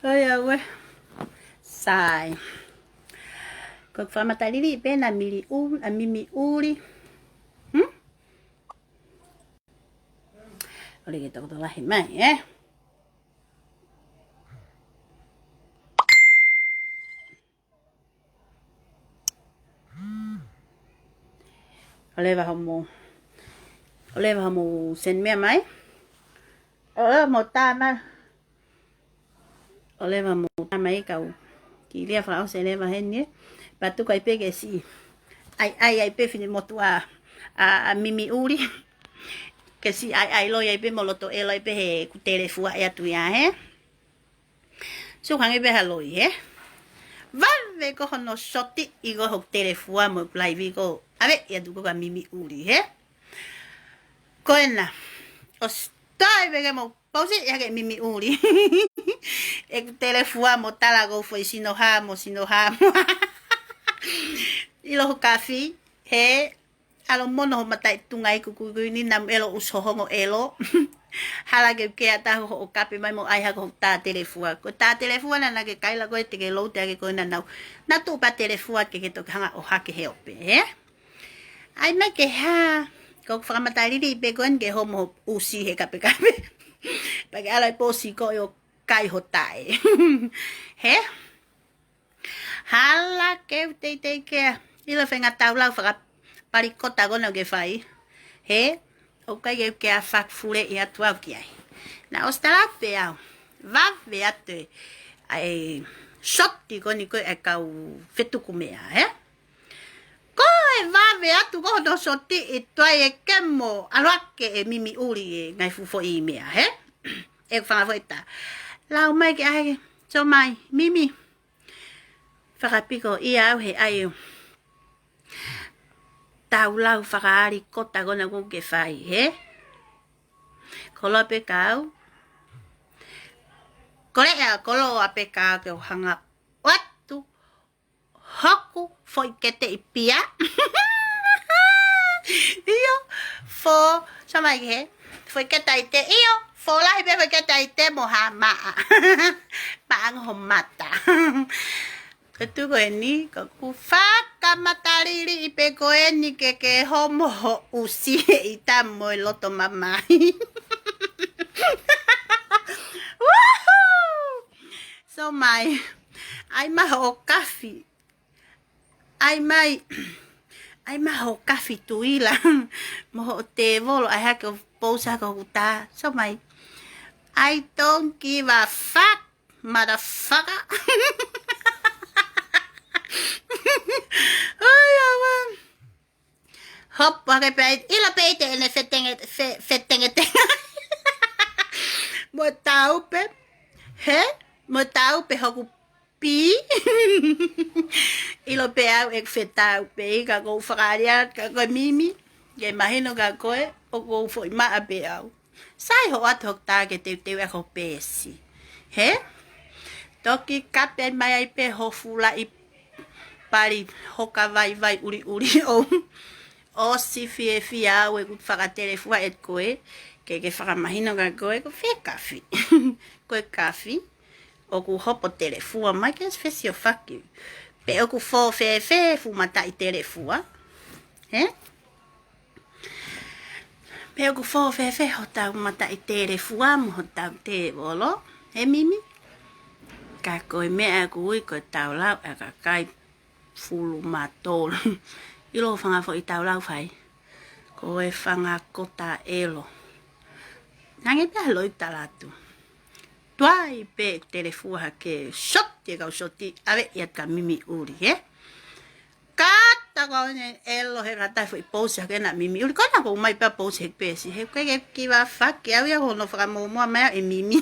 Ôi ơi, xài. Còn phải mà tại đi bên là mì u đi. Oleh kita kata lah himai Oleh vào mù sen mẹ máy. Một ta mà. Oleh vào mù ta máy cầu. Kỳ lia pháo sen lên vào hết nhé. Và tôi quay bê cái gì. Ai bê fin một mimi u đi. Cái gì ai lo ai bê một lото ai lo bê hệ cụ telephone ai tu ya he. Số khoảng ai bê hà lôi he. Vale ko hono shoti igo hok telephone mo live go. Abe ya du ko ga mimi u đi he. Koena. Ostai bege mo pause ya ke mimi u đi. Ek telephone mo talago foi sinohamo. Ilo kafi he alo mono matai tungai kuku ni nam elo usohongo elo. Hala ke ata ho kapi mai mo ai ha ko ta telefua ko ta telefua na ke kai la ko te ke lo te ke ko na na tu pa telefua ke to hanga o ha ke he ope he ai ma ke ha ko fra matari di pe kon ke homo usi he kapi pa ke ala po si ko yo kai ho tai he hala ke te ke ilo fenga taula fra parikota go no ke fai he o kai ke a fak fure e atua ki ai na ostala pe au va veate ai shoti ko ni ko e ka fetu kumea he ko e va veatu ko do shoti e toi e kemo alo ke e mimi uri e ngai fu fo i mea he e fa voita lau mai ke ai so mai mimi whakapiko i au he ai tau lau whakaari kota gona ko ke whai he kolo pe kau kore a kolo a pe kau ke hanga watu hoku foi kete ipia iyo fo sama ke foi kete ite iyo fo la ibe foi kete ite mohama paang homata ketu ko ini ko faka matariri ipe ko ini ke homo usi ita mo loto mama so mai ai ma ho kafi ai ma ho kafi tuila mo te volo ai ha ko posa ko ta so mai I don't give a fuck motherfucker ay awan hop wake pe ila pe te ne fetenge mo taupe he mo taupe hoku pi ilo pe au ek fetau pe ka go fraria ka go mimi ke imagino ka ko o go foi ma pe au sai ho atok ta ke te ho pesi he toki kape mai ai pe ho fula i pari hoka vai uri o si fie au e gut fara telefua et koe ke fara mahino ka koe ko fe kafi koe kafi o ku hopo telefua mai ke fesio faki pe o ku fo fe fu mata i telefua he pe o ku fo fe ho ta mata i telefua mo ta te bolo he mimi ka koe me a ku i ko tau lau a ka kai fulu matol ilo fanga fo i tau lau fai ko e fanga kota elo nange pe lo i talatu tuai pe telefua ke shot te ka shoti ave ia ka mimi uri he kata ko ne elo he kata fo i pose ke na mimi uri kona ko mai pa pose pe si he ke ki va fa ke avia ho no fra mo ma e mimi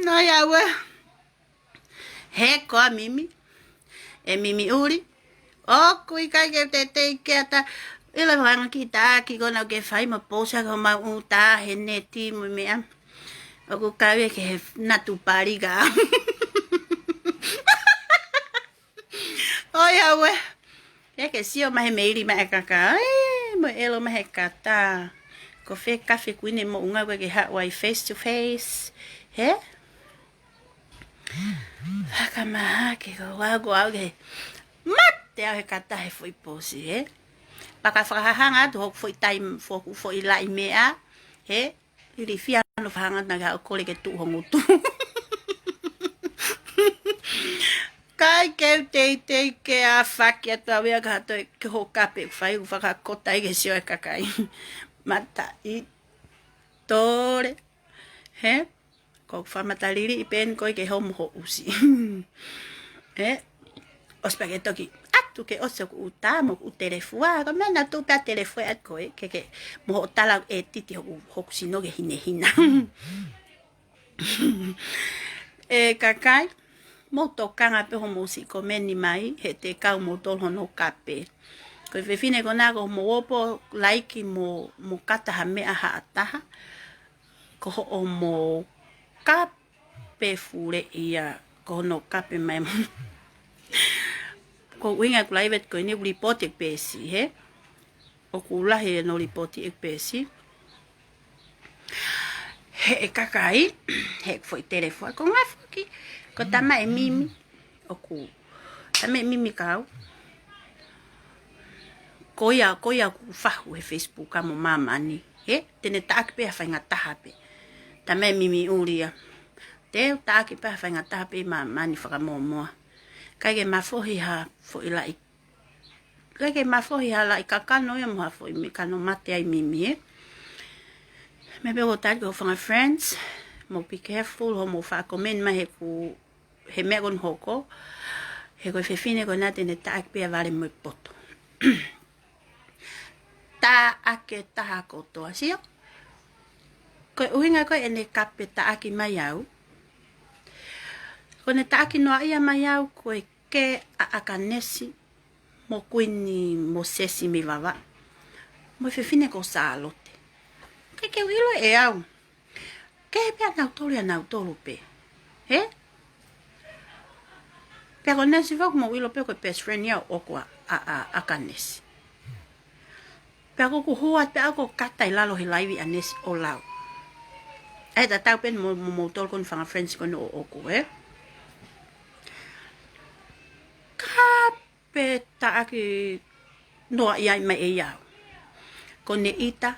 no ya we he ko mimi e mimi uri o kui kai ke te ke ata ila hanga kita ki gona ke fai ma posa ko ma uta heneti mo me o ku kai ke na tu pariga o ya we e ke si o ma he meiri ma kaka mo elo ma he kata Ko fe kafe kuine mo unga koe ke Hawaii face to face. He? Haka maha ke ko wago au ke. Mate au he kata he foi posi, he? Paka whakahanga tu hok foi time foku foi lai mea. He? Iri fia no whahanga na ka o kore ke tuhongu tu. Kai keu te ke a whakia tawea ka hatoi ke ho kape whai u whakakota i ke sio e kakai. Mata i tore. He? Ko whamatariri i pen koi ke homo ho usi. He? Ospa ke toki. Atu ke oso ku utamo ku telefua. Ko mena tu pia telefua at koe. Ke moho tala e titi hoku sino ke hine hina. E kakai. Mo tokanga pe homo si komeni mai. He te kau mo tolo no kape. Ko e whiwhine ko nā ko mo opo laiki mo kataha mea ha ataha. Ko ho o mo kape fure ia. Ko no kape mai mo. Ko winga ku laivet ko ini ripoti ek pesi, he? O ku lahi no ripoti ek pesi. He e kakai. He foi telefone. Ko ngā fuki. Ko tama e mimi. O ku. Tama e mimi kau. Koia ku whahu he Facebook ka mo mamani. He? Tene taaki pe hawhai ngā taha pe. Tama e mimi uria. Teo taaki pe hawhai ngā taha pe mamani whakamomoa. Kai ke mafohi ha fo ila i. Kai ke mafohi ha la i kakano ia moha fo i me kano mate ai mimi, he? Me pe ko tari ko whanga friends. Mo be careful ho mo whakomen ma he ku he mea kon hoko. He koe whiwhine ko nā tene taaki pe a wale mo i poto. Ta ake taha kotoa sio. Koe uhinga koe ene kape ta aki mai au. Koe ne ta aki noa ia mai au koe ke a akanesi mo kuini mo sesi mi wawa. Mo whiwhine ko sālote. Ke wilo e au. Ke pia nautolu ya nautolu pe. He? Pia ko nesi wak mo wilo pe koe best friend ya oko a akanesi. Pea ko huat pea ko katai lalo he laiwi anesi o lau. Ai ta tau pen mo tol kon whanga friends kon o oko, he? Ka pe ta aki noa iai mai e iau. Ko ne ita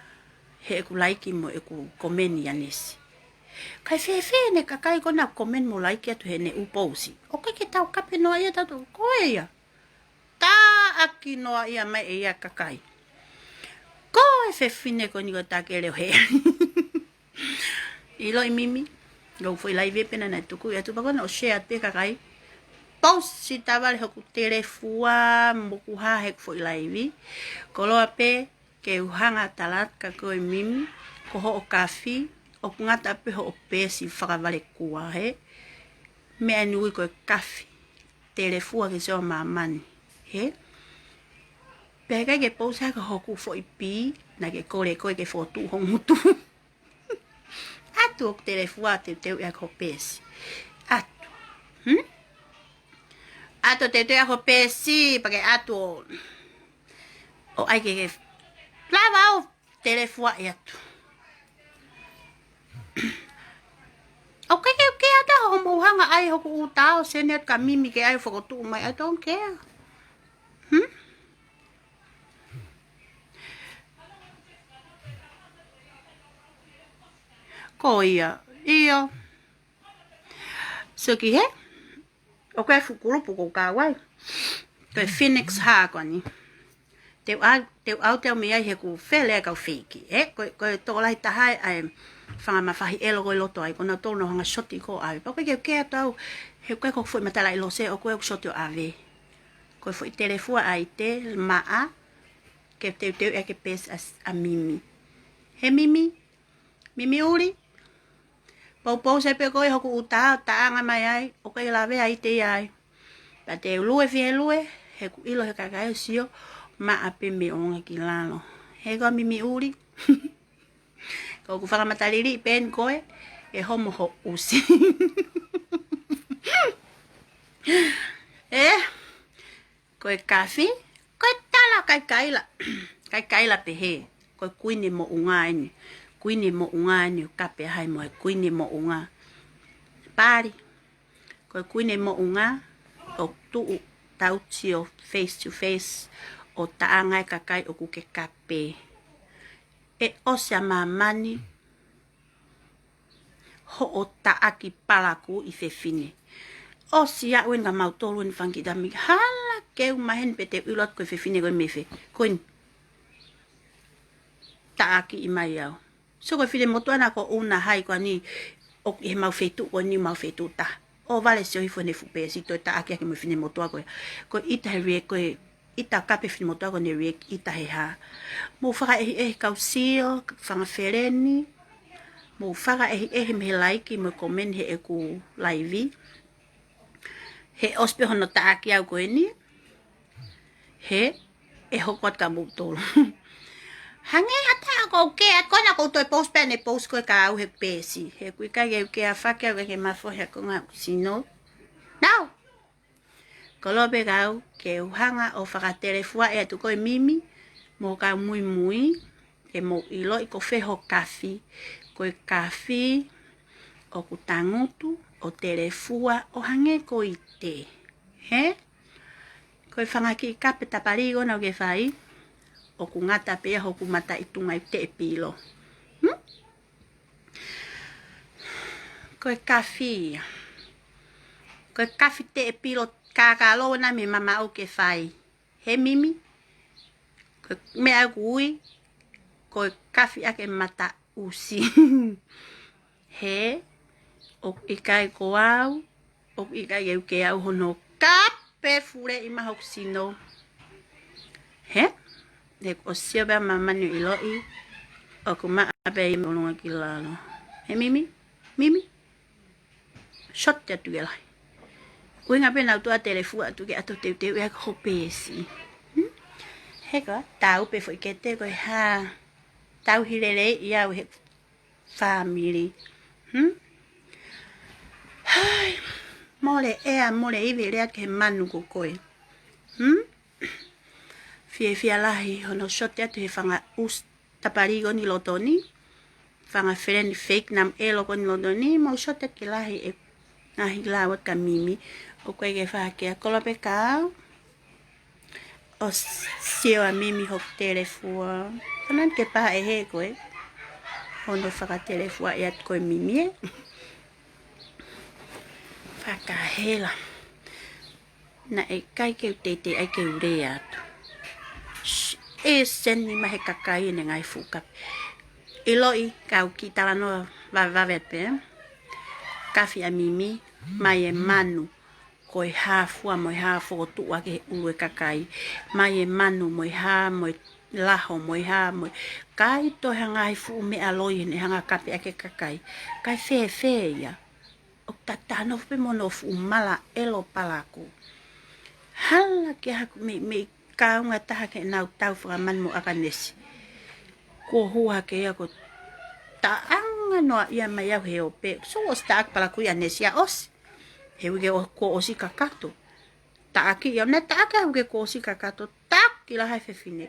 he eku laiki mo eku komeni anesi. Kai ne kakai kona komen mo laiki atu he ne upousi. O ke tau kape noa ia tatu koe ia. Ta aki noa ia mai e ia kakai. Ko e whiwhine ko niko take leo he. Ilo i mimi. Gau foi live pena na tuku. Ia tupa kona o share pe kakai. Post si tawale hoku telefua. Moku ha hek foi live. Ko loa pe ke uhanga talat ka koe mimi. Ko ho o kafi. O kungata pe ho o pe si whakawale kua he. Mea nui koe kafi. Telefua ke seo mamani. He. Pega ke posa ka hoku fo ipi na ke kore koe ke fotu hongutu. Atu o telefua te teu ia ko pesi. Atu. Atu te teu ia ko pesi pa ke atu o ai ke lava o telefua ia tu. O ke ata ho mo hanga ai hoku utao senet ka mimi ke ai fokotu mai I don't care. Ko ia. So ki he? O koe fukurupu ko kawai. Koe Phoenix ha koe ni. Teu au teo mi ai he ku whele kau whiki. Koe tō lai tahai ai whanga mawhahi elo koe loto ai. Kona tōno hanga shoti ko ai. Pa koe kea tau he koe ko fui matala ilo se o koe shoti o ave. Koe fui telefua ai te maa. Ke teu e ke pes a mimi. He mimi? Mimi uri? Pau se pe koe hoku uta taanga mai ai, o kai lawe ai te ai. Pa te lue fie lue, he ku ilo he kakai sio, ma ape me onga ki lano. He koe mimi uri. Ko ku whakamatariri pen koe, e homo ho usi. Koe kafi, koe tala kai kaila. Kai kaila pe he. Koe kuini mo unga eni. Kuini mo unga eni kape hai mo kuini mo unga. Pari. Koe kuini mo unga o tuu tautio face to face o taangai kakai o kuke kape. E osea mamani ho o taaki palaku I fefine. O sia wenga mautolu ni fankidami. Hala keu mahen pete ulot koe fefine koe mefe. Koin taaki I mai au. So koe file motuana ko una hai koa ni o e mau fetu o ni mau fetu ta. O vale se oifo ne fupe si toi taaki ake mo fine motua koe. Koe ita he rie koe ita kape fine motua koe ne rie ita he ha. Mo whaka kau sio, whanga whereni. Mo whaka me laiki mo komen he e ku laivi. He ospe hono taaki au koe ni. He e hokot ka mutolo. Hange hata ako ke at kona ko toi post pa ne post ko ka au he pesi. He kui ka ge ke a whake au ke mafo he ko ngā sino. Now. Kolobe gau ke uhanga o whakaterefua e atu koe mimi. Mo ka mui mui. E mo ilo I ko wheho kafi. Koe kafi o kutangutu o terefua o hange ko I te. He? Koe whangaki kape taparigo na ke whai. O ku ngata pea hoku mata I tunga I te e pilo. Koe kafi. Koe kafi te e pilo kakalo na me mama o ke whai. He mimi. Koe mea kui. Koe kafi ake mata usi. He. O ikai ko au. O ikai e uke au hono kape fure I maho kusino. He. Dek o sio bea mamani iloi. O kuma abe I molunga ki lalo. He mimi? Mimi? Shot ya tuge lai. Uinga pe nau tua telefua tuge ato teu ea ko pesi. He ko tau pe foi kete ko ha. Tau hirele iau he family. Hai. Mole ea mole iwe lea ke manu ko koe. Fia lahi hono shot ya tu he whanga taparigo ni lotoni. Whanga friend fake nam e loko ni lotoni. Mo shot ya ke lahi e nahi lawat ka mimi. O koe ke whakea kolope kau. O sio a mimi hok telefua. Kanan ke paha e he koe. Hono whaka telefua e at koe mimi e. Whakahela. Na e kai ke utete ai ke urea atu. E sen ni mahe kakai ne ngai fukap. Iloi kau ki talano vavet pe. Kafi a mimi. Mai e manu. Koe hafua moi hafo tu ake ue kakai. Mai e manu moi ha moi laho moi ha moi. Kai to hanga i fu me aloi ne hanga kapi ake kakai. Kai fe ya. O tatano pe mono fu mala elo palaku. Hala ke haku me kaunga taha ke nau tau whakaman mo akanesi. Ko hua ke ia ko taanga noa ia mai au he ope. So os taak palaku ia nesi a os. He uke ko osi kakato. Taaki ia na taaka uke ko osi kakato. Tak kila hai fefine.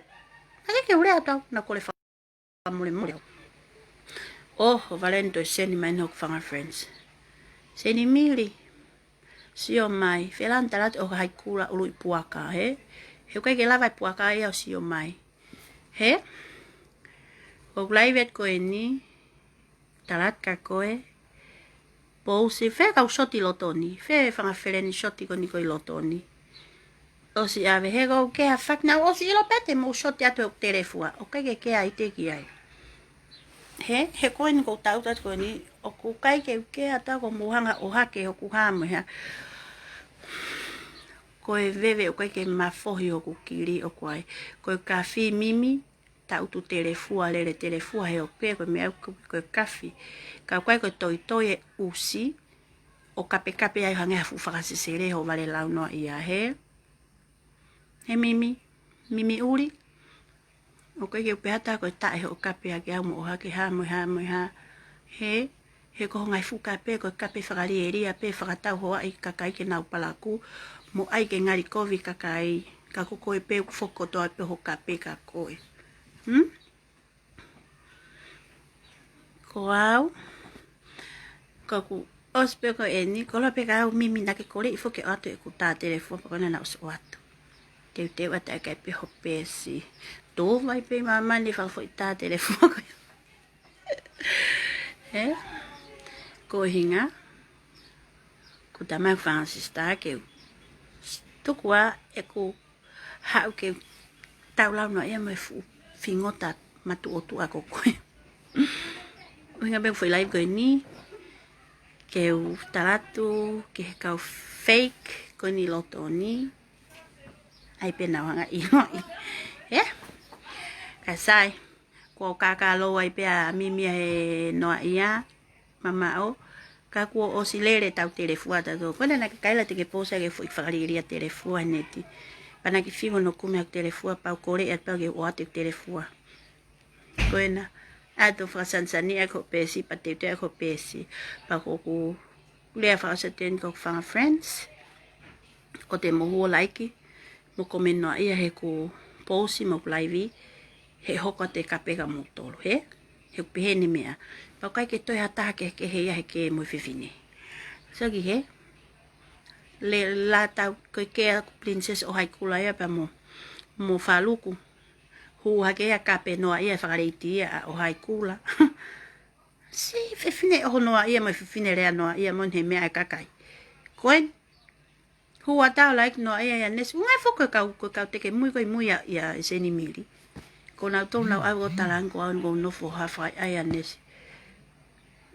Ake ke urea tau na kole whamule mule. Oh, valento seni mai nok whanga friends. Seni mili. Sio mai. Whelan talat o hai kula ului puaka, he? He uke ke lawai puaka ia o sio mai. He? O glaivet koe ni. Talat ka koe. Pousi, fe kau shoti lotoni. Fe whanga whereni shoti ko niko I lotoni. O si ave he kau kea whakna. O si ilo pete mo shoti atu e terefua. O kai ke kea I te ki ai. He koe ni kou tautat koe ni. O ku kai ke kea ta ko muhanga o hake o ku hamo hea. Koe veve o kai ke mafohi o ku kiri o koe. Koe kafi mimi. Ta utu telefua lele telefua he o pe koe me au koe kafi. Ka koe koe toi e usi. O kape ai hange hafu whakasisere ho vale lau noa ia he. He mimi. Mimi uri. O koe ke upehata koe tae o kape ake au mo o hake ha mo ha. He. He ko ngai fu kape koe kape whakari eria pe whakatau hoa I kakai ke nau palaku. Mo ai ke ngari kovi kakai. Ka koe pe whokotoa pe ho kape ka koe. Koau. Koku ospeko eni. Kola pekau mimi nake kore ifo ke ato e kuta telefon pakona na uso ato. Te wata kai pe hopesi. Do vai pe mama ni fa foi ta telefon. Ko hinga. Ko tama Francis ta ke. Tukua e ko hau ke taulau no ia mai fu fingota matu otu ako koe. Hinga be foi live ko ni ke u taratu ke kau fake ko ni loto ni. Ai pena wanga inoi. Kasai. Ko kakalo ai pe a mimi e noa ia. Mama o. Kaku o silere tau telefua tato. Kona na kaila te ke posa ke foi whakariria telefua neti. Pana ki figo no kume ak telefua pau kore at pau ke oate telefua. Koena. Ato whakasansani ako pesi. Patete ako pesi. Pako ku lea whakasaten ko whanga friends. O te mohu o laiki. Mo komen noa ia he ko posi mo live. He hoko te kapega mo tolo. He pehe ni mea. Pau kai ke toi hataha ke he ia he ke mo whiwhine. Sagi he. Le la tau koe kea princess o haikula ia pa mo whaluku. Hu hake ia kape noa ia whakareiti ia o haikula. Si whiwhine o noa ia mo whiwhine rea noa ia mo he mea e kakai. Koen. Hu atau like noa ia nes. Ungai whoko kau teke mui koe mui ia seni mili. Ko nau tō nau au o talango au ngō nofo hawhai ai anes.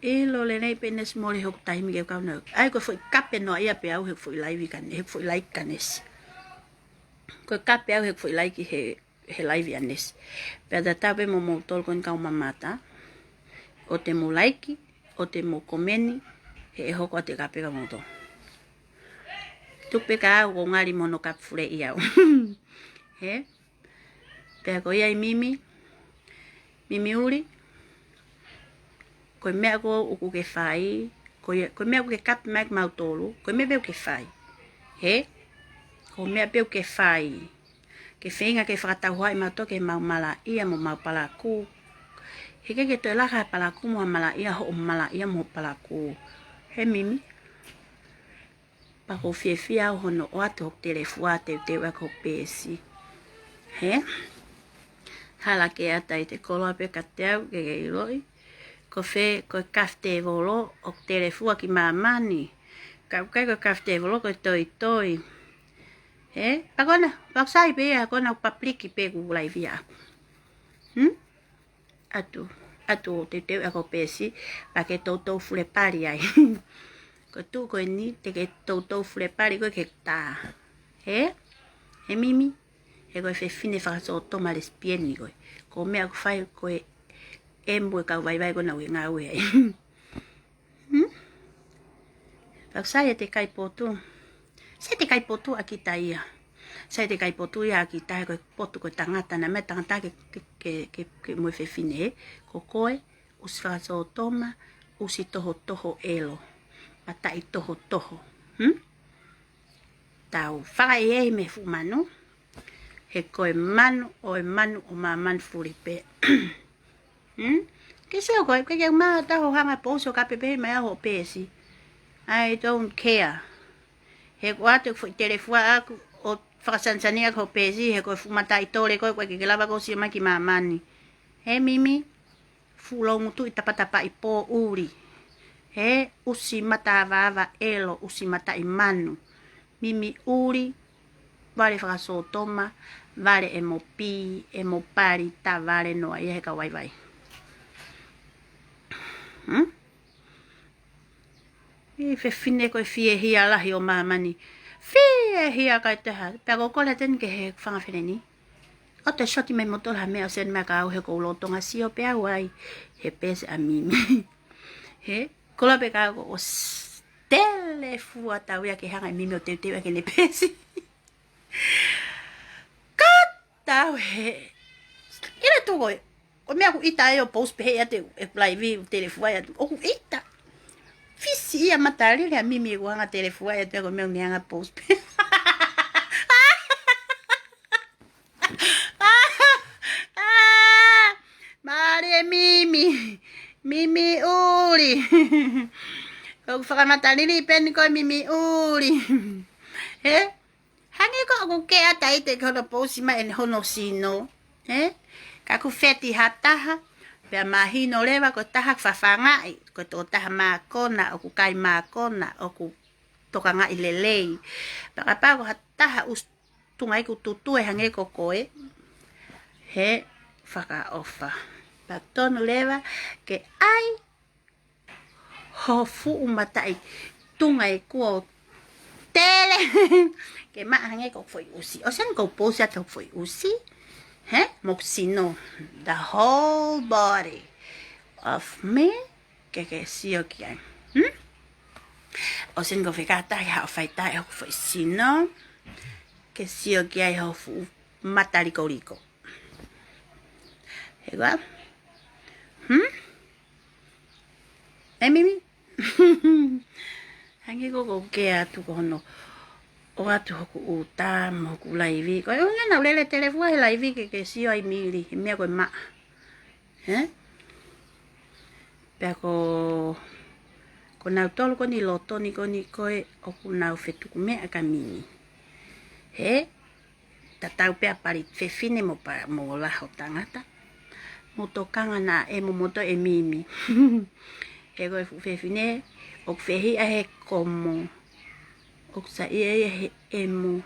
E lo le nei penes mori hok taimi ke kau nau. Ai ko foi kape no ia pe au he foi live kan, he foi like kanes. Ko kape au he foi like he live anes. Pe da tape mo tol kon kau mamata. O te mo like, o te mo komeni, he hoko te kape ka mo to. Tupe ka au ngari mono kap fure iau. He? Pea ko iai mimi uri, koe mea ko uku ke whai, koe mea ko ke kapi mai mau tolu, koe mea beu ke whai. He? Ko mea beu ke whai. Ke whenga ke whakatauhai mau toke mau mala ia mo mau palaku. He ke toi laka palaku mo mala ia ho mala ia mo palaku. He mimi? Pako fia hono o atu hok telefua te wako pesi. He? Hala ke ata i te koloa pe ka teau ke iloi. Ko kafte volo o telefua ki mamani. Ka kai ko kafte volo ko toi. He? Pakona, paksai pe ya kona papliki pe ku lai via. Atu te ako pesi pa ke toto fule pari ai. Ko tu ko ni te ke toto fule pari ko ke ta. He? He mimi? He koe fine whakaso toma lespieni koe. Ko mea ko whai koe embo e kau vai kona ue ngā ue ai. Paksai e te kai potu. Sai te kai potu a kita ia. Sai te kai potu ia a kita koe potu koe tangata na mea tangata ke moe fine he. Ko koe usi whakaso toma usi toho elo. Matai toho. Tau whakai e me fumanu. He koe manu o maman furipe. Kese o koe, keke maa taho hanga poso ka pepe mai aho pesi. I don't care. He koe atu fui telefua aku o whakasansani ako pesi, he koe fumata i tole koe keke lava ko si maki mamani. He mimi, fulo mutu i tapatapa i po uri. He usi mata vava elo, usi mata i manu. Mimi uri, vale whakaso toma, vale e mo pi, e mo pari, ta vale noa, ia he ka vai. I whine koe fie hia lahi o mamani. Fie hia kai teha. Pea ko kole ten ke he whangawhine ni. O te shoti mai motola mea o sen mea ka au he ko ulotonga si o pea wai. He pese a mimi. He? Kola pe ka au o telefua tau ia ke hanga i mimi o teu ia ke ne pesi. Tau he. Ira tu koe. O mea ku ita e o post pe hea te live telefua ia. O ku ita. Fisi ia matari lea mimi ku hanga telefua ia te ko mea ni hanga post pe. Mare mimi. Mimi uli. Kau whakamatani pen ko mimi uli. He? Hangi ko ako kea tai te kono posima en hono sino. He? Kaku feti hataha. Pea mahino lewa ko taha whawhangai. Ko tō taha mākona, o ku kai mākona, o ku toka ngai lelei. Paka pako hataha tungai ku tutue hange ko koe. He whaka ofa. Pa tonu lewa ke ai ho fu matai tungai ku tele. Ke maa hange ko foi usi. O sen ko posa to foi usi. He? Moksino. The whole body of me. Ke sio kiai. O sen ko whekata hea o whaitai ho foi sino. Ke sio kiai ho fu matariko riko. Hega? Mimi? Hangi ko kea tu kono. O atu hoku uta mo hoku laivi. Ko unga na ulele telefua he laivi ke sio ai mili. He mea koe maa. He? Pea ko nau tolu ko ni loto ni ko ni koe oku nau whetuku mea ka mini. He? Tatau pea pari whewhine mo laho tangata. Mo tokanga na e mo moto e mimi. He koe whewhine o whehi a he komo. O sa ia he emo.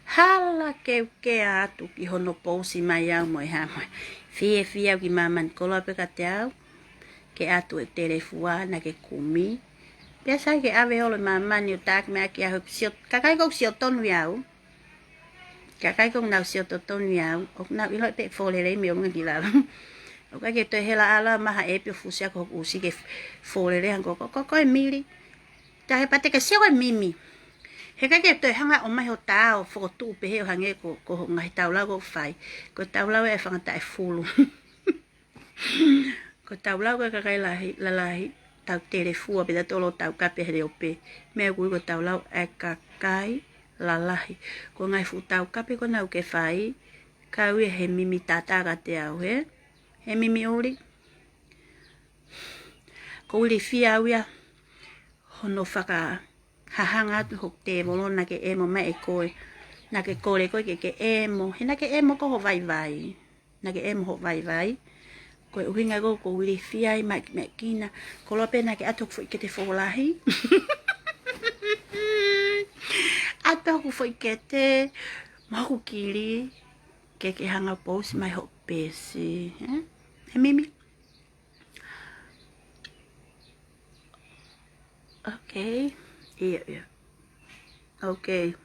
Hala keu kea atu ki hono pousi mai au mo e hamoi. Fie au ki maman koloa peka te au. Ke atu e telefua na ke kumi. Pea sai ke ave holo mamani o tak mea ki ahu sio. Kakai kou sio tonu iau. Kakai kou nau sio tonu iau. O nau ilo pe fōlere mi o mga kilala. O kai ke toi hela ala maha epi o fusia ko usi ke fōlere hanko. Ko e mili. Tahe pate ke sio e mimi. He kai ke toi hanga o mai ho tau. Whokotu upe he o hange ko ngahi taulau ko whai. Ko taulau e whangata e fulu. Ko taulau ko kakai lalahi. Tau telefua pita tolo tau kape he ope. Mea kui ko taulau e kakai lalahi. Ko ngai fu tau kape ko nau ke whai. Kau e he mimi tataka te au he. He mimi uri. Ko uri fia au ia. Hono whaka hahanga atu hok te molo na ke emo mai e koe. Na ke kore koe ke emo. He na ke emo ko ho vai vai. Na ke emo ho vai vai. Koe uhinga ko uri fia i mai me kina. Ko lope na ke atok fo ke te wholahi. Atok fo ke te mahu kiri. Ke hanga pose mai ho pesi. He mimi? Okay. Iya. Okay.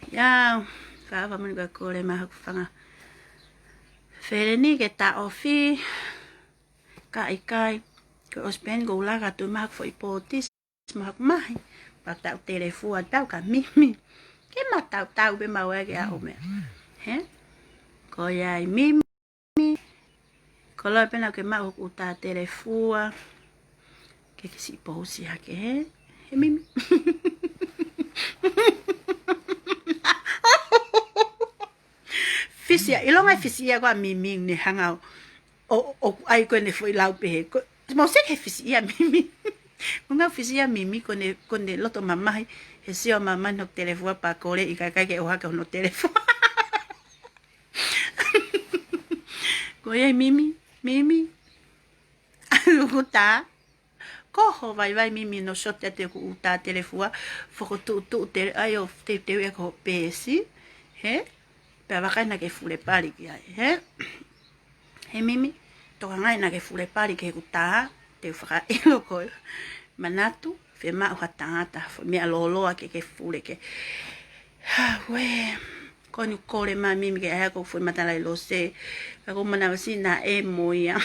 Ya, kava mun ka kore ma hakufanga. Fere ni ke ta ofi. Kai. Ke ospen go laga tu ma foi potis ma mai. Pa ta telefua tau ka mimi. Ke ma tau be ma wa ke a ome. He? Ko ya mimi. Ko la pena ke ma ku ta telefua. Que si posi hake he? He mimi. Fisia, ilonga fisia kwa mimi ni hanga o ai ko ne foi lau pe. Mo se ke fisia mimi. Nga fisia mimi ko ne loto mamai. He sio mama no telefua pa kore i kakai ke oha ka no telefua. Ko ye mimi. Aluta. Koho vai mimi no sote te ku uta telefua foko tu te ayo te ko pesi he pe baka na ke fule pali ki ai he he mimi to ngai na ke fule pali ke uta te fra ilo ko manatu fe ma o hatata me alolo ke fule ke we ko ni kore ma mimi ke ha ko fu matala lo se ko mana sina e moia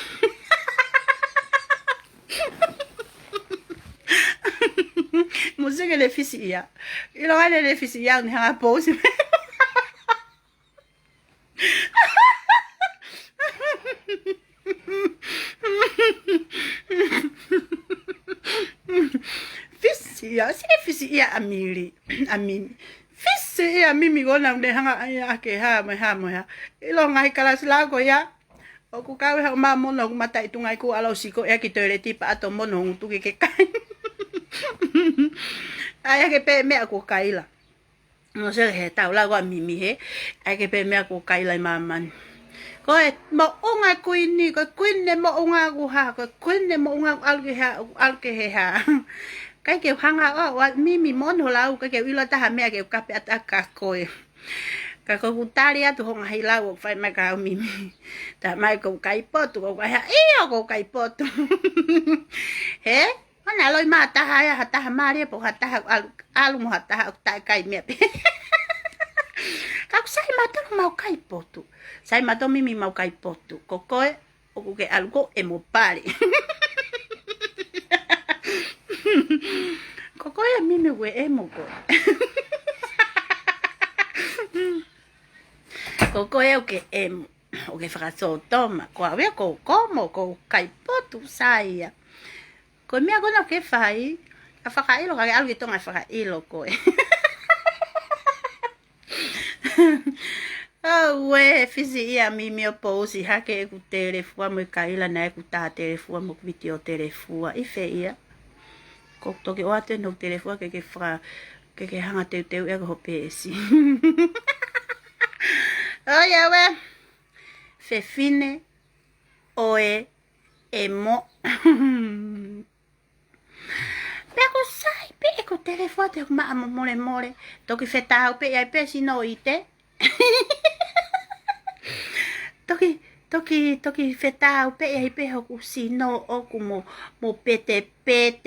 Musik le fisia. Il aura le fisia on a pause. Fisia, c'est fisia amiri. Amimi. Fisia amimi gona de hanga ake ha mo ya. Il aura kalas la go ya. O ku kau ha ma mono ku mata itu ngai ku alo siko e ki tere tipa ato mono tu ke kai. Ai ke pe me aku kai la. No se he tau la wa mimi he. Ai ke pe me aku kai la maman. Ko e mo unga kuini ko kuine mo unga ku ha ko kuine mo unga alke he ha. Kai ke hanga o wa mimi mono la ka ke ilo ta ha me ke ka pe ataka ko e. Ka ko utari atu honga hila o fai mai ka mimi. Ta mai ko kai poto ko ha io ko kai poto. He? Ana loi mata ha ya hata mari po hata alu mo hata ta kai me. Ka sai mata mau kai poto. Sai mata mimi mau kai poto. Ko koe o ke algo e mo pare. Ko koe mimi we e mo ko. Koko e o ke emo, o ke whakaso toma, ko awea ko komo, ko kaipotu saia. Ko mea kona ke whai, a whakailo, ka ke alu ki tonga whakailo koe. Oh, we, fisi ia mimi o pousi, hake e ku telefua mo i kaila na e ku tā telefua mo ku viti o telefua. Ife ia, ko toki o ate no telefua ke whaka, ke hanga teu e ko pesi. Oia we, fefine, oe, emo. Peko sai, peko telefua te maa more more. Toki fetau pe ai pe sino ite. Toki fetau pe ai pe hoku sino oku mo pete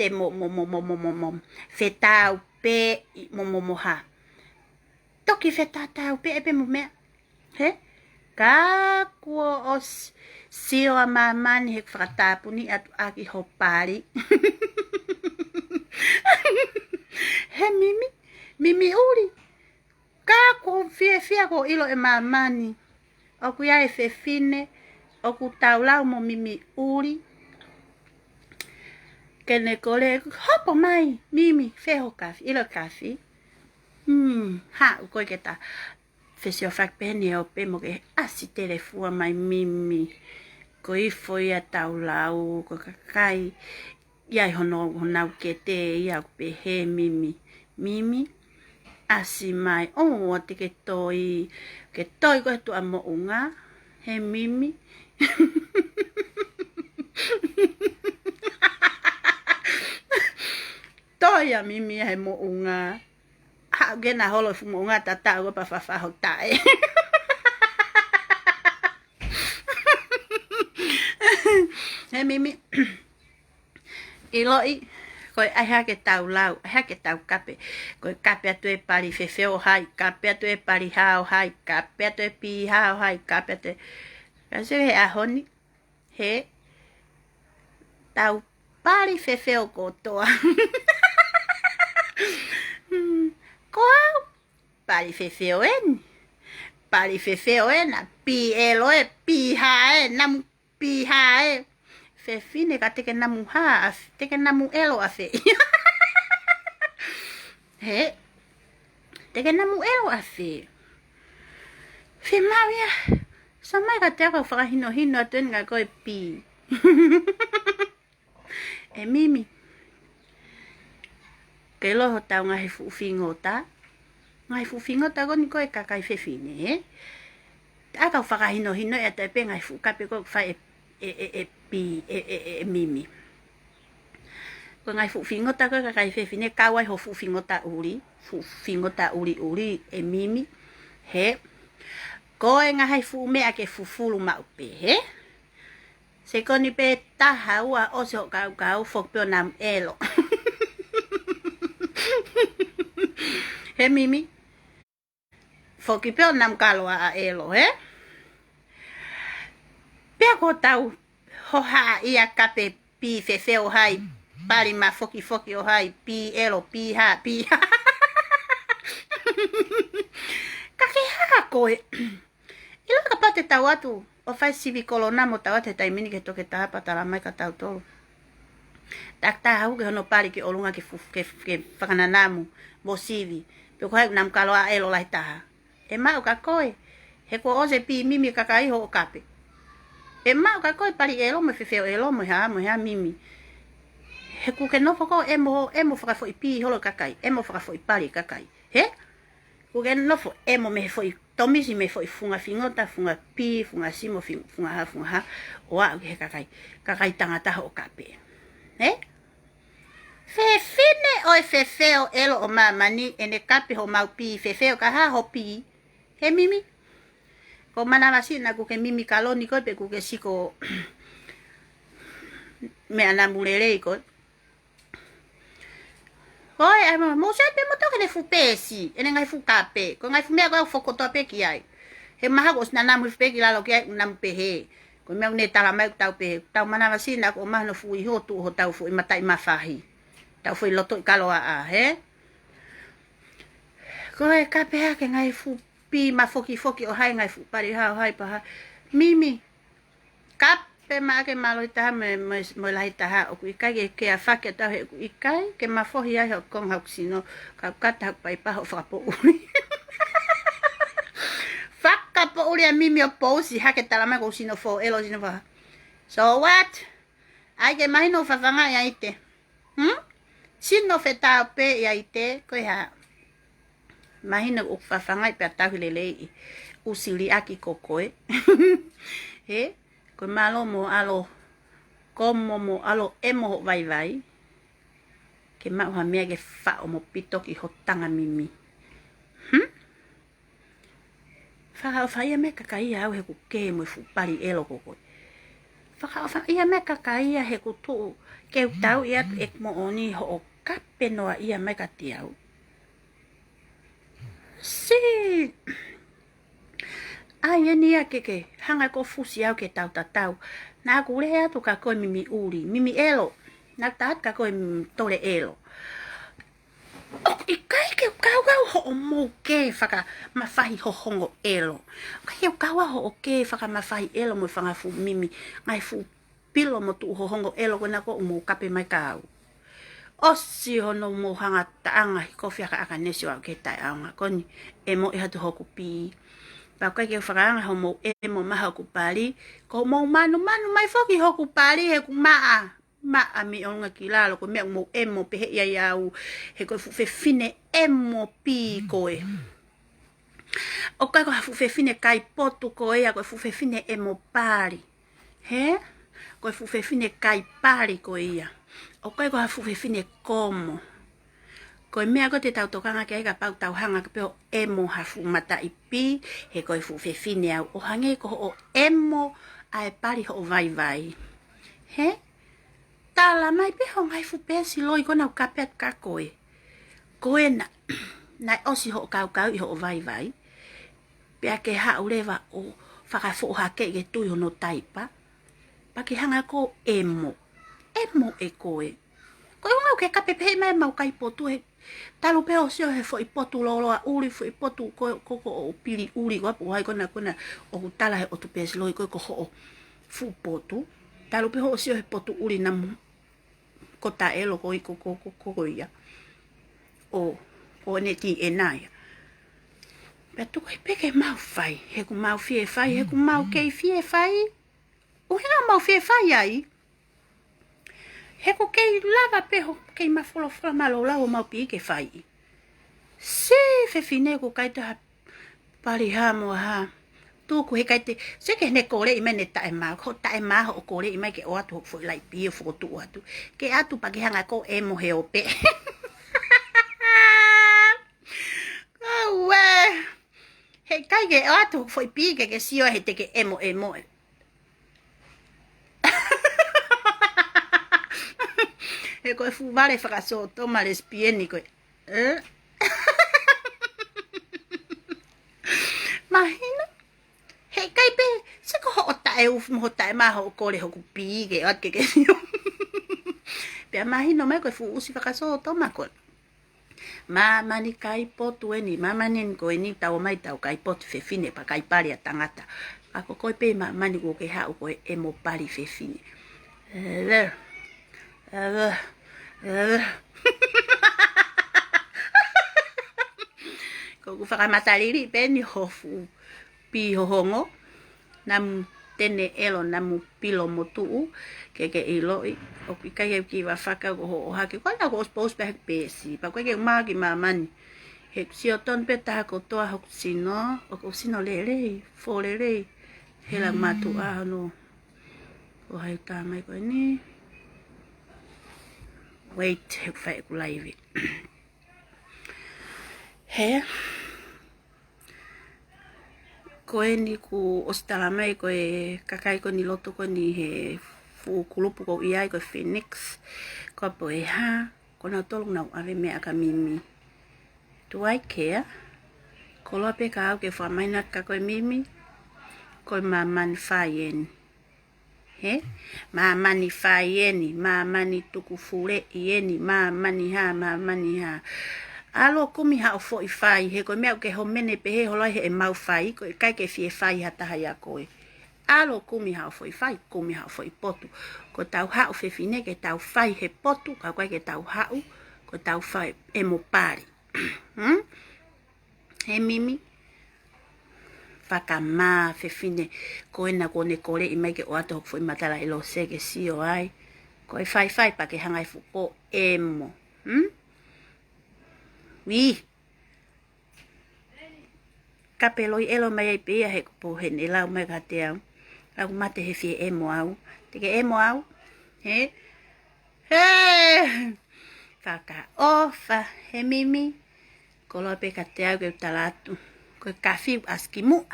mo fetau pe mo ha. Toki fetau pe ai pe mo mea. He? Ka kua o sio a mamani he whakatapuni atu aki ho pari. He mimi uri. Ka kua fia ko ilo e mamani. Oku ia e fefine. Oku taulau mo mimi uri. Kene kore hopo mai. Mimi feho kafi. Ilo kafi. Ha, ukoi keta. Fesi o whakpene o pe mo ke asi telefua mai mimi. Ko i foi a taulau, ko kakai. Iai honau ke te ia pe he mimi. Mimi, asi mai. O, te ke toi. Ke toi ko tu a mo unga. He mimi. Toi a mimi he mo unga. Ha gena holo fu mo nga tata go pa fa ho tae. He mimi. Iloi ko ai ha ke tau lau, ha ke tau kape. Ko kape atu e pari fefeo hai, kape atu e pari hao hai, kape atu e pi hao hai, kape atu. Kasi he ahoni he tau pari fefeo ko toa. Koau, pari fefeo en. Pari fefeo en, pi elo e, pi hae, namu pi hae. Fefine ka teke namu ha, teke namu elo a fe. He, teke namu elo a fe. Fe mawia, samai ka teka whakahino atuen nga koe pi. E mimi. Ke loho tau ngahi fuwhingota. Ngahi fuwhingota ko ni koe kakai fefine, he? Aka whakahino e ata pe ngahi fukape ko whai e mimi. Ko ngahi fuwhingota ko kakai fefine, kawai ho fuwhingota uri. Fuwhingota uri e mimi. He? Ko e ngahi fuwumea ke fuwulu maupe, he? Se koni pe taha ua ose ho kau fokpeo nam elo. He mimi. Foki peo nam kaloa a elo, he? Pea ko tau hoha ia kape pi fefeo hai. Pari ma foki o hai. Pi elo, pi ha, pi ha. Kake haka koe. Ilo ka pate tau atu. O fai sivi kolonamo tau ate taimini ke toke tahapa talamai ka tau tolu. Tak tahu ke hono pari ke olunga ke whakananamu. Bo sivi. Peko hai nam kaloa a elo lai taha. E mau ka koe. He ko ose pi mimi kakai ho o kape. E mau ka koe pari e lomo fefeo e lomo ha mimi. He ku ke no foko emo whakafo i pi holo kakai. Emo whakafo i pari kakai. He? Ku ke no fo emo me fo i tomisi me fo i funga fingota, funga pi, funga simo, funga ha. Oa he kakai. Kakai tangata ho kape. He? Fefine oi fefeo elo o mamani ene kape ho mau pi. Fefeo ka ha ho pi. He mimi? Ko mana masina ku ke mimi kaloni ko pe ku ke siko me anamulele ko. Oi, ama mo sa pe mo to ke fu pesi, ene ngai fu kape. Ko ngai fu me ko foko to pe ki ai. He maha ko sna namu pe ki la lo ki ai nam pe he. Ko me ne tala mai tau pe. Tau mana masina ko ma no fu i ho tu ho tau fu i matai mafahi. Tau fu i loto i kalo a he. Ko e kape ha ke ngai fu pi ma foki o hai ngai fu pari ha hai pa ha. Mimi. Kape ma ke malo ta me la ta ha o ku kai ke a fa ke ta he ku kai ke ma fohi ai ho kon ha sino ka kata pa pa ho fa po uri. Fakka po uri a mimi o po si ha ke tala ma ko sino fo elo sino fa. So what? Ai ke mai no fa fanga ya ite. Sino fe ta pe ya ite ko ha. Mahina o fafangai pe tahulelei usili aki kokoe. He, ko malo mo alo komo mo alo emo vai. Ke mau ha mea ke fa o mo pito ki hotanga mimi. Fa ia me kakai au he ku ke mo fu pari elo kokoe. Fa ia me kakai he ku tu ke tau ia ek mo oni ho kape noa ia me ka tiau. Si. Ai ni ke hanga ko fusi au ke tau. Na ku le atu ka ko mimi uri, mimi elo. Na tat ka ko tole elo. O ikai ke kau ho mo ke faka mafahi ho hongo elo. Kai kau ho ke faka mafahi elo mo fanga fu mimi ngai fu pilo mo tu ho hongo elo ko na ko mo kape mai kau. Osi hono mo hanga taanga ko fiaka aka nesi wa ke tai anga koni emo e hatu hoku pi pa kai ke faranga homo emo ma hoku pali ko mo manu mai foki hoku pali he ku ma mi onga kilalo ko me mo emo pe ya yau he ko fe fine emo pi ko e o kai ko fu fe fine kai potu ko e ko fu fe fine emo pali he ko fu fe fine kai pali ko ia o kai ko hafu fine como ko me ago te tau tokanga ke ga pau tau hanga ke o emo hafu mata ipi he ko fu fine au o hange ko o emo ai pari ho vai he tala mai pe ho ngai fu pesi loi ko na kapet ka koe na osi ho kau i ho vai pe ke ha uleva o faka fo ha ke tu yo no taipa pa ke hanga ko emo e koe. Koe unga ke kape pehe mai mau kai potu he. Talu peo sio he fo i potu loloa uri fo i potu koko o pili uri wapu hai kona o tala he o tu pesi loi koe ko ho fu potu. Talu peo sio he potu uri nam kota elo koi koko ia. O ne ti e nai. Petu koe peke mau fai. He ku mau fie fai. He ku mau kei fie fai. O hea mau fie fai ai. He ko kei lava peho kei mafolo malo lao mau pi ke fai. Se fe fine ko kai ta pari ha mo ha. Tu ko he kai te se ke ne kore i mene ta e ma ko ta e ma ho kore i mai ke o atu fo lai pi fo tu atu. Ke atu pa ke hanga ko e mo he o pe. Oh we. He kai ke o atu fo pi ke sio he te ke emo. He koe fu vale whakaso toma lesbieni koe. Mahina. He kai pe, se ko ho tae ufu mo tae maha o kore hoku pige at ke sio. Pea mahina mai koe fu usi whakaso toma koe. Mama ni kai potu eni, mama ni koe ni tau mai tau kai potu fefine pa kai pari a tangata. Ako koe pe mama ni koe hau koe emo pari fefine. Ko ku whakamatari peni hofu pi hongo nam tene elo na mu pilo mo tuu ke iloi o kai ki wa faka go ho ha ke kwana go post back pesi pa ke magi mamani he si o ton peta ko to ha sino o ko sino lele fo lele he la matu a no o hai ta mai ko ni wait fa ku live he koe ni ku ostala mai koe kakai ko ni loto ko ni he fu kulupu ko iai ko Phoenix ko po e ha ko na tolong na ave me aka mimi do I care ko lo pe ka ke fa mai na ka ko mimi ko maman fayen he mamani fayeni mamani tukufure yeni mamani ha alo kumi ha fo ifai he ko me ke ho mene pe he ho lai he mau fai ko kai ke fie fai hata ya ko alo kumi ha fo ifai kumi ha fo ipotu ko tau ha fe fine ke tau fai he potu ka kai ke tau ha ko tau fai e mo pari he mimi fakama fe fine ko ena ko ne kole i mai ke o ato fo matala ilo se ke si o ai ko fai pa ke hanga fu ko emo wi kapeloi elo mai pe he po he ne la mai ka te au mate he fie emo au te ke emo au he kaka ofa he mimi ko lo pe ka te au ke talatu ko kafi askimu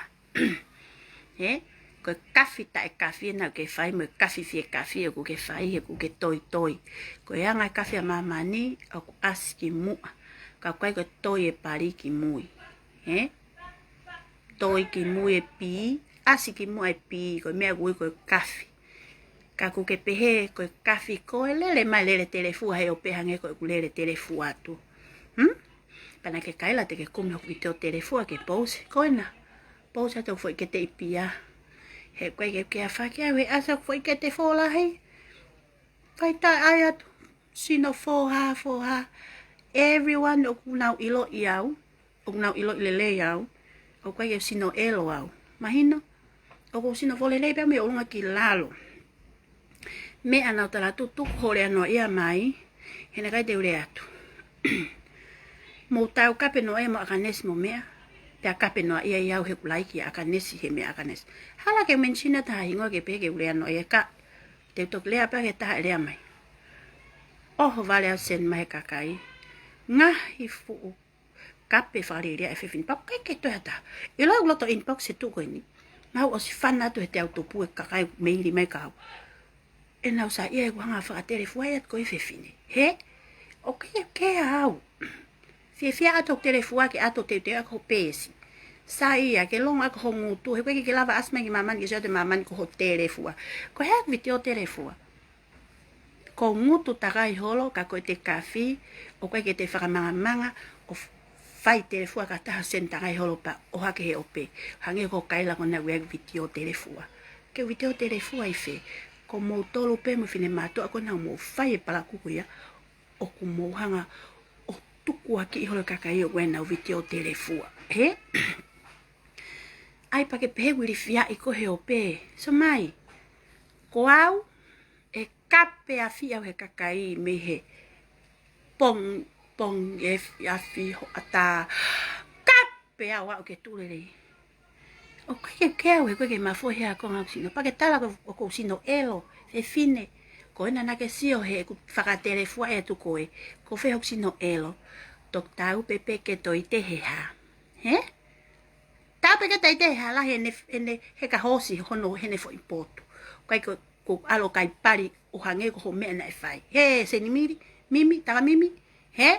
he ko kafi ta kafi na ke fai me kafi fie kafi ko ke fai he ko ke toi ko yanga kafi mama ni o askimu ka kai ko toi e pari ki mui he toi ki mui e pi asi ki mui e pi ko me ko kafi ka ku ke pehe ko kafi ko lele mai lele telefu he o pehange ko lele telefu atu pana ke kaila te ke kumi o video telefu ke pose ko na pose to foi ke te pia he ko ke afa ke we asa foi ke te fola he kai ta ayat sino foha everyone o kunau ilo iau o kunau ilo ilele iau o kai sino elo au mahino o ko sino fole le pe me o nga kilalo me ana tala tu hore no ia mai hena kai te ure atu mo tau kape no e mo akanes mo mea te kape no ia iau he kulai ki akanesi he me akanes hala ke menchina ta hingo ke pe ke ure no ia ka te tok le apa ke ta le mai oh vale sen mai kakai nga hifu kape fare ria efin pap kai ke to hata ila ulo to inbox tu ko ni mau o si fana to te autopu kakai meili mai ka e nau sa ia ko hanga fa telefuat ko efin he okay au fie ato telefua ke ato te ko pesi sa ia ke longa ko ngutu he ke lava asma ki maman ke jote maman ko telefua ko he video telefua ko ngutu takai holo ka ko te kafi o ko ke te whakamanga o fai telefua ka taha sen takai holo pa o hake he ope hange ko kaila ko na wea video telefua ke video telefua ife ko mo tolu pe mo fine mato ako na mo fai pala kuku ya o ku mo hanga o tuku aki holo kakai o wena video telefua he ai pa ke pe wili fia iko he ope so mai ko au kape a fia he kakai me he pong e a fi ata kape a wa ke tulele o ke we ke ma fo he a ko sino pa ke tala ko sino elo e fine ko na ke sio he ku faka telefua e tu ko fe ho sino elo tok tau pepe ke toite he ha he ta pe ke toite ha la he he ka hosi hono he ne fo impoto kai ko alo kai pari o hange ko me na fai he se ni mimi ta mimi he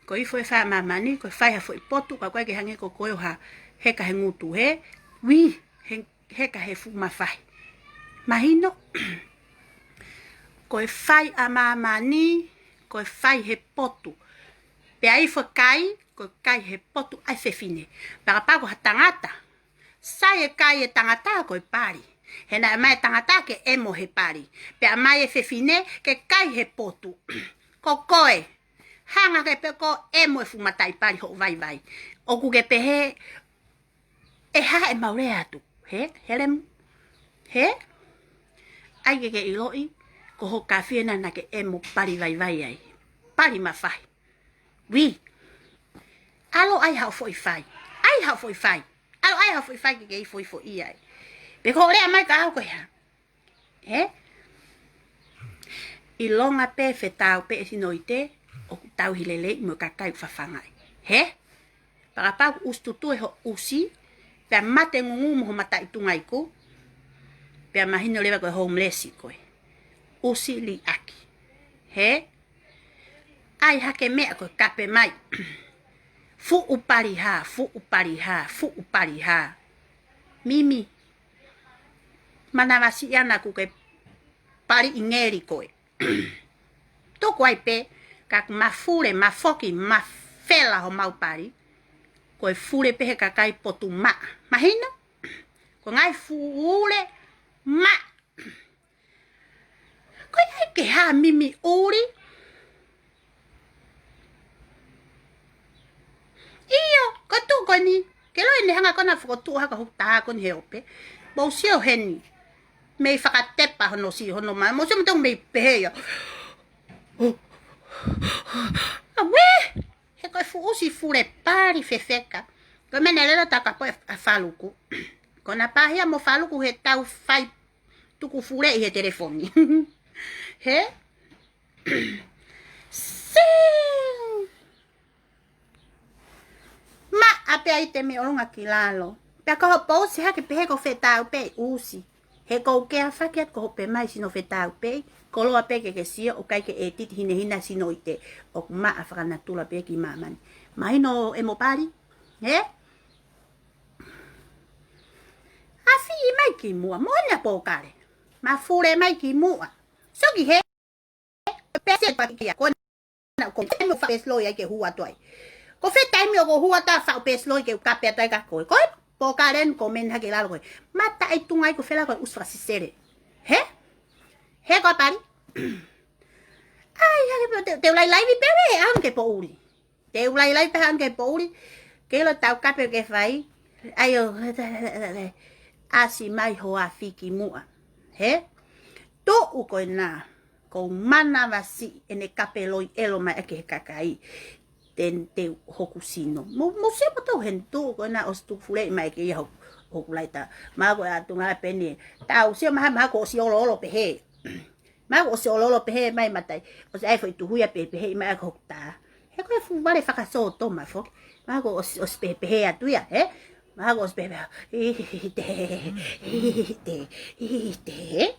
ko i foi fa mama ni ko fai ha foi potu ka ke hange ko ha he ka ngutu he wi he ka he fu ma fai mahino ko fai a mama ni ko fai he potu pe ai fo kai ko kai he potu ai fe fine para pa ko tangata sai kai e tangata ko pari he na mai tangata ke emo he pari pe mai e fefine ke kai he potu ko koe hanga ke pe ko emo e fumatai pari ho vai o ku ke pe he e ha e maure atu he helem He? Ai ke iloi, ko ho kawhiena na ke emo pari vai ai. Pari mawhai. Wi. Alo ai hau foi fai. Ai hau foi fai. Alo ai hau foi fai ke i foi foi ai. Beko lea mai ka au koe ha. He? I longa pe fe tau pe e sinoite, o tau hilele mo kakai whawhangai. He? Parapau ustutu e ho usi, pia mate ngungu mo mata itungai ko, pia mahino lewa koe homelessi koe. Usi li aki. He? Ai hake mea koe kape mai. Fu upari ha, fu upari ha, fu upari ha. Mimi. Manawasi ana kuke pari ingeri koe. Toko ai pe, kak mafure, mafoki, mafela ho mau pari. Koe fure pehe kakai potu ma. Mahina? Ko ngai fure ma. Koe ai ke ha mimi uri. Iyo, ko tu koe ni. Ke loi ni hanga kona whakotu haka huktaha koni he ope. Bau sio heni. Mei whakatepa hono si hono mai. Mo se mtong mei pehe ya. Awe! He koe fu usi fure pari fefeka. Koe mene lera taka poe a faluku. Kona pahia mo faluku he tau fai tuku fure i he telefoni. He? Sing! Ma ape ai te me olunga ki lalo. Pea koho pousi hake pehe ko fe tau pe usi. He kou kea whakiat ko pe mai sino fe tau pe. Koloa pe ke sia o kai ke e titi hine hina sino i te. O ma a whakanatula pe ki mamani. Mai no e mo pari? He? Afi i mai ki mua. Moana po kare. Ma fure mai ki mua. Soki he? Pese pa ki a kona. Ko te mo whapesloi ai ke hua toai. Ko fe taimi o ko hua ta whapesloi ke ukape atai ka koe. Koe? Po karen ko men hake lalo koe. Mata ai tungai ko fela koe uswa sisere. He? He koe pari? Ai, te ulai lai vi pewe anke po uri. Te ulai lai pewe anke po uri. Ke lo tau kape ke whai. Ai o, asi mai hoa fiki mua. He? To u koe nā. Ko mana wasi ene kape loi elo mai ake he kakai. Te hoku sino. Mo se mo tau hen tu koe nā os tu fule mai ke ia hoku laita. Maa koe atu ngā pene. Tau se maha ko si olo olo pehe. Maa ko si olo olo pehe mai matai. O se ai fo i tuhuia pehe mai ako hoku tā. He koe fu wale whakaso to mai fok. Maa ko os pehe atuia. He? Maa ko os pehe. Ite.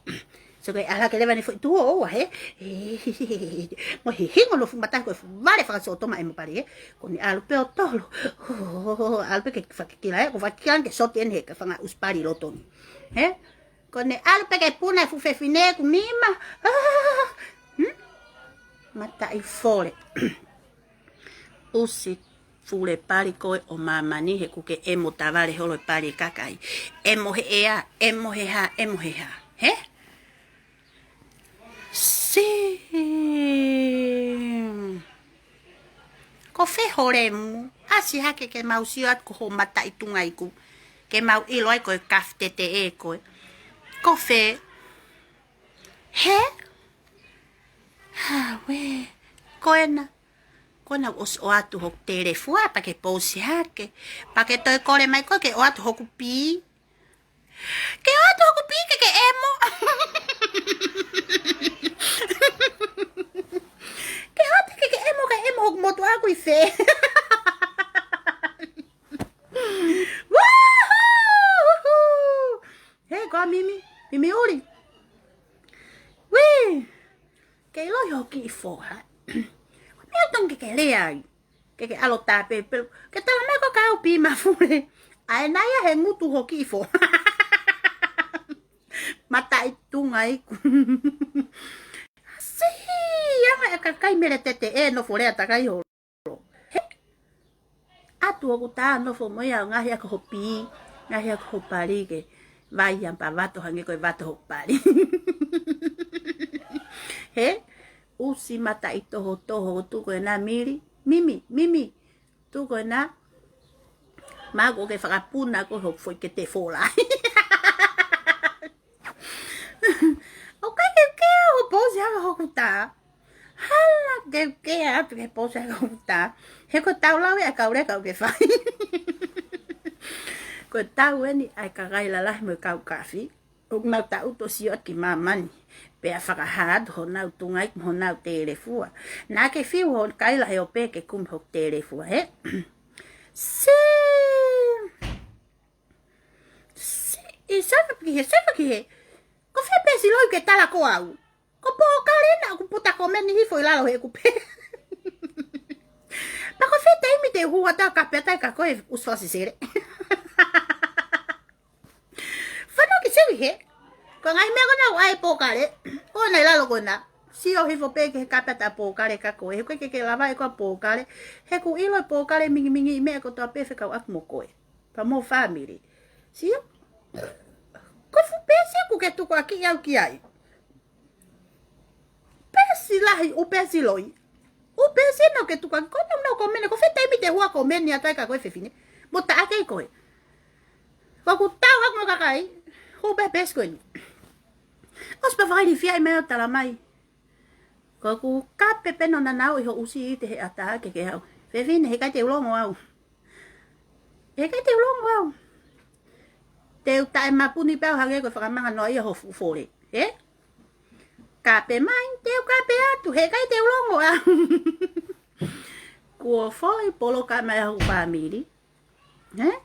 So koe ala ke lewa ni fo i tuho oua he. Mo he hingo no fu matai koe fu wale whakaso to mai mo pari he. Ko ni alu peo tolo. Alu pe ke whakikila he. Ko whakikilan ke soti ene he ka whanga uspari lotoni. He? Kone alpe ke puna fu fefine ku nima. Mata i fole. Usi fule pari koe o mamani he kuke emo tawale holo pari kakai. Emo he ea, emo he ha, emo he ha. He? Si. Ko fe hore mu. Asi hake ke mau sio at ko ho mata i tungai ku. Ke mau ilo ai koe kafte te e koe. Ko fe. He? Ha, we. Koe na. Koe na os o atu hoku telefua pa ke pousi hake. Pa ke toi kore mai koe ke o atu hoku pi. Ke o atu hoku pi ke emo. Ke atu ke emo hoku motu aku i fe. Hei, koa mimi. Mimi uri. Wee. Kei loi hoki i fōha. Mea tong ke lea ai. Ke alo tāpe. Ke tala mea ko kau pi mafure. Ai naya he ngutu hoki i fōha. Mata i tunga iku. Sihi. Anga e kakai mere tete e no forea takai horo. He. Atu hoku tā no fo moia ngahi ako hopi. Ngahi ako hopari ke. Vai yampa vato hange koe vato hopari. He? Usi mata i toho tu koe nā miri. Mimi. Tu koe nā. Mā ko ke whakapuna ko hok foi ke te wholai. posi aga hokuta. Hala ke atu ke posi aga hokuta. He ko tau lau e kau re kau ke whai. Ko tau eni ai ka gai la lahi mo kau kafi. O nau tau to siot ki mamani. Pea whakahad ho nau tungai ho nau telefua. Nā ke whiu ho kai la he o pe ke kum ho telefua he. Se saka ki he. Ko whi pesi loi ke tala ko au. Ko po kare na ku puta ko meni hifo ilalo he ku pe. Pa ko whi te imi te hua tau ka petai ka koe uswasi sere. Whanau ki sewi he. Ko ngai mea kona o ai po kare. O nei lalo kona. Si o hifo pe ke ka peta po kare ka koe. He koe ke lava e koa po kare. He ku ilo po kare mingi mingi i mea ko toa pefe kau ak mo koe. Pa mo family. Si o? Ko fu pesi ku ke tuko aki au ki ai. Pesi lahi u pesi loi. U pesi no ke tuko aki. Ko no ko mene. Ko feta imi te hua ko mene atai ka koe fefine. Mutta ake i koe. Ko ku tau ak mo kakai. Hu pe pesi koe ni. Os pa vai ni fia i mea tala mai. Ko ku kape peno na nau i ho usi i te he ata ke au. Fefine he kai te ulongo au. He kai te ulongo au. Te uta e mapuni pau hange koe whakamanga no ia ho fufore. Eh? Kape mai, te kape atu, he kai te ulongo au. Kua foi polo ka mai au family. Eh?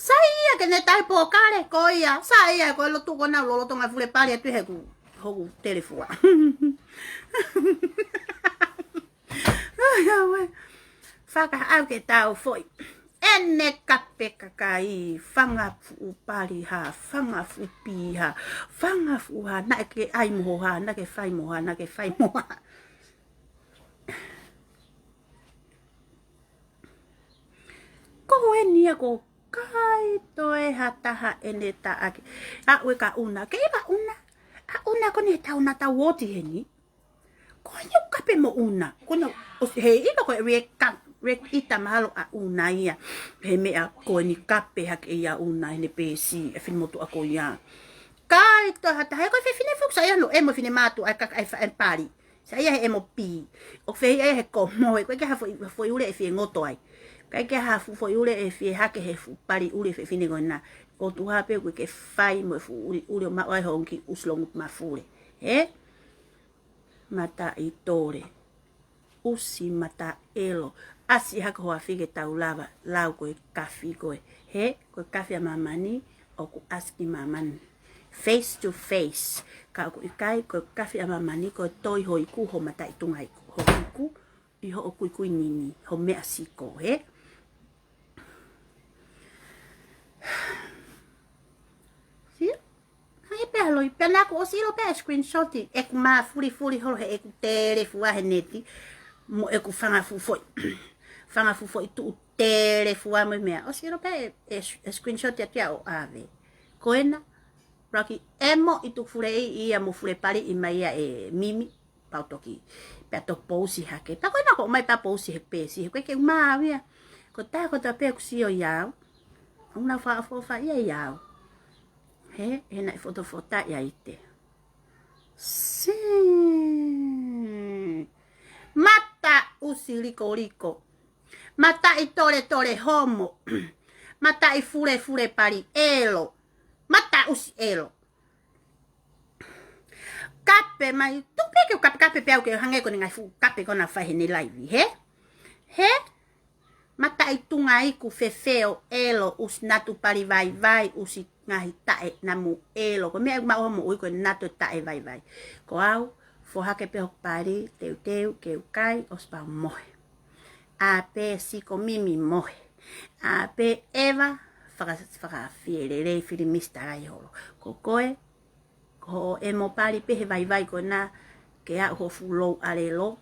Sa ia ke ne tai po kare ko ia. Sa ia ko lo tu kona lo tonga fule pari atu he ku hoku telefua. Ai ai. Whaka au ke tau foi. Ene kape kakai. Whangafu pari ha. Whangafu pi ha. Whangafu ha. Na ke ai moho ha. Na ke whai moho ha. Na ke whai moho ha. Ko e nia ko kai toe hataha ene ta ake. A ue ka una. Ke iwa una. A una kone tau na tau woti heni. Ko iu kape mo una. Kono he ino ko rek ita mahalo a una ia. He mea ko ni kape hake ia una hene pesi. E fin motu ako ia. Kai toe hataha. He koe fe fine fuk sa ia no emo fine matu ai kaka ai whaen pari. Sa ia he emo pi. O fe ia he ko moe. Koe ke ha foi ule e fie ngoto ai. Kai ke ha fu foi ule e fie hake he fu pari ule fe fine gona. O tu hape koe ke fai mo fu ule o mawai honki uslongu mafure. He? Mata i tore. Usi mata elo. Asi haka hoa fike tau lava. Lau koe kafi koe. He? Koe kafi a mamani. O ku aski mamani. Face to face. Ka o ikai koe kafi a mamani. Koe toi hoi ku ho mata i tunga i ku. Ho ku. I ho o kui kui nini. Ho mea siko. He? Pelo i pena ko osilo pe screenshot e ku ma furi holo he e ku telefua he neti mo e ku fanga fu foi tu telefua mo mea osilo pe screenshot ya tia o ave koena roki emo i tu fure i mo fure pari i mai e mimi pautoki pe to posi hake ta koena ko mai pa posi he pesi he ke ma via ko ta pe ku si o ya una fa ia he na foto ya ite. Si. Mata usiliko liko. Mata i tore homo. Mata i fure pari elo. Mata usi elo. Kape mai tu pe ke kape pe au ke hange ko ngai fu kape ko na fa he ni live he? He? Mata i tunga i ku fefeo elo us natu pari vai usi ngahi tae namu elo ko mea ma o mo ui ko natu tae vai ko au fo hake pe hok pari teu ke ukai os pa mohe a pe si ko mimi mohe a pe eva faka fiere fili mista ai holo ko koe ko emo pari pe he vai ko na ke a ho fulo alelo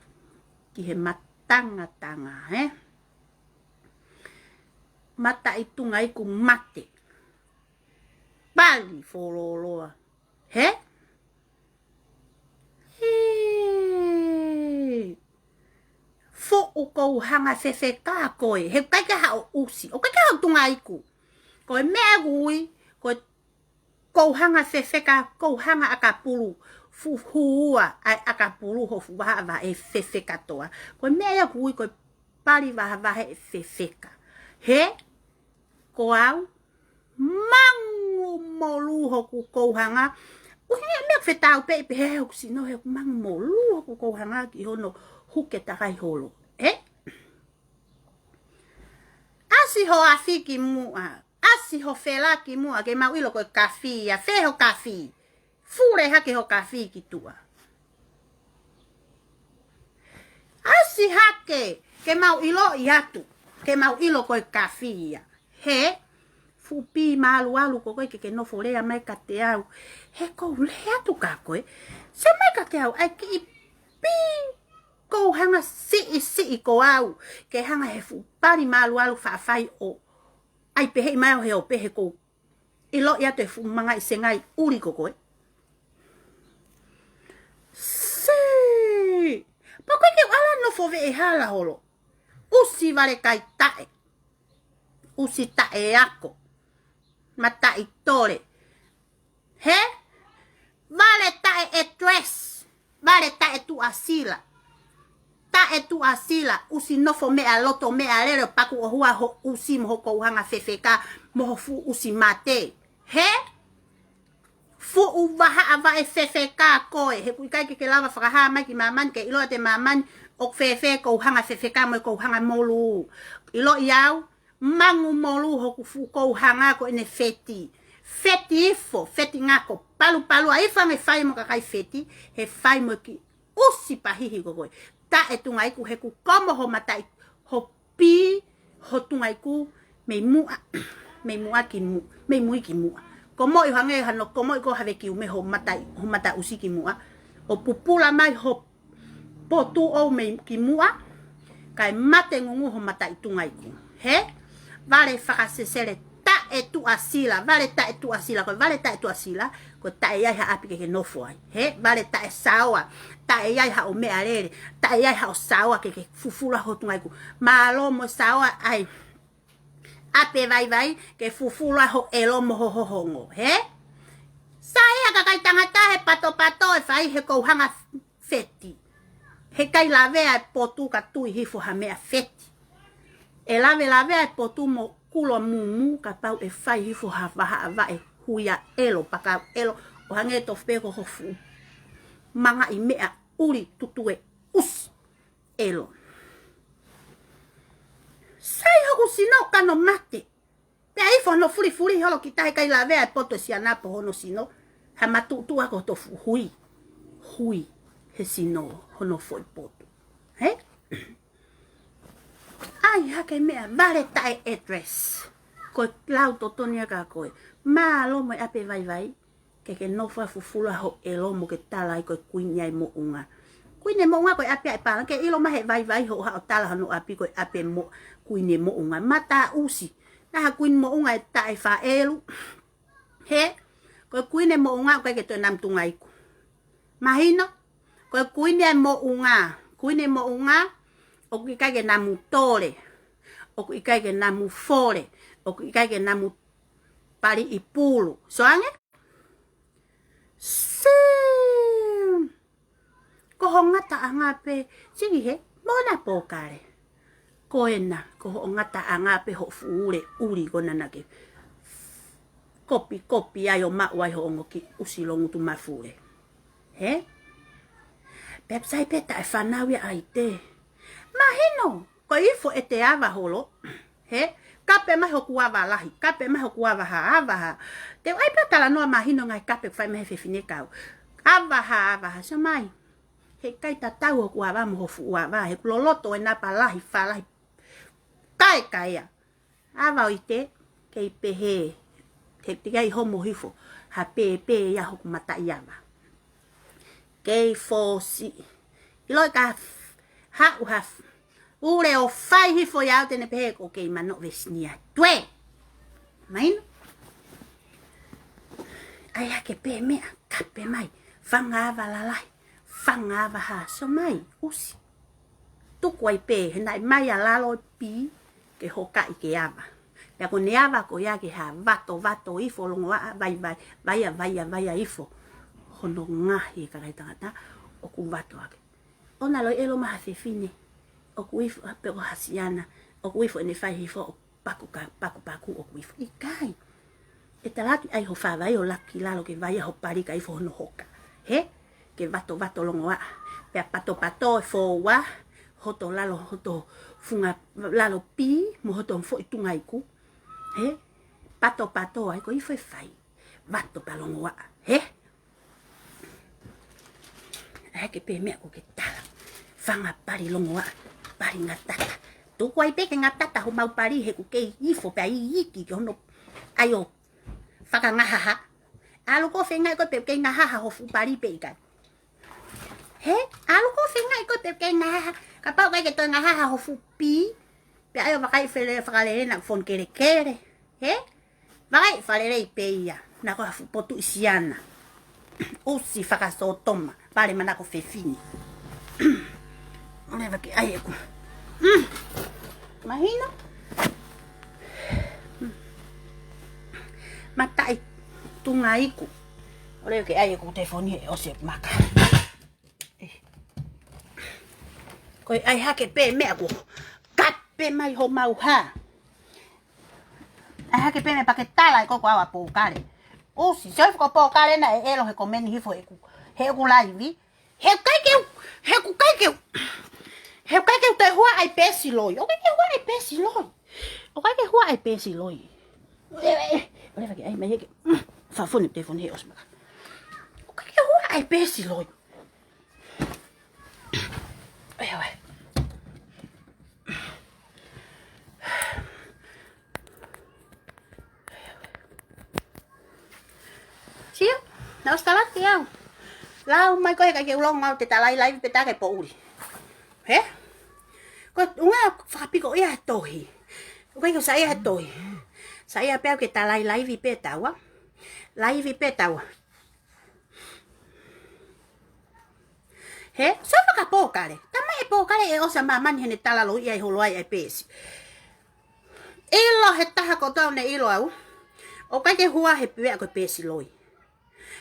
ki he matanga he mata i tunga i ku mate Bali fololoa. He? Fo o kou hanga fefe ka koe. He kai ka hao usi. O kai ka hao tunga iku. Koe mea gui. ko kouhanga fefeka kouhanga akapulu fuhua akapulu ho fuha va e fefeka toa ko mea kui ko pali va he fefeka he ko au mangu molu ho ku kouhanga me fetau pe he ku sino he mangu molu ho ku kouhanga ki hono huke takai holo asi ho afiki mua asi ho fela ki mua ke mau ilo ko kafi ya fe ho kafi fure hake ho kafi ki tua asi hake ke mau ilo iatu ke mau ilo ko kafi ya he fupi malu alu ko ke no fore ya mai kate au he ko le atu ka ko se mai kate au ai ki pi ko hanga si ko au ke hanga he fu pari malu alu fa fai o ai pehe mai he o pehe ko ilo ia te fu manga isengai uri ko koe si pako ke ala no fo ve e hala holo usi vale kai tae usi tae ako mata itore he vale tae e dress vale tae tu asila tae tu asila usi nofo me aloto me alero paku o hua ho usi mo ko hanga fefeka mo fu usi mate he fu uvaha ava e fefeka koe he kuikai ke lava fakaha mai ki maman ke ilo te maman o fefe ko hanga fefeka mo ko hanga molu ilo iau mangu molu ho ku fu ko hanga ko ene feti feti ngako palu ai fa me fai mo kai feti he fai mo ki usi pahihi ko koe ta e tungai ku he ku komo ho matai ho pi ho tungai ku me mua ki mu me mui ki mu komo i hange hano komo i ko have ki me ho mata usi ki mua o pupula mai ho potu o me ki mua kai mate ngungu ho matai tungai ku he vale fakasesele ta e tu asila vale ta e tu asila ko vale ta e tu asila ko ta e ha api ke no foi he vale ta e sawa ta e ha o me arere ta e ha o sawa ke fufula ho tungai ku malo mo sawa ai ape vai ke fufula ho elo mo ho hongo he saya ka kai tangata he pato e fai he ko hanga feti he kai lave a potu ka tu hi fu ha me feti e lave a potu mo kulo mumu ka pau e fai hi fu ha va e huia elo paka elo o hange to fe ko fu manga i mea uri tutue us elo sai ho sino kano mate pe ai fo no furi holo kita kai lave a poto si ana po no sino ha matu tu ako to hui he sino hono foi poto he ai ha ke mea vale tai address ko lau to tonia ka ko ma lo mo ape vai ke no fa fufula ho elo mo ke tala ko kuinya mo unga ko ape ai pa ke ilo ma he vai ho ha tala no api ko ape mo kuine mo unga mata usi na kuin mo unga tai fa elu he ko kuine mo unga ko ke to nam tungai ku mahino ko kuine mo unga o ki kai ke namu tole o ki kai ke namu fore o ki kai ke namu pari ipulu soange ko ngata angape sigi he mona pokare koena ko ngata angape ho fuure uri kona nake kopi ayo ma wai ho ngoki usilongu tu mafure he pepsai peta fanawi aite mahino ko ifo ete ava holo he kape ma ho kuava lahi kape ma ho kuava ha te ai pata la no mahino ngai kape fai me fefine kau ava so mai he kai tatau kuava mo fu ava he loloto na palahi falahi kai ya ava ite ke pehe ke tigai homo hifo ha pe ya ho mata yama ke fosi iloi ka ha ure o fai hifo ya tene pehe ko ke mano vesnia tue main ai ke pe me kape mai fanga lalai fanga ha so mai usi tu kwai pe nai mai ala lo pi ke hoka ke ava Pea ko neava ko ia ke ha vato ifo longo a vai ifo. Hono ngahi ka kai tangata o ku vato ake. Ona lo elo maha fefine. O ku ifo pe o hasiana. O ku ifo ne fai ifo o paku o ku ifo. Ikai. E talatu ai ho fa vai o laki lalo ke vai ho pari ka ifo hono hoka. He? Ke vato longo a. Pea pato e fo wa. Hoto lalo hoto funga lalo pi mo hoto fo itungaiku. He? Pato ai ko ifo e fai. Vato palongo wa. He? Ke pe me ko ke tala fanga pari longo a pari ngatata tu ko ai pe ke ngatata ho mau pari he ku ke ifo pe ai iki ke no ayo faka ngaha alu ko fenga ko pe ke ngaha ho fu pari pe ka he alu ko fenga ko pe ke ngaha ka pa ke to ngaha ho fu pi pe ayo vakai fele fakale na fon kere he vai falele pe ya na ko fu potu isiana usi faka so toma pare manako fefini. Leva que ai aku. Imagina. Matai tungaiku. Olha que ai aku telefone o se maka. Koi ai ha ke pe me aku. Kape mai ho mau ha. Ai ha ke pe me pa que tala ko kwa po kare. Usi se ko po kare na elo he komeni hifo eku. He ku live. He kai ke te hua ai pesi loi. O kai ke hua ai pesi loi. O kai ke hua ai pesi loi. Olha que ai mai que fa fone telefone he osma. O kai ke hua ai pesi loi. Ai. Sia, não está lá tiao. Lau mai ko ka ke ulong mau te talai live pe ta ke po uri. He? Ko unga fa piko ia tohi. Ko ke saya tohi. Saya pe ke talai live pe tawa. Live pe tawa. He? So ka po kare. Tama e po kare e osa maman hene tala lo ia ho lo ai pesi. Ilo he taha ko tau ne ilo au. O ka ke hua he pe ko pesi loi.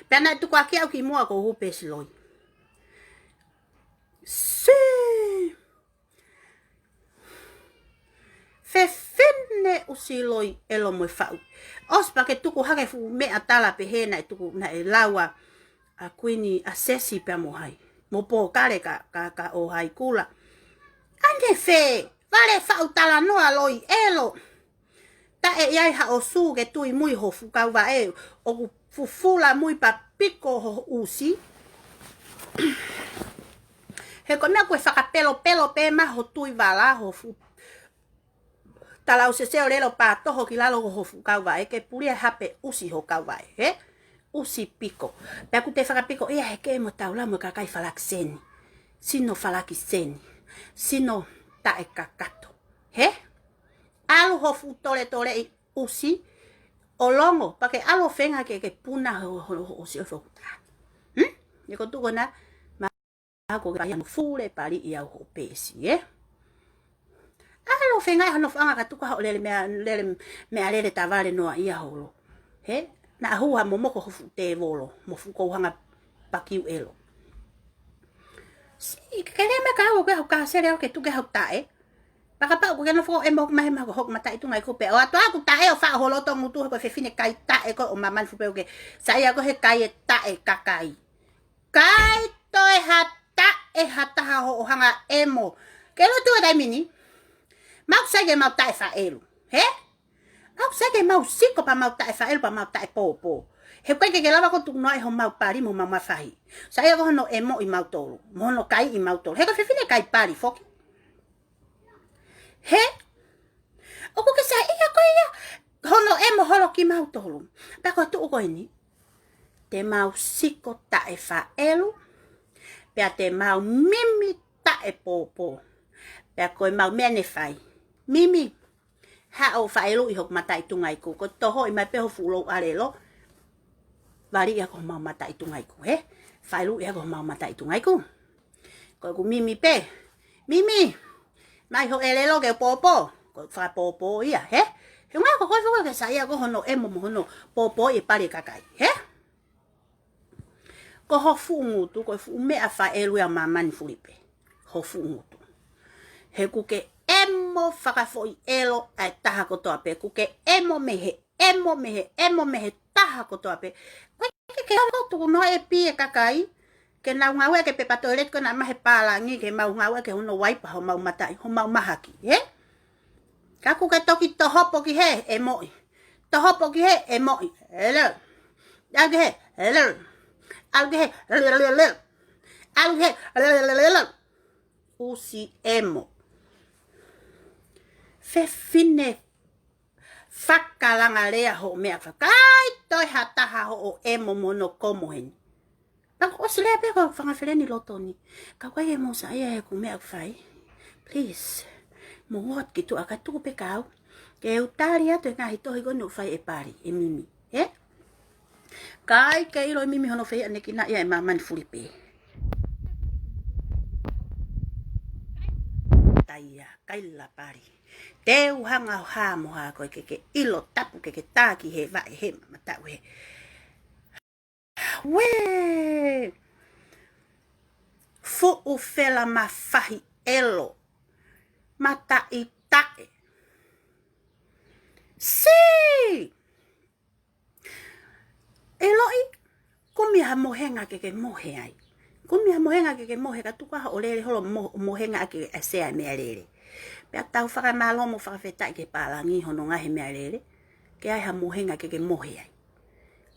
Pena tu kwa kia ki mua ko hu pesi loi. Si. Fefine usi loi elo mo fau. Os pa ke tuku hake fu me atala pe he na tuku na e lawa a kuini asesi pe mo hai. Mo po kare ka o hai kula. Ande fe. Vale fau tala noa loi elo. Ta e iai ha o su ke tui mui ho fukau va e o fufula mui pa piko ho usi. He ko mea koe whakapelo pe ma ho tui wala ho fu. Talau se seo lelo pa toho ki lalo ho fukau va e ke puria hape usi ho kau va e. He? Usi piko. Pea ku te whakapiko ia he ke mo tau la mo kakai falaki seni. Sino falaki seni. Sino ta e kakato. He? Alu ho fu tole i usi. O longo, pake alo fenga ke puna ho si ofo. Ni ko tu kona ma ko ka yang fule pali ia ho pesi, Alo fenga no fanga ka tu ka lele me alele tavale no ia ho. He? Na hua momoko ho te volo, mo fu ko hanga pakiu elo. Si, kele me ka ho ka sere o ke tu ke ho tae. Baka pa ko no fo e mo mai ma ko hok mata itu ngai ko pe o ato aku tae o fa holo to mutu ko fefine kai tae ko o maman fu pe o ke saya ko he kai tae kakai kai to e hata ha ho hanga emo ke lo tu dai mini mau sa ke mau tae fa elu he mau sa ke mau siko pa mau tae fa elu pa mau tae po he ko ke lava ko tu no e ho mau pari mo mama fahi saya ko no emo i mau tolo mo no kai i mau tolo he ko fefine kai pari fo he? O ko ke sa ia ko ia. Hono emo holo ki mau tolu. Pa ko tu ko ini. Te mau siko ta e fa elu. Pea te mau mimi ta e popo. Pea ko mau mene fai. Mimi. Ha o fa elu i hok mata i tungai ku. Ko toho i mai peho fulo arelo. Vari ia ko mau mata i tungai ku. He? Fa elu ia ko mau mata i tungai ku. Ko ku mimi pe. Mimi. Mai ho elelo ke popo. Ko fa popo ia, he? he ngā ko koe whaka ke saia ko hono e mo hono pōpō e pare kakai, he? Ko ho fuungutu, ko fu mea wha elu a mamani furipe. Ho fuungutu. He kuke emo whakafoi elo ai taha kotoa pe. Kuke emo mehe taha kotoa pe. Koe ke hautu no e pie kakai. Ke nau ngawe ke pepa toilet ko na mahe pālangi ke mau ngawe ke hono waipa ho mau matai, ho mau mahaki, he? Kaku ke toki tohopo ki he, e moi. Tohopo ki he, e moi. Hello. Alge he, hello. Alge he, hello. Alge he, hello. Usi emo. Fe fine whakalanga lea ho mea whakai toi hataha ho o emo mono komo heni. Ako o sile pe ko whangawhereni loto ni. Ka koe e mo sa ia he ku mea whai. Please. Mo wat ki tu aka tuku pe kau. Ke utari atu e ngahi tohi konu whai e pari, e mimi. He? Kai ke ilo e mimi hono whai ane ki na ia e mamani furipe. Taia, kai la pari. Te uhanga o hamo ha koe ke ilo tapu ke tāki he vai he mamatau he. Wee! Fu ufela mafahi elo. Mata i tae. Si! Eloi, kumia mohenga ke mohe ai. Kumia mohenga ke mohe ka tuka o lele holo mohenga ke asea mea lele. Pea tau whakamalo mo whakawhetai ke pālangi hono ngahe mea lele. Ke ai ha mohenga ke mohe ai.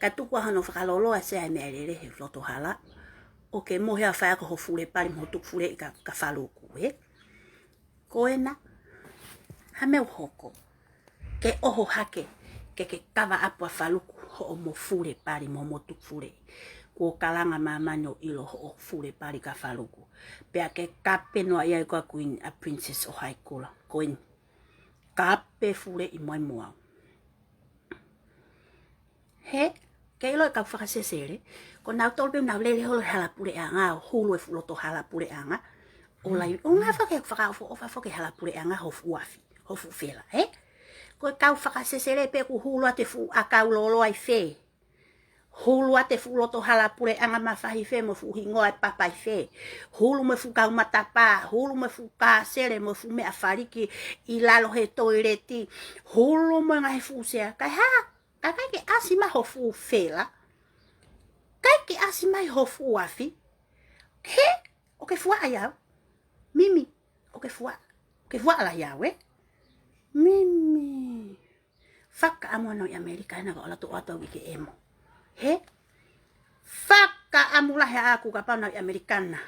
Ka tuka hono whakalolo asea mea lele he loto hala. O ke mohe a whaia ko ho fure pari mo tuk fure i ka whaluku, he? Koena, ha meu hoko. Ke oho hake, ke kawa apua whaluku ho o mo fure pari mo tuk fure. Ko kalanga mamano ilo ho o fure pari ka whaluku. Pea ke kape noa iai koa kuin a princess o haikula. Koen, kape fure i moi moau. He, ke ilo e kau whakasesere, ko nau tolpe nau lele holo halapure anga, o hulu e fuloto halapure anga, o lai, o ngā whakafo o whake halapure anga ho fuafi, ho fufela, he? Ko kau whakasesere pe ku hulu a te fu a kau lolo ai fe. Hulu a te fuloto halapure anga mawhahi fe mo fu hingo ai papai fe. Hulu me fu kau matapa, hulu me fu kāsere, mo fu mea whariki i lalo he toireti. Hulu me ngai fu sea, kai ha, kai ke asima ho fu fela. Kai ke asima ho fu afi. He, o ke fua ayau. Mimi, o ke fua ala yau, eh? Mimi. Whaka amu no i Amerika na ka ola tu ato wiki emo. He? Whaka amu lahe aku ka pau no i Amerikana.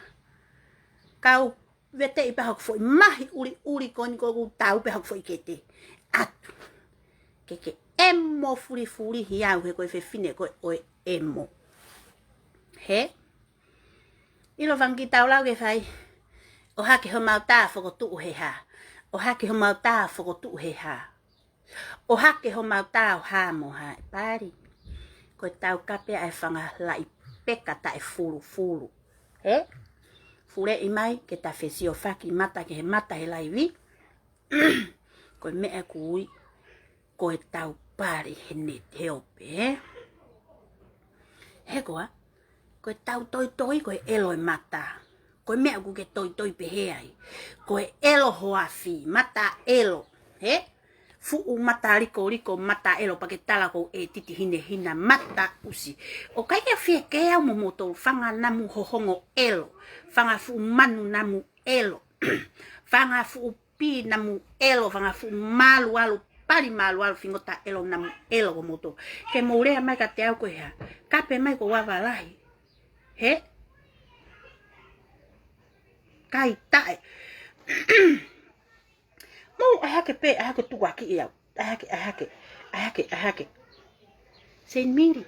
Kau vete i pahok foi mahi uri koni ko tau pahok foi kete. Atu. Keke emo furi hiau he koe fefine koe oe emo. He? Ilo vangi tau lau ke whai. O hake ho mau tā whakotu he ha. O hake ho mau tā whakotu he ha. O hake ho mau tā o ha mo ha. Pari. Koe tau kape ai whanga lai peka ta e fulu. He? Fure i mai ke ta whesi o whaki mata ke he mata he lai vi. Koe mea kui. Koe tau pari he net he ope. He? He koa. Koe tau toi koe elo e mata. Koe mea ku ke toi pehe ai. Koe elo hoafi, mata elo. He? Fuu mata liko mata elo pa ke tala ko e titi hina mata usi. O kai ke fie ke au mo moto whanga namu hohongo elo. Whanga fu manu namu elo. Whanga fu pi namu elo. Whanga fu malu alu. Pari malu alu fingota elo namu elo ko moto. Ke mourea mai ka te au koe ha. Kape mai ko wawalahi. He? Kai tae. Mo ahake pe ahake tu aki iau. Ahake. Saint Mary.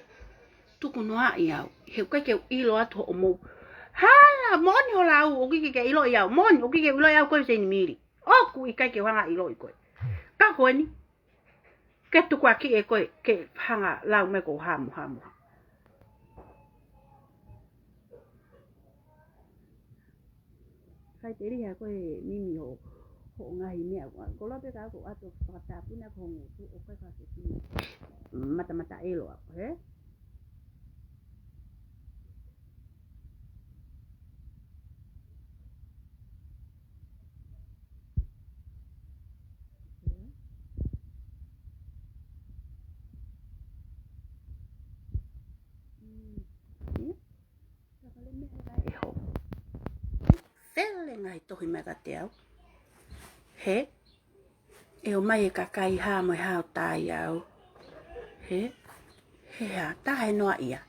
Tu kunoa iau. He koe ke ilo atu o mo. Hala, moni ho lau o kike ke ilo iau. Moni o kike ilo iau koe Saint Mary. Oku i kai ke wanga ilo i koe. Ka koe ni. Ke tu aki e koe ke hanga lau me ko hamu. Kai te riha koe mimi ho Ko ngai mea ko lo pe ka ko ato pata puna ko ngu o ka ka se mata elo apa he Fele ngai tohi mea ka te au. He? E o mai e ka kai hā mai hao tai au. He? He ha, tahe noa ia.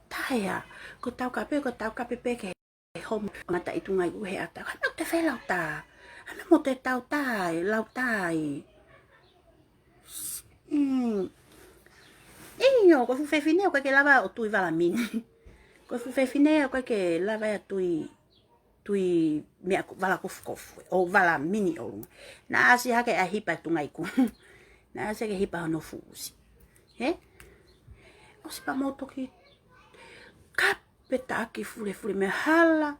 Tahe ha, ko tau ka pepe ke home. Mata i tungai u he ata. Hana o te whelau tā. Hana mo te tau tai, lau tai. Iyo, ko fu whewhine o kai ke lawa o tui wala mini. Ko fu whewhine o kai ke lawa o tui mea wala kofu o wala mini o lunga. Na asi hake a hipa tungai ku. Na asi hake hipa hono fuusi. He? O si pa moto ki kape taki fure me hala.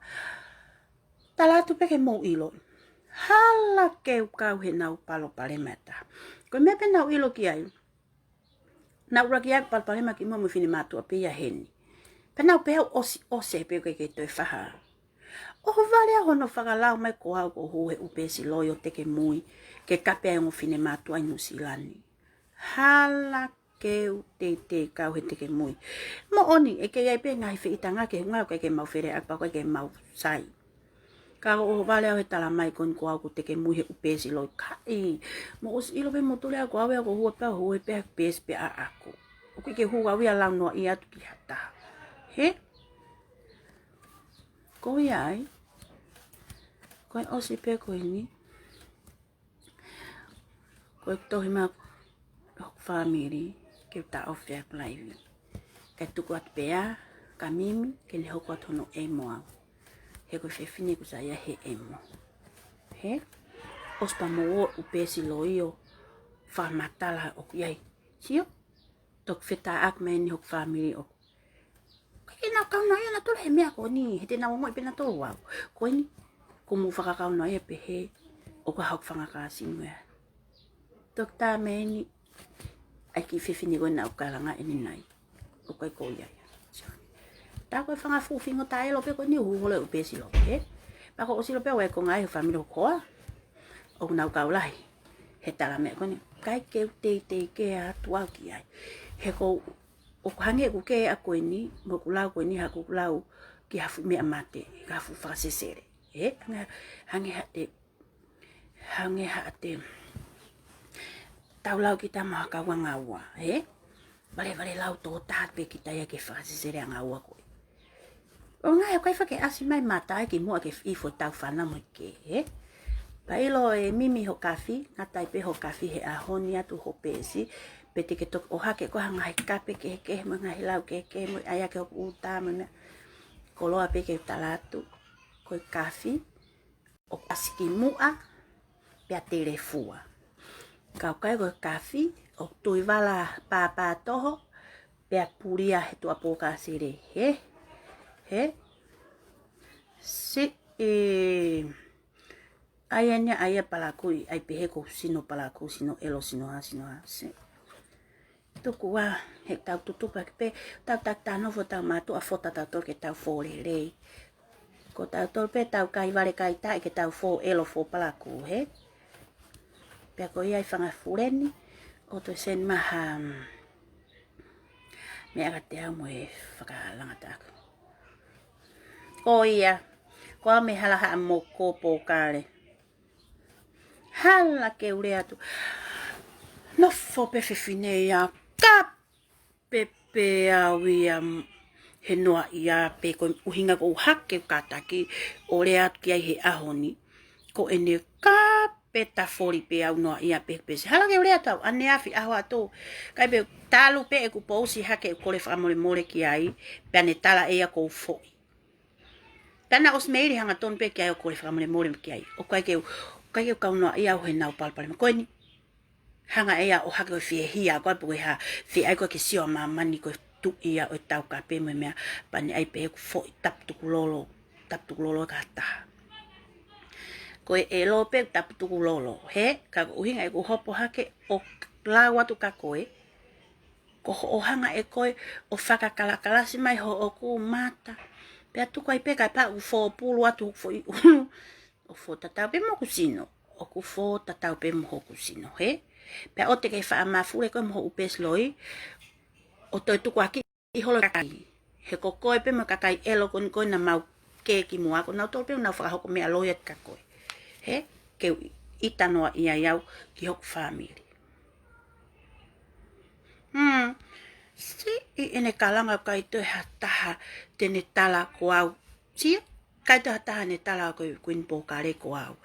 Talatu peke mo ilo. Hala keu kau he nau palo pale meta. Ko me pe nau ilo ki ai. Nau raki ai palo pale maki mo fini matua pe ia heni. Pe nau pe au ose pe ke toi whaha. O vale a hono whakalau mai ko au ko hoe upesi loyo teke mui ke kape ai ngofine matua i Nusilani. Hala keu te kau he teke mui. Mo oni e ke ai pe ngai whi itanga ke hunga ke mau where akpa ke mau sai. Ka o vale a he tala mai kon ko au ko teke mui he upesi loyo kai. Mo os ilo pe mo tole a ko awe a ko hua pa hoe pe pesi pe a ako. O ke hua awe a lau noa i atu ki hata. He? Ko iai. Koe osi pe koe ni. Koe tohi maa hok whamiri. Ke ta ofea plaivi. Kai tuku atu pea. Ka mimi. Ke le hoko atu hono e moa. He koe whewhine ku sa ia he e mo. He? Ospa mo o upesi lo iyo. Whamatala o iai. Sio? Tok wheta ak mea ni hok whamiri o. Kai nau kau na ia na tole he mea ko ni. He te nau ngoi pe na tolo wau. Koe ni. Ko mu whakakau no e pehe o ka hok whangakasi mua. Tok tā me ni ai ki whiwhini koe na o kalanga e ni nai. O kai ko iai. Tā koe whangafuwhingo tā e lope koe ni huhole upesi lope. Pako o si lope o e ko ngai ho whamiro koa. O nau kaulahi. He tala mea koe ni. Kai keu te ke a tuau ki ai. He ko o hange ku ke a koe ni. Mo kulau koe ni ha kulau ki hafu mea mate. Ka hafu whakasesere. He, hange hate tau lau kita maha kawa ngawa, he? Vale lau tō tāpe kita ia ke whakasisere a ngawa koe. O ngai, o kai whake asi mai matai ki mua ke ifo tau whana mo ke, he? Pailo e mimi ho kafi, ngatai pe ho kafi he a honi atu ho pesi, pe te ke tok o hake koe hangai kape ke mo ngai lau ke mo aia ke o uta mo mea. Koloa pe ke talatu. Koe kafi, o asiki mua, pia tere fua. Kau kai koe kafi, o tui wala pāpā toho, pia puria he tua pōka sere. He? Si, aia palakui, ai pehe ko sino palaku, sino elo, sino ha. Tuku wa, he tau tutupa ke pe, tau tak tano fo tau matu, a fota tau tol ke tau fōre rei. Ko tau tolpe tau kai wale kai tai ke tau fō elo fō palaku, he? Pea ko iai whanga fureni, o to sen maha mea ka te au mo e whakalanga tāku. Ko ia, ko a me halaha mo kōpō kāre. Hala ke ure atu. No fo pe whiwhine ia, ka pepe au ia he noa ia pe ko uhinga ko hake kataki o rea ki ai he ahoni ko ene ka peta fori pe au noa ia pe pe hala ke rea tau ane afi aho ato kai pe talu pe e ku pousi hake ko le famole ki ai pe ane tala e ko fo tana os meiri hanga ton pe ki ai ko le famole ki ai o kai ke ka noa ia ho na palpale ko ni hanga ea o hake o fie hia ko pe ha fi ai ko ke sio mamani ko tu ia o tau ka pe mea pani ai pe ku fo tap tu lolo ka ta Koe e lo pe tapu tuku lolo. He, ka uhinga e ku hopo hake o la watu ka koe. Ko ho hanga e koe o whakakalakalasi mai ho o ku mata. Pea tuku ai pe kai pa u fo pulu atu fo i o fo tatau pe mo kusino. O ku fo tatau pe mo kusino. He? Pea o te kei wha amafure koe mo upes loi. O toi tuku aki i holo kakai. He ko koe pe mo kakai elo koe na mau keki mua. Ko nau tol pe nau whakahoko mea loi at ka koe. He? Keu itanoa ia iau ki hoku family. Si ene kalanga kai toi hataha tene tala ko au. Si kai toi hataha ne tala ko kuin po kare ko au.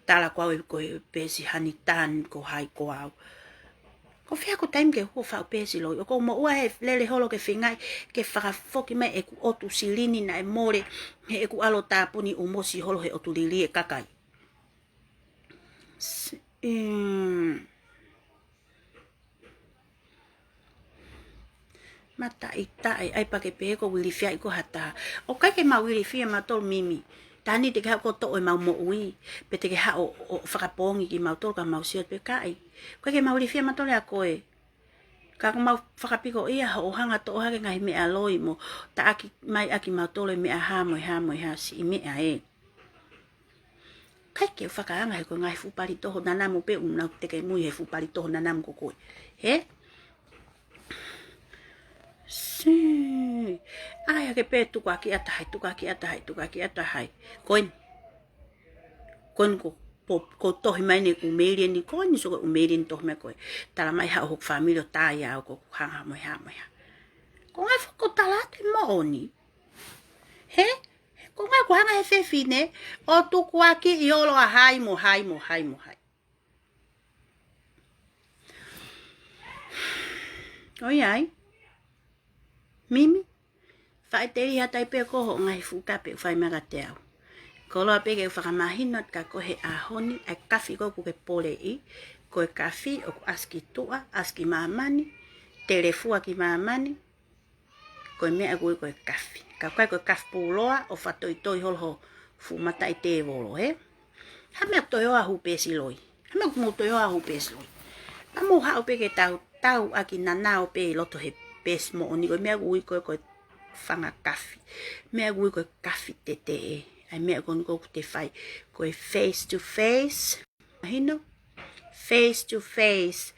Tala ko au ko pesi hanitan ko hai ko au. Ko fia ko time ke ho fa pesi lo. Ko mo ua he lele holo ke fingai ke whakafoki mai e ku otu silini na e more he e ku alo tāpuni umosi holo he otu lili e kakai. Mata ita ai pa ke pe ko wili fia ko hata o kai ke ma wili fia ma tol mimi tani te ka ko to e ma mo ui pe te ke ha o whakapongi ki ma tol ka ma sia pe kai ko ke ma wili fia ma tol ya koe ka ko ma whakapiko ia o hanga to ha ke ngai me aloi mo ta aki mai aki ma tol me a ha mo ha si me a e kai ke whakaanga he ko ngai fu pari toho nana mo pe una te ke mui he fu pari toho nana mo ko he si ai ke pe tu ka ki atahai koin ko to mai ne umeri ni koin so umeri to me ko tala mai ha ho family ta ya ko ha mo ha ko nga ko tala te mo ni he ko nga ko nga fe fine o tu kwa ki yo lo hai mo oi ai mimi fai te ria tai pe ko ho ngai fu ka pe fai mega te au ko lo pe ke fa mahinot ka ko he a honi a kafi ko ku ke pole i ko kafi o aski tua aski mamani telefua ki mamani ko me a ko kafi ka ko kafi puloa o fa toi hol fu mata i te volo he ha me to yo a hu pe si loi ha me mo to yo a hu pe si loi ha mo ha o pe ke tau aki nana o pe loto he pes mo ni ko me a ko fanga kafi me a ko kafi te ai me ko te fai ko face to face hino face to face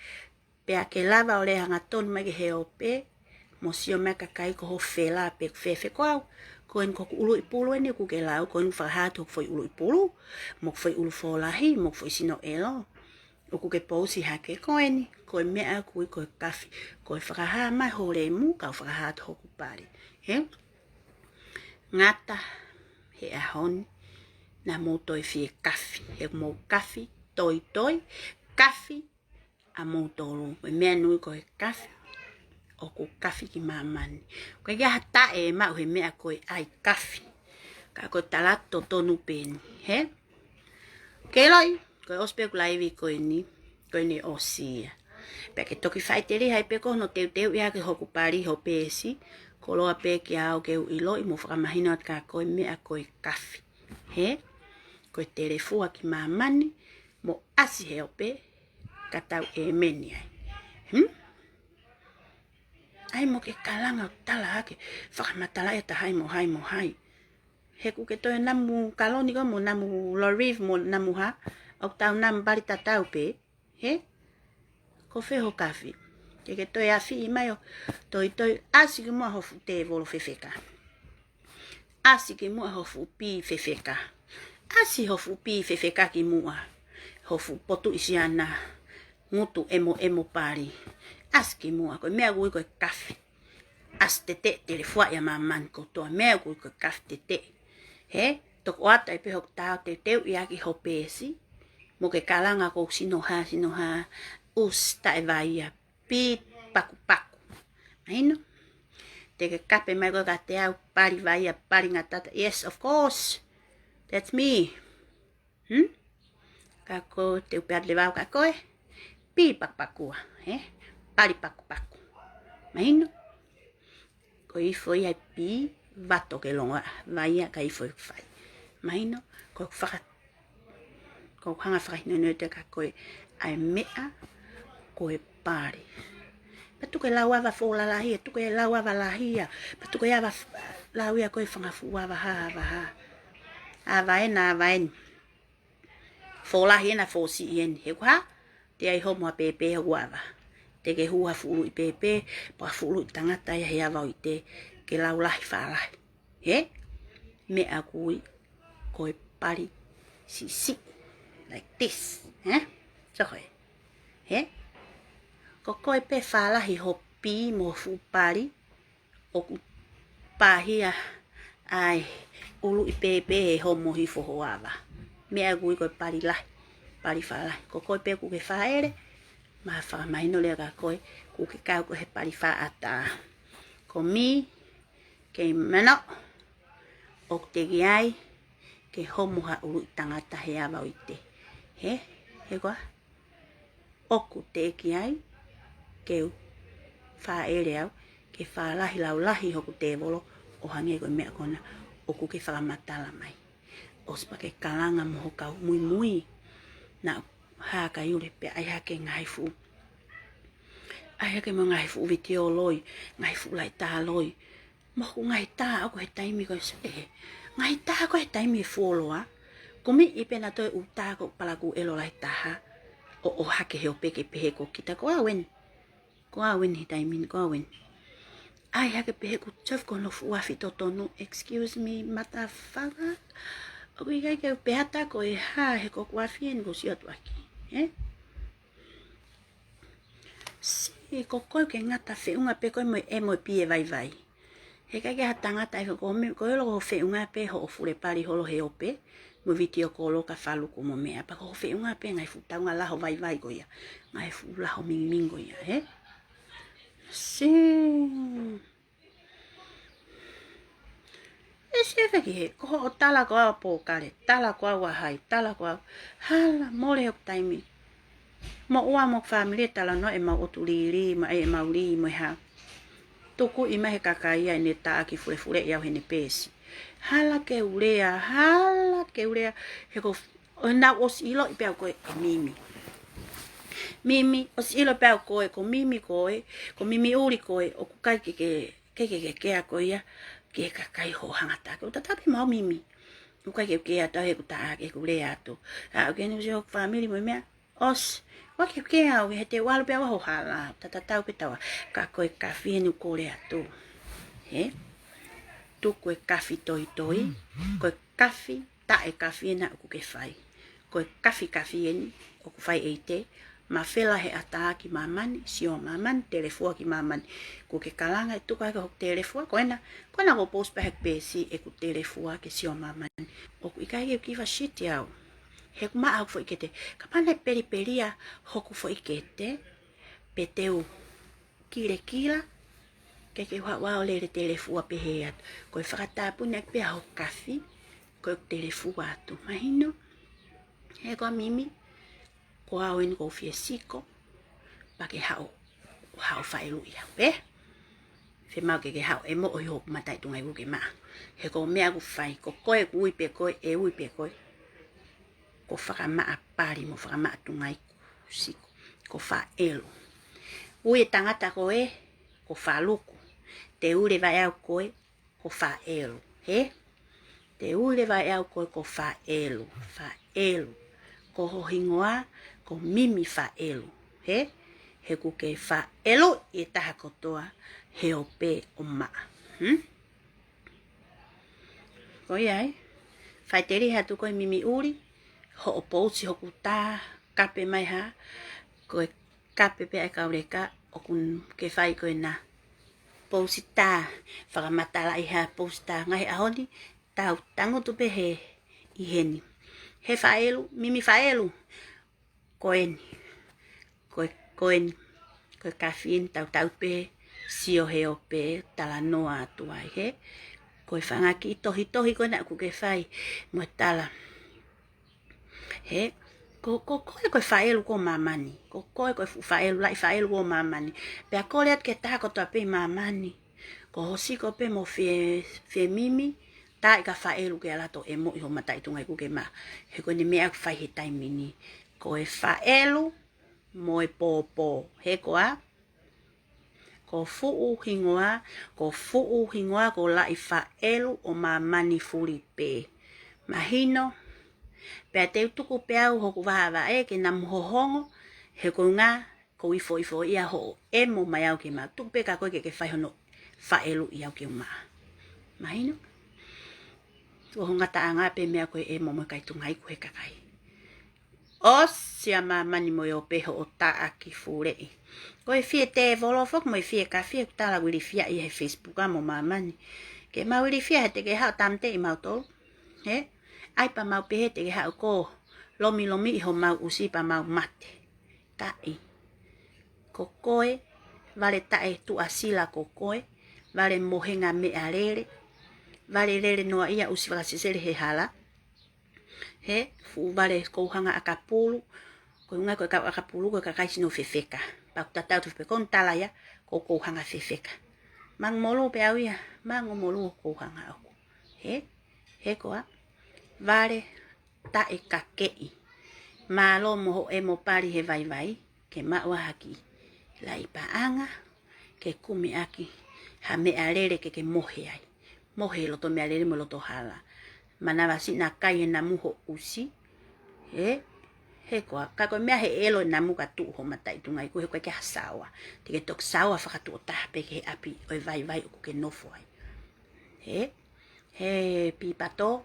pe a ke lava o le hanga ton mai ke he o pe mo si o me ka kai ko ho fela pe fe ko au ko en ko ulu ipulu ni ku ke lau ko en fa ha to foi ulu ipulu mo foi ulu fo la hi mo foi sino elo o ku ke posi ha ke ko en me a ko kafi ko fa ha mai ho le mu ka fa ha to ku pare he ngata he a hon na mo toi fi kafi he mo kafi toi kafi a mo tolu me anu ko kafi o ko kafi ki mamani ko ya ta e ma he me a ko ai kafi ka ko talato tonu pen he ke lai ko ospekulaivi ko ni osia pe ke toki fai teri hai pe ko no te ya ke hoku pari ho pesi ko lo pe ki au ke i lo i mo fra mahina ka ko me a ko kafi he ko telefua ki mamani mo asi he ope katau e meni ai mo ke kalanga tala hake fa matala eta hai mo he ku ke to namu kaloni ko mo namu loriv mo namu ha o tau nam bari tatau pe he ko fe ho kafi ke to ya fi mai to asi ke mo ho te volo fefeka asi ke mo ho fu pi fefeka asi ho fu pi fefeka ki mo ho fu potu isiana ngutu emo pari aski mo ko me agu ko kafi as tete telefua ya maman ko to me agu ko kafi tete he to ata pe ho ta te ya ki ho pesi mo ke kalanga ko sino ha usta e vai pi paku aino te ke kape mai ko ka te au pari vai pari ngata yes of course that's me ka ko te upeat levau ka ko pi paku pari paku aino ko i foi ai pi vato ke longa vai ka i foi fai aino ko fa Ko hanga whakahinonoi te ka koe ai mea koe pari. Patuke lawa va fola lahia, tuke lawa va lahia, patuke ava lawia koe whangafuwa va ha. Avaen. Fola hina fosi ien. He kwa te ai homo a pepe huava. Te ke hua fulu i pepe, pa fulu i tangata ia hea vau i te ke laulahi whaalahi. He? Mea kui koe pari si. Like this. So koe. He? Ko koe pe whaalahi hopi mo fupari. Oku pahia ai ulu i pepe he homo hi fohoava. Mea kui koe pari lahi. Pari whaalahi. Ko koe pe kuke whaere. Ma whakamahino lea ka koe. Kuke kau koe he pari whaata. Ko mi. Ke mana. Ok te giai. Ke homo ha ulu i tangata he awa i te. He? He koa? Oku te giai. Ke whaere au. Ke whaalahi laulahi hoku te volo. O hange koe mea kona. Oku ke whakamatala mai. O sipa ke kalanga moho kau mui. Na haka yure pe ai hake ngai fu. Ai hake mo ngai fu viti o loi. Ngai fu lai tā loi. Mohu ngai tā ako he taimi koe se. Ngai tā ako he taimi e fuoloa. Kumi ipe na toi u tā ko palaku elo lai taha. O hake heo peke pehe ko kita. Ko awen. Ko awen he taimi. Ko awen. Ai hake pehe ko tsof ko no fuafi totonu. Excuse me, motherfucker. O kai ke pehata ko e ha he ko kuafien ko siot waki. Si ko koe ke ngata whiunga pe koe mo e mo pie vai. He kai ke hatangata e ko me ko lo whiunga pe ho fure pari holo he ope. Mo viti o ko lo ka falu ko mo mea pa ko whiunga pe ngai futaunga laho vai ko ia. Ngai fu laho ming ko ia, he? Si Esefeki ko tala ko apo kare, tala ko wahai, tala ko hala mole ok taimi. Mo ua mo family tala no e ma otulili, ma e ma uli mo ha. Tuku ima he kakaia ne ta ki fure ia hene pesi. Hala ke ulea he ko na osilo ipe ko mimi. Mimi osilo pe ko mimi ko mimi uli ko o kai ke ko ia. Ke kakai ho hangata ko tatapi mau mimi uka ke ata he kuta ke kule ato a ke ni jo family mo mea os wa ke au he te walu pe ho hala tatau pe tawa ka ko kafi ni ko le ato he tu ko kafi toi ko kafi ta e kafi na ku ke fai ko kafi ni o ku fai eite ma fela he ataki mamani sio mamani telefua ki mamani ko ke kalanga tu ka ko telefua ko na ko post pa pesi e ku telefua ke sio mamani o ku ikai ki va shit yao he ma au foi kete kapana periperia hoku foi kete peteu kila ke wa le telefua pe he ko frata pu nek pe ho kafi ko telefua tu mahino he ko mimi ko awen ko fiesiko pa ke hao fai lu ia pe fe mau ke hao e mo o yo matai tu ngai ke ma he ko me agu fai ko koe ui pe koe e ui pe koe ko fa ma apari mo fa ma tu ngai siko ko fa elu ui tangata koe ko fa luku te ule vai au koe ko fa elu he te ule vai au koe ko fa elu ko ho hingoa ko mimi fa elu he ku ke fa elu e taha kotoa he o pe o ma ko iai fai teri hatu ko mimi uri ho o pousi ho kuta kape mai ha ko kape pe ka ureka o kun ke fai ko na pousi ta fa matala i ha posta ngai ahoni tau tango tu pe he i heni he fa elu mimi fa elu koen ko kafin tau pe sio he o pe tala noa tu ai he ko fanga ki tohi ko na ku ke fai mo tala he ko fa elu ko mamani ko fa elu lai fa elu ko mamani pe ko let ke ta ko to pe mamani ko hosi ko pe mo fe mimi Ta ika whaelu ke alato e mo iho mata i tungai kuke ma. He koe ni mea whai he taimini. Ko e whaelu mo e pōpō. He koa. Ko fuu hingoa. Ko fuu hingoa ko la i whaelu o ma mani furi pē. Mahino. Pea te utuku pea u hoku waha e ke nam hohongo. He koe ngā. Ko ifo ia ho e mo mai au ke ma. Tuku pe ka koe ke whai hono whaelu i au ke ma. Mahino. Tuo ngata anga pe mea koe e mo kai tungai koe kakai. O sia ma mani mo o peho o taa ki furei. Koe fie te volofok mo fie ka fie tala wili fia i he Facebook a mo ma mani. Ke ma wili fia he te ke hao tamte i mau tolu. He? Ai pa mau pehe te ke hao ko lomi i ho mau usi pa mau mate. Tai. Ko koe. Vale tae tu asila ko koe. Vale mohenga me arere. Vale rere noa ia usi wakasisere he hala. He, fu vale kouhanga akapulu. Koe unga koe kau akapulu koe kakaisi no fefeka. Paku tatau tu fe kontala ya, ko kouhanga fefeka. Mang molo pe au ia, mang molo kouhanga aku. He koa. Vale tae kakei. Malo moho e mo pari he vai. Ke maua haki. La ipaanga. Ke kumi aki. Ha me arere ke mohe ai. Mohe loto me alere mo loto hala. Manawa si na kai na muho usi. He koa. Kako mea he elo na muka tu ho matai tungai ko he koe ke hasawa. Tike tok sawa whakatu o tahape ke he api oi vai uku ke nofo ai. He pipato.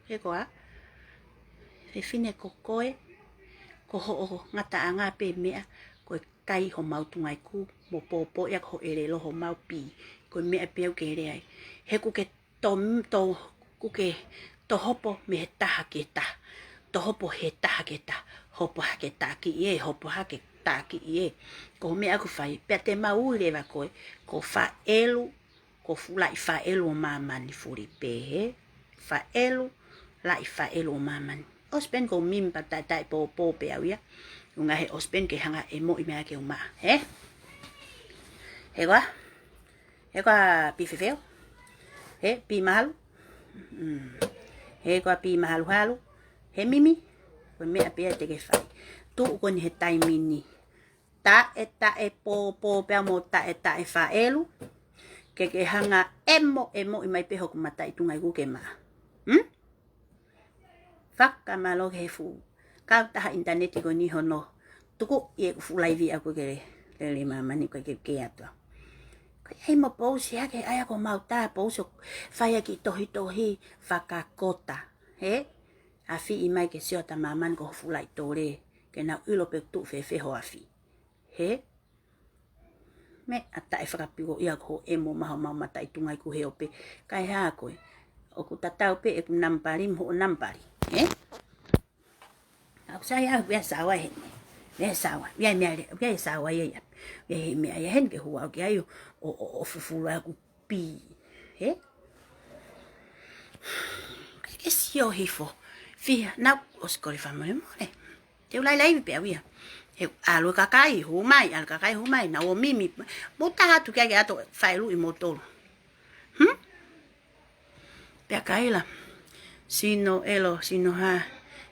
He koa. He fine ko koe. Ko ho o ngata anga pe mea. Koe kai ho mau tungai ku. Mo popo ia ko ere lo ho mau pi. Koe mea pe au ke ere ai. He kuke kuke to hopo me he taha ke ta. To hopo he taha ke ta. Hopo hake ta ki ie. Hopo hake ta ki ie. Ko mea ku whai. Pea te mau rewa koe. Ko whaelu. Ko lai whaelu o mamani furi pehe. Whaelu. Lai whaelu o mamani. Ospen ko mimpa tai po pe au ia. Unga he ospen ke hanga e mo i mea ke uma. He koa. He koa pifefeo. He pi mahalu. He koa pi mahalu halu. He mimi. Koe mea pea te ke whai. Tu uko ni he taimini. Ta e po pea mo ta e whaelu. Ke hanga e mo i mai peho kumata i tungai kuke maa. Whaka malo ke he fu. Kau taha interneti ko ni hono. Tuku i e fulai vi aku ke le mamani koe ke atua. Hei mo pousi hake ai ako mau tā pousi whaia ki tohi whakakota. He? Awhi i mai ke siota maman ko fulai tōre. Ke nau ilo pe tu whewheho awhi. He? Me ata e whakapigo ia ko e mo maho mau mata i tungai ku he ope. Kai haa koe. O ku tatau pe e ku nampari mo o nampari. He? Aku saya biar sawa he. Biar sawa. Biar sawa ia. Biar he mea ia hen ke hua o ke ayo. O fufula aku pi. He? Ke sio hifo. Fia, nau oskori whamore more. Te ulai pe awia. He alu kakai humai, na o mimi. Muta hatu kia ato whailu i motoro. Pea kaila. Sino elo, sino ha.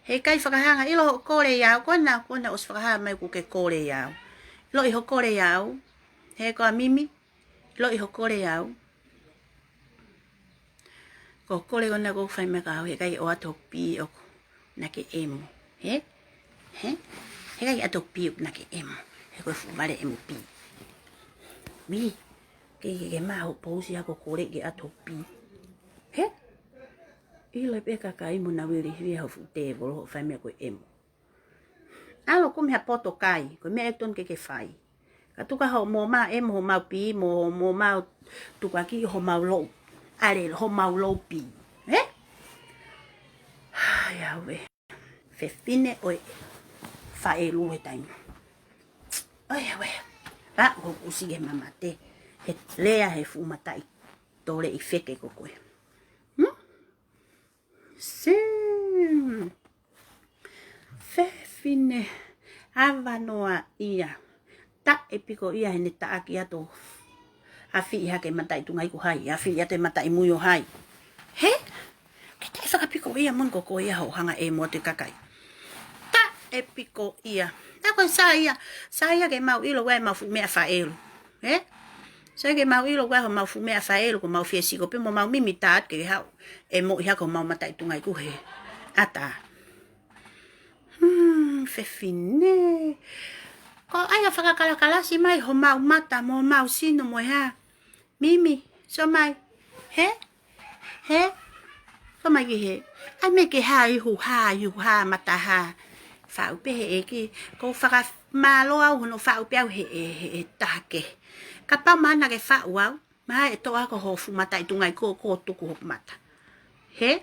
He kai whakahanga, ilo kore iau. Kona os whakaha mai kuke kore iau. Ilo iho kore iau. He koa mimi. Ilo iho kore iau. Ko kore kona kou whai me kau. He kai o ato pi o nake emu. He? He kai ato pi o nake emu. He koe fumare emu pi. Bi. Ke maho pousi ako kore ke ato pi. He? Ilo pe kakai mo na wiri hia ho te volo fai me ko emu. Alo kum ha poto kai, ko me ekton ke fai. Ka tuka ho mo ma emu ho mau pi mo mau tuka ki ho mau lo. Ale ho mau lo pi. He? Ya we. Fe fine oi. Fai lu he time. Ai we. Va ho usige mama te. He lea he fu matai. Tore i feke ko koe. Sim. Fefine. Avanoa ia. Ta epiko ia hene ta aki ato. Afi iha ke matai tungai ku hai. Afi ia te matai muyo hai. He? ko ia mon ko ia ho hanga e mo te kakai. Ta e piko ia. Ta ko sa ia ke mau ilo wa mau fu mea faelu. Sa ke mau ilo wa mau fu mea faelu ko mau fiesi ko pe mo mau mimi taat ke ha e mo ia ko mau matai tungai ku he. Ata. Fefine. Ko aya whakakala si mai ho mau mata mo mau sino mo ha. Mimi, so mai. He? So mai ki he. Ai me ke ha ihu ha mata ha. Whau pe he ki. Ko whaka malo au hono whau pe au he take. Ka pau mana ke whau au. Maha e toa ko ho fu mata i tungai ko tuku ho mata. He?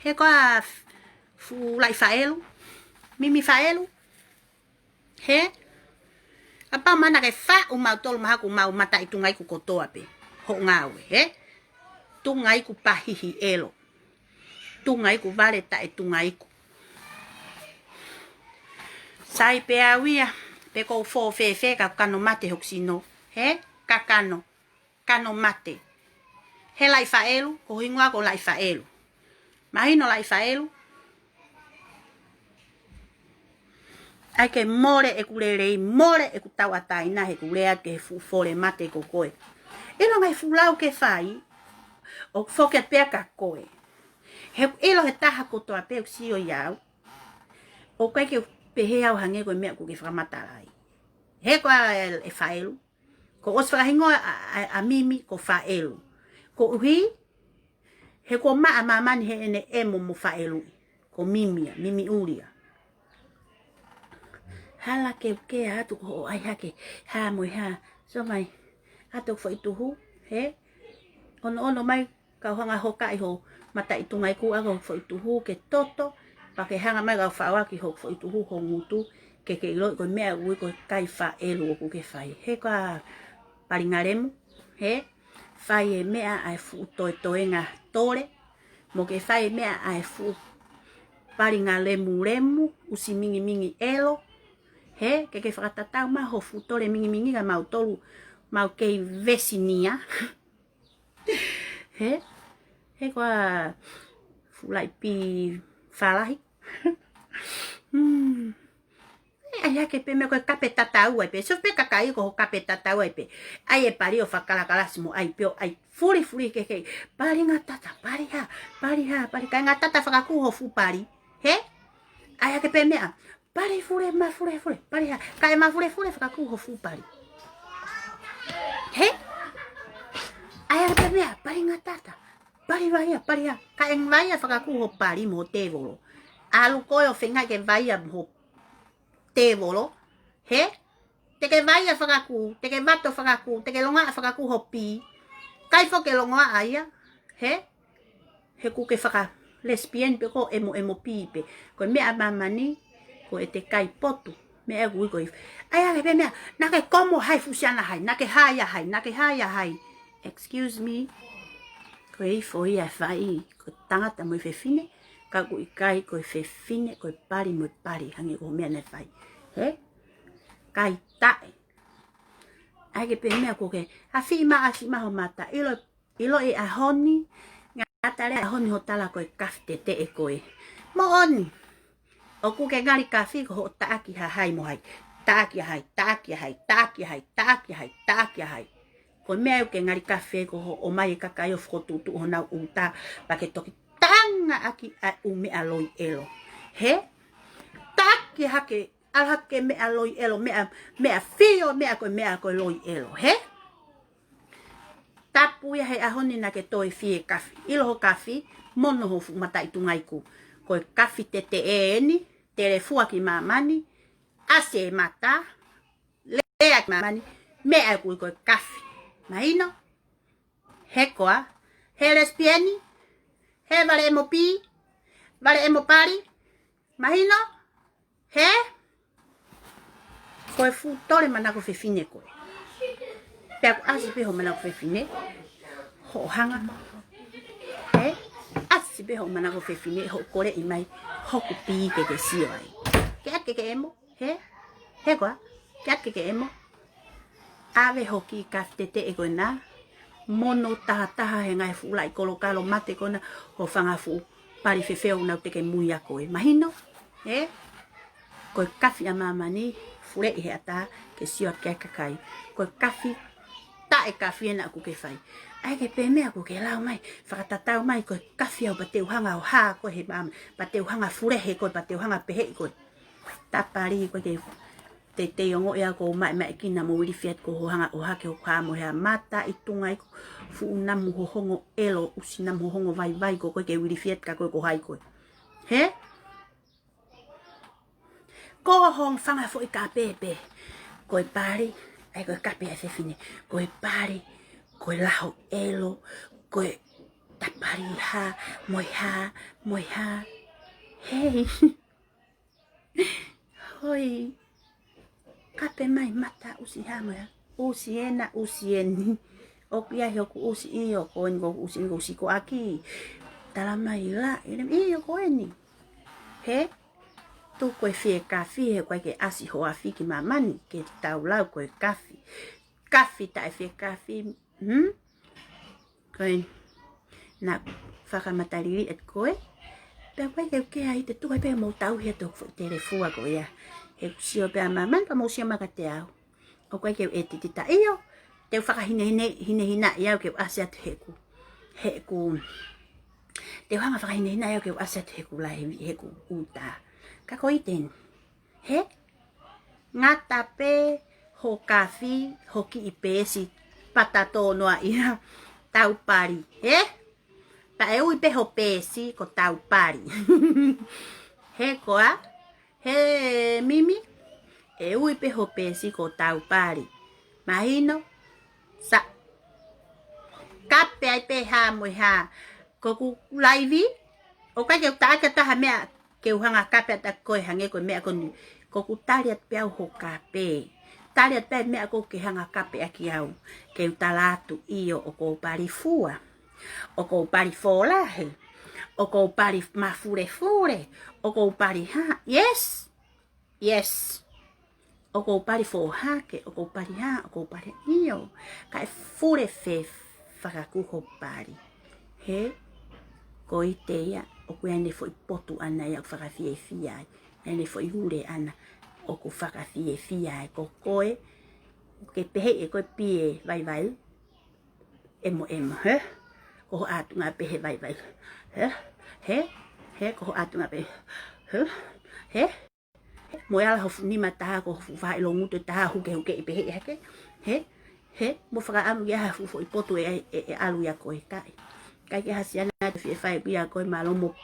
He ko a fu lai whaelu. Mimi whaelu. He? Apa mana ke whau mau tolu maha ku mau mata i tungai ku kotoa pe. Ho ngawe, he? Tungai ku pahihi elo. Tungai ku vale ta e tungai ku. Sai pe awia. Pe ko fo fe ka kano mate hoksino. He? Kakano. Kano mate. He lai whaelu. Ko hingoa ko lai whaelu. Mahino lai whaelu. Ai ke more e kurerei, more e kutau ataina he kurea ke fore mate ko koe. Ilo ngai fulau ke whai, o foke pea ka koe. Ilo he taha kotoa pea si o iau, o koe ke pehe au hange koe mea kuke whamatarai. He koa e whaelu, ko os whakahingo a mimi ko whaelu. Ko uhi, he ko maa mamani he ene emo mo whaelu, ko mimi uria. Hala ke atu ko ai hake ha mo ha so mai atu foi tuhu he ono mai ka hanga hoka i ho mata i tungai ku ago foi tuhu ke toto pa ke hanga mai ga fawa ki ho foi tuhu ho ngutu ke lo ko mea ui ko kai fa elu ku ke fai he ka paringaremu he fai e mea ai fu toenga tore mo ke fai mea ai fu paringaremu usi mingi elo. He, ke whakatatau ma ho futore mingi ga mau tolu, mau kei vesinia. He koa fulai pi whalahi. Ai hake pe me koe kape tatau ai pe, so pe kakai ko ho kape tatau ai pe. Ai e pari o whakalakalasi ai peo, ai furi ke pari ngatata, pari ka ngatata whakaku ho fu pari. He, ai hake pe mea. Pari fure, pari ha. Kai ma fure whakaku ho fu pari. He? Ai ara pemea, pari ngatata. Pari ha. Kai vaia whakaku ho pari mo te volo. Alu koe o whenga ke vaia ho te volo. He? Te ke vaia whakaku, te ke vato whakaku, te ke longa whakaku ho pi. Kai fo ke longa aia. He? He ku ke whaka lesbian pe ko emo pi pe. Ko mea mamani. Ko e te kai potu me e gui koi ai ake pe mea na ke komo hai fusiana hai na ke haya hai excuse me ko e foi a fai ko tangata mo fefine ka ku kai ko fefine ko pari mo pari hangi ko mea ne fai he kai tae ai ke pe mea ko ke afi ma ho mata ilo e ahoni ngata le ahoni hotala ko e kafte te e ko e mo oni o ku ke ngari kafi ko taaki hai mo hai. Taaki hai. Ko mea ke ngari kafi ko o mai kakai o fotu tu ona uta pa ke toki tanga aki a ume aloi elo. He? Taaki hake al hake me aloi elo mea fio mea ko loi elo. He? Tapu ya he ahoni na ke toi fie kafi. Ilo ho kafi mono ho fu mata itungai ku. Ko kafi tete eni tere fua ki mamani, ase mata, lea ki mamani, mea kui koe kafi. Mahino, he koa, he lesbiani, he vale emo pi, vale emo pari, mahino, he, koe fu tole manako fefine koe. Pea ku asi peho manako fefine, ho hanga, he, asi peho manako fefine, ho kore imai, hoku pi ke sio ai. Ke emo, he koa, ke emo. Ave hoki kaftete e koe na, mono taha he ngai fu lai kolo kalo mate kona, ho whanga fu pari fefeo nau te ke mui a koe. Mahino, he? Koe kafi a mamani, fure i he ata, ke sio ke kakai. Koe kafi, ta e kafi e na aku ke whai. Ai ke pe mea ko ke lau mai, whakatatau mai, koe kafi au pa te uhanga o haa koe he mama, pa te uhanga fure he koe, pa te uhanga pehe i koe. Tapari koe ke te ongo ea ko mai mai kina mo wiri fiat ko hanga o hake o kamo hea mata i tunga i ko fu unamu ho hongo elo usi namu ho hongo vai vai ko koe ke wiri fiat ka koe ko hai koe. He? Ko hong whanga fo i ka pepe. Koe pari, ai koe kape ai fefine. Koe pari, koe laho elo, koe tapari ha, moi ha. Hei. Hoi. Kape mai mata usi hamoya. Usi ena, usi eni. O kia hioku usi iyo ko eni ko usi ni usi ko aki. Tala mai la, iyo ko eni. He? Tu koe fie kafi he koe ke asi ho afi ki mamani. Ke tau lau koe kafi. Kafi ta e fie kafi. Koe na whakamatariri et koe. Pea koe ke ai te tuai pea mo tau hea tō tere fua koe ia. He kusio pea maman pa mo sio maka te au. O koe ke e titita iyo. Te whakahine hina iau ke asiat heku. Heku. Te hanga whakahine hina iau ke asiat heku la heku uta. Ka koe ten. He? Ngata pe ho kafi ho ki i pesi patato noa ia tau pari. He? Pa e ui pe ho pesi ko tau pari. He koa? He mimi? E ui pe ho pesi ko tau pari. Mahino? Sa. Kape ai pe ha moi ha. Koku laivi? O kai ke taaka taha mea ke uhanga kape ata koe hange koe mea koni. Koku taliat pe au ho kape. Taliat pe mea ko ke hanga kape aki au. Ke utalatu iyo o ko pari fua. O ko pari folahe. O ko pari mafure fure. O ko pari ha. Yes. Yes. O ko pari fo hake, o ko pari ha, o ko pari iyo. Kai fure fe whakakuho pari. He? Ko i teia, o ko ane fo i potu ana ia whakawhie fiai. Ane fo i hure ana, o ko whakawhie fiai. Ko koe, ke pehe e koe pie vai vai. Emo, he? Ko ho atu ngā pehe vai vai. He? He? He? Ko ho atu ngā pehe. He? He? Mo ala hofu ni mata ko fa longu te ta huke i pehe hake. He? He? Mo whaka amu ia hafu fo i potu e alu ia koe kai. Kai ke hasiana te fie whai pia koe malo mo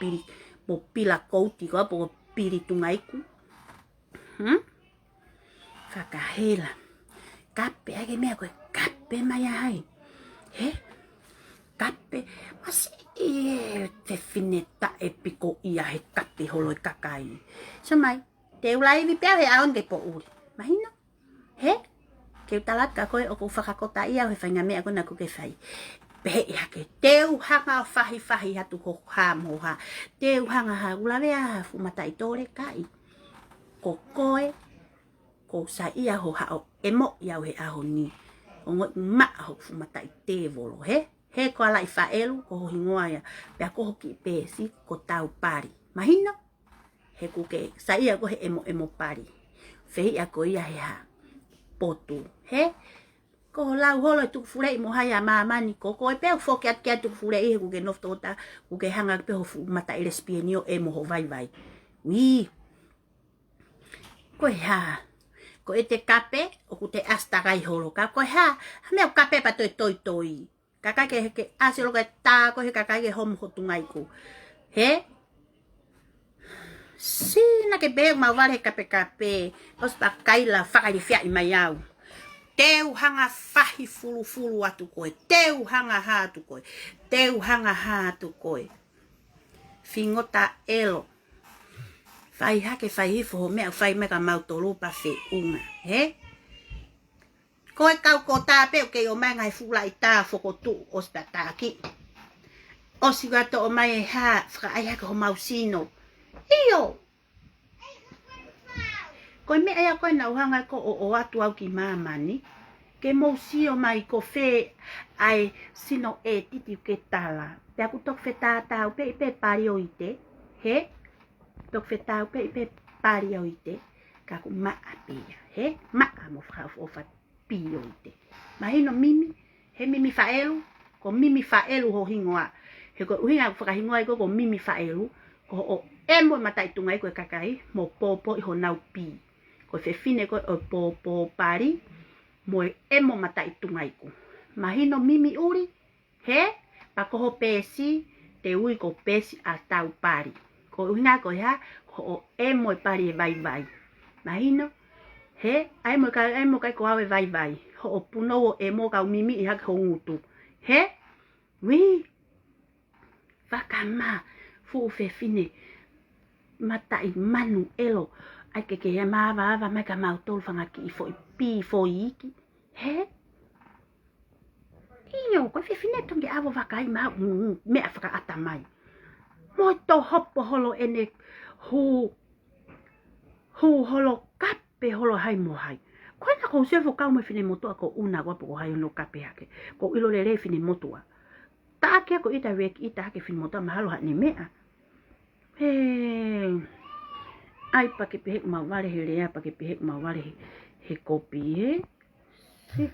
pila kouti koa po piri tungaiku. Whakahela. Kape ake mea koe kape mai ai. He? Kape. Masi te fineta e piko ia he kape holoi kakai. So mai. Te ulai vi pia he aon ke po uri. Mahino? He? Ke utalat ka koe o ko whakakota ia he whainga mea kona ko ke whai. Pehe ia ke teu hanga whahi hatu ko hamo ha. Teu hanga ha ulawea ha fumata i tore kai. Ko koe. Ko sa ia ho hao emo iau he aho ni. O ngoi maa ho fumata i te volo. He? He ko ala i whaelu ko ho hingoa ia. Pea ko hoki pesi ko tau pari. Mahino? He kuke sa ia ko he emo pari. Fehi a ko ia he ha. Potu. He? Ko lau holo i tuku furei mo hai a mamani ko. Ko e peo foke at kia tuku furei he kuke noftota. Kuke hanga peo mata ele spienio emo ho vai vai. Wii. Ko e ha. Ko e te kape o ku te astakai holo ka. Ko e ha. Hamea kape pa toi. Kakai ke asilo ke tā ko he kakai ke homo hotungai ku. He? Sina ke be ma vale kape os pa kaila whakari fia i mai au. Teu hanga whahi fulu atu koe. Teu hanga hatu koe. Teu hanga hatu koe. Fingota elo. Whai hake whai hifo ho mea whai meka mautoro pa whi unga. He? Koe kau ko tā peo ke o mai ngai fula i tā whokotu os pa tāki. Osi gato o mai e ha whakai hake ho mausino. Iyo. Koe mea ia koe na uhanga ko o atu au ki mamani. ke mo sio mai ko fe ai sino e titi ke tala pe aku tok fe tata pe pari oite he tok fe tau pe pari oite ka ku ma apia he ma mo fa fa pi oite mahino mimi he mimi faelu ko mimi faelu ho hingoa he ko uhinga fa hingoa ko mimi faelu ko o emo matai tungai ko kakai mo popo i ho nau pi ko fe fine ko o popo pari mo emo matai tungai ko mahino mimi uri he pa ko ho pesi te ui ko pesi a tau pari ko uhinga ko ya ko o emo pari vai vai mahino he emo kai ko ave vai vai ho o puno o emo ka mimi i ha ko ngutu he wi vakama fu fe fine matai manu elo ai ke ya ma va mai ka mau tol fanga ki fo pi fo iki he io ko fe fine tonge avo vakai ma me afaka atamai mo to hoppo holo ene hu holo kape holo hai mo hai ko na ko se fo ka mo fine moto ko una ko po hai no kape hake ko ilo le fine moto ta ke ko ita wek ita ke fine moto mahalo ha ni mea he ai pa ke pe ma vale he rea pa ke pe ma vale he kopi he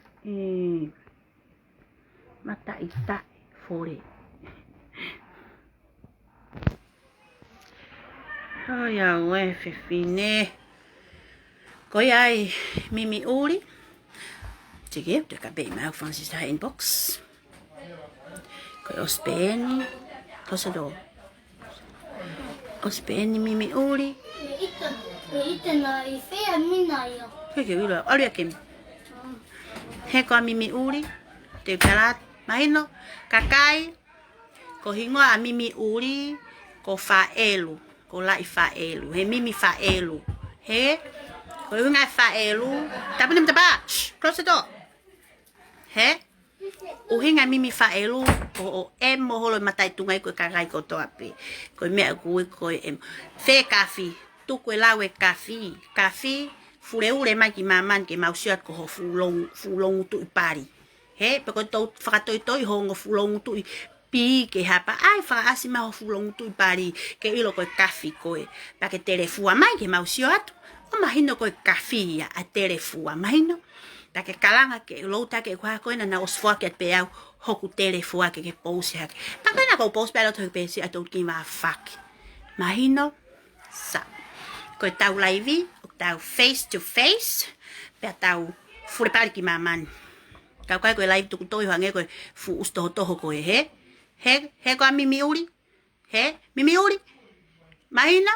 mata ita fore oh ya we fe fine ko ai mimi uri tike de ka be ma Francis ha inbox ko ospeni cosa do ospeni mimi uri ite na i fea mina ia. Ke ilo alia ke he ko mimi uri te kalat mahino kakai ko hingoa a mimi uri ko faelu ko lai faelu he mimi faelu he ko hinga faelu tapi nem taba close the door he o hinga mimi faelu o emo holo matai tungai ko kakai ko to ape ko me ko em fe kafi tu ko lawe kafi fureure mai ki maman ke mausiat ko ho fulong tu pari he pe ko to fakatoi ho ngo fulong tu pi ke hapa ai fa asima ho fulong tu pari ke ilo ko kafi ko pa ke telefua mai ke mausiat o mahino ko kafi ya a telefua mahino ta ke kalanga ke lota ke kwa ko na osfoa ke pe au hoku telefua ke pose ha pa na ko pose pelo to pe si ato ki ma fuck mahino sa ko tau live tau face to face pe tau fure pari ki maman ka ko live tu to hange ko fu usto to ko he ko mimi uri mahino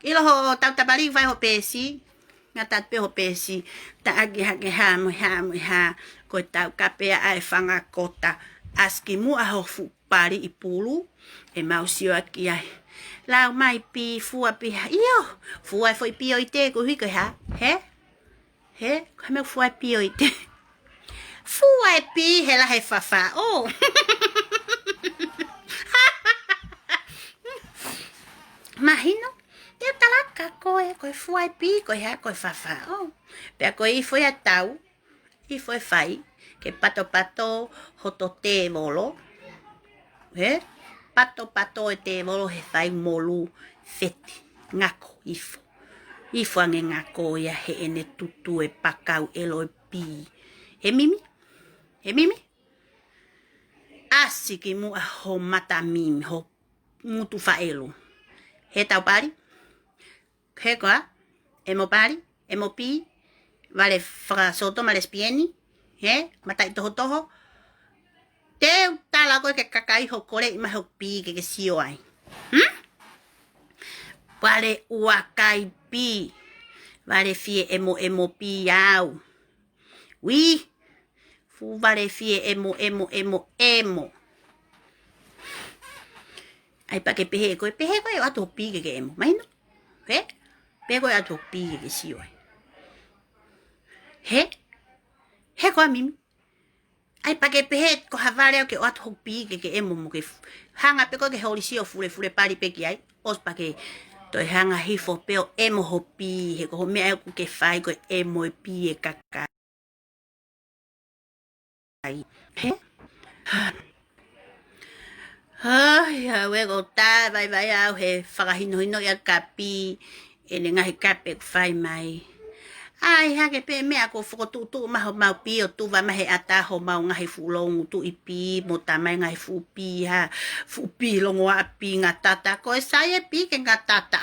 ilo ho tau tabali vai ho pesi ngata pe ho pesi ta agi ha mo ko tau kapea ai fanga kota aski mu a ho fu pari ipulu e mausio aki ai lau mai pi fua pi io fua foi pi oite ko hiko ha he kame fua pi oite fua pi hela he fafa oh mahino eu talaka ko fua pi ko ha ko fafa oh pe ko I foi atau I foi fai que pato hotote volo he pato e te volo he fai molu feti ngako ifo ange ngako ya he ene tutu e pakau elo e pi he mimi asiki mu a ho mata mimi ho mutu fa elo he tau pari he koa emo pari emo pi vale fra soto males pieni he mata toho te tala ko ke kakai ho kore ma ho pi ke sio ai vale uakai pi vale fie emo pi au wi fu vale fie emo ai pa ke pehe ko atu pi ke emo mai no he pe ko atu pi ke sio ai he ko mimi ai pa ke pehe ko havale ke atu pi ke emo mo ke hanga pe ko ke holisio fure pari pe ki ai os pa ke to hanga hifo peo emo ho pi he ko me ai ku ke fai ko emo pi e kaka he ai we go ta vai au he whakahinohino ia kapi e ne ngahi kape whai mai. Ai hake pe mea ko whakotutu maho mau pi o tuwa mahe ataho mau ngahi fulongu tu ipi mo tamai ngahi fupi ha fupi longo api ngā tata ko e saia pi ke ngā tata.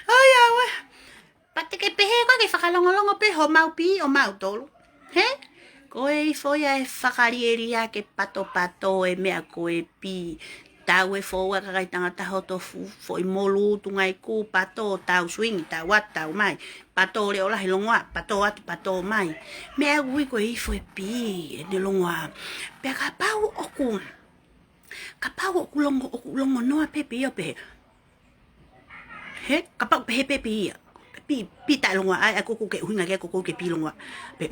Ai awe pate ke pehe ko ke whakalongolongo pe ho mau pi o mau tolu. He? Ko e foia e whakarieria ke pato e mea ko e pi. Tau e fōua kakai tangata hoto fo i molu tungai ku pato tau swingi tau wat tau mai pato le ola hilongoa pato atu pato mai mea ui ko i fo e pi e ne longoa pe ka pau oku longo noa pepe ia pe he ka pau pepe ia pi tai longoa ai kuku ke huinga ke kuku ke pi longoa pe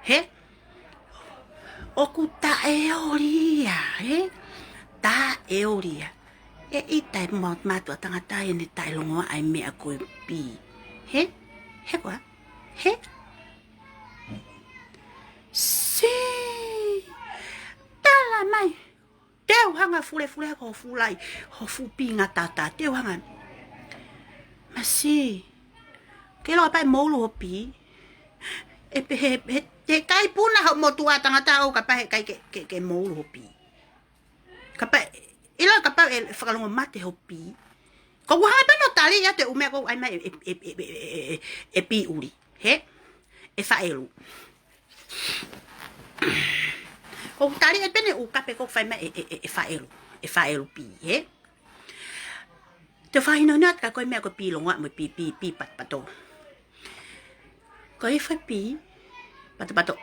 he oku ta e oria he ta e oria e itai matua tangata e ne tai longoa ai mea koe pi he kwa he si tala mai teo hanga fule ko fulai ho fupi nga tata teo hanga masi ke lo pai molu pi e pe te kai puna ho motua tangata o ka pai kai ke molu pi kapa ila kapa e whakalongo mate hopi ko wahanga pano tali ya te umea ko ai mai e pi uri he e whaelu ko tali e pene u kape ko whai mai e whaelu pi he te whahino nat ka koe mea ko pi longa mo pi pato ko e whai pi pato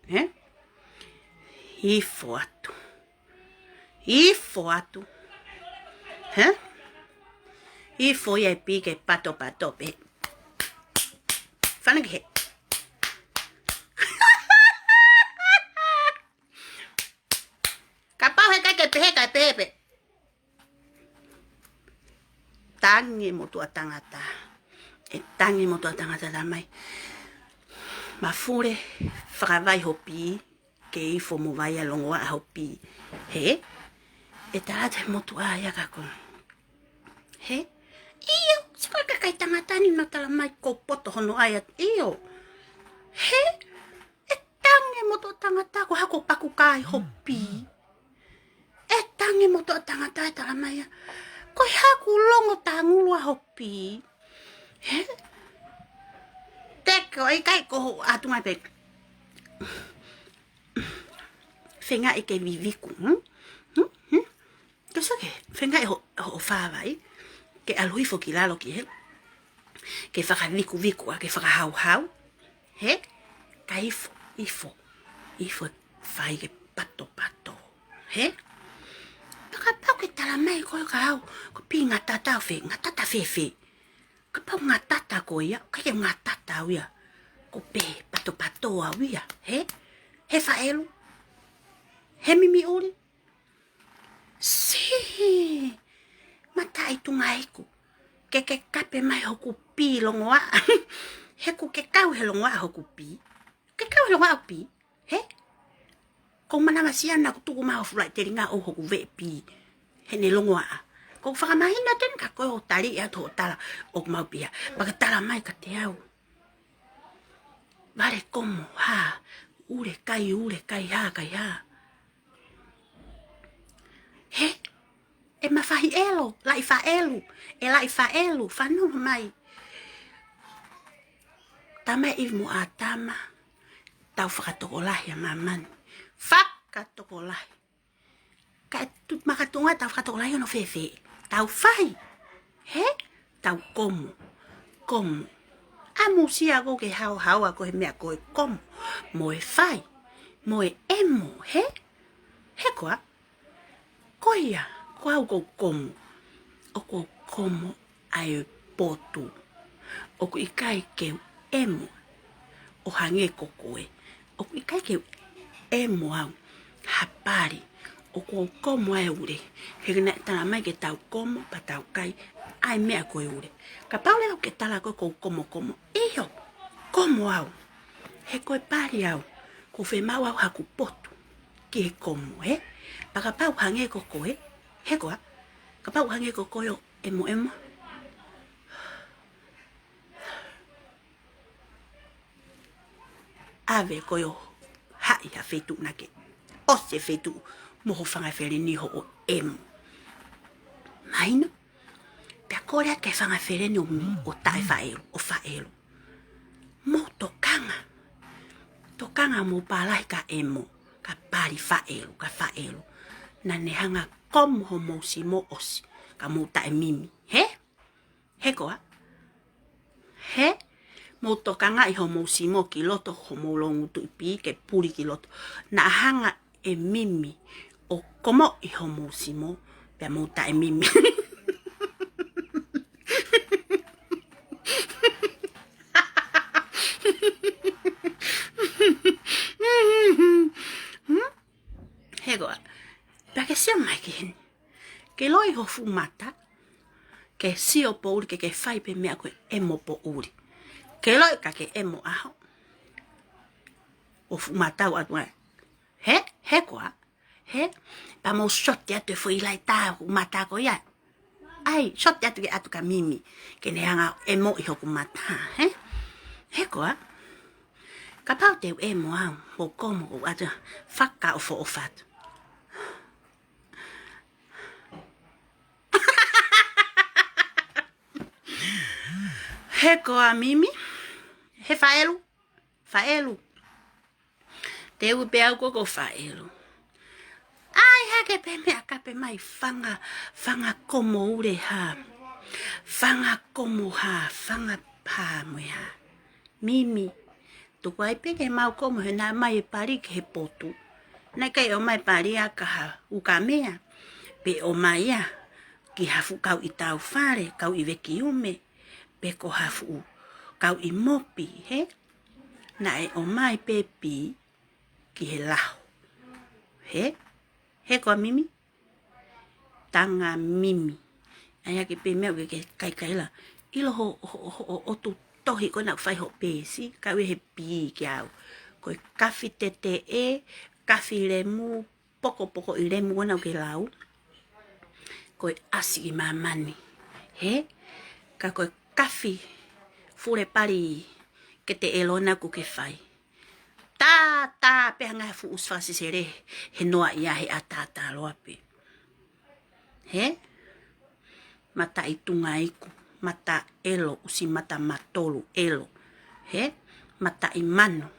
he ifo atu he ifo ia pi ke pato pe fana ke kapau he kai ke pepe tangi motua tangata la mai mafure whakawai hopi ke ifo mo vai alongoa hopi he e tala te motu aia kako he iyo sika kakai tangata ni matala mai ko poto hono aia iyo he e tangi motu tangata ko hako paku kai hopi e tangi motu tangata e tala mai ko haku longo tangulua hopi he teko i kai ko atunga pe fenga e ke viviku que so que fenga e ho fa vai que alui fo kilalo ki he que fa viku ke fa hau he kai ifo fai ke pato he ka pau ke tala mai ko ka ko pinga tata fe ka pau ngatata ko ia ka ke ngatata ia ko pe pato ia he faelu he mimi uri si mata itu ngaiku ke kape mai hoku pi longoa he ku ke kau he longoa hoku pi ke kau longoa pi he ko mana masiana ku tuku mau fulai teringa o hoku ve pi he ne longoa ko whakamahina ten ka koe o tari ea to tala o mau pia baka tala mai ka te au vare komo ha ure kai ha kai ha he e mawhahi elo lai faelu whanu mai tama i mo atama tau whakatokolahi a mamani whakatokolahi ka tut makatunga tau whakatokolahi ono fefe tau whai he tau komo amusia ko ke hau ko he mea ko e komo mo e whai mo e emo he koa koia ko au ko komo o ko komo ai potu o ko ikai ke emo o hange ko koe o ko ikai ke emo au hapari o ko komo e ure. He na tana mai ke tau komo pa tau kai ai mea ko e ure. Ka paule o ke tala ko komo iyo komo au. He koe pari au. Ko fe mau au haku potu. Ki he komo Pa ka pau hange ko koe. He koa. Ka pau hange ko koe o emo. Ave koe o hai ha fetu nake. O se fetu moho whanga where ni ho o emu. Maino, pia korea ke whanga where ni o tae whaero, o whaero. Mo tokanga mo palai ka emu, ka pari whaero, ka whaero. Na ne hanga kom ho mo si mo osi, ka mo tae mimi. He koa? He? Mo tokanga I ho mo si mo ki loto ho mo longu tu ipi ke puri ki loto. Na hanga e mimi o komo I ho mo si mo pe mo ta e mimi. Hego, perché sia mai che loi ho fumata che si o pauri che fai per me a quel emo pauri. Che loi che emo aho o fumata o adua. He qua? Pa mo sotti atu e foi lai ta mata ko ya. Ai, sotti atu ke atu ka mimi ke ne hanga emo I hoku mata, He qua? Ka pau te emo au mo komo o atu whaka o fo o fatu. He koa mimi? He whaelu. Te u pe au koko whaelu. Ai hake pe mea kape mai whanga komo ure ha. Whanga komo ha, whanga pā mui ha. Mimi, tuku ai peke mau komo he nā mai e pari ke he potu. Nai kai o mai pari a ka ha uka mea. Pe o mai a ki hafu kau I tau whare, kau I weki ume. Pe ko hafu kau I mopi, Na e o mai pe pi ki he lahu. He koa mimi? Tanga mimi. Ai ake pe mea ke kai la. Ilo ho tu tohi ko na whai ho pesi. Kau he pi ki au. Koe kafi tete kafi lemu, poko I lemu wana ke lau. Koe asi I mamani. Ka koe kafi fure pari ke te elona ku ke whai. Ta pehanga fu usfasi sere he noa ia he atata loape. Mata I tunga iku, mata elo, usi mata matolu elo. Mata I mano.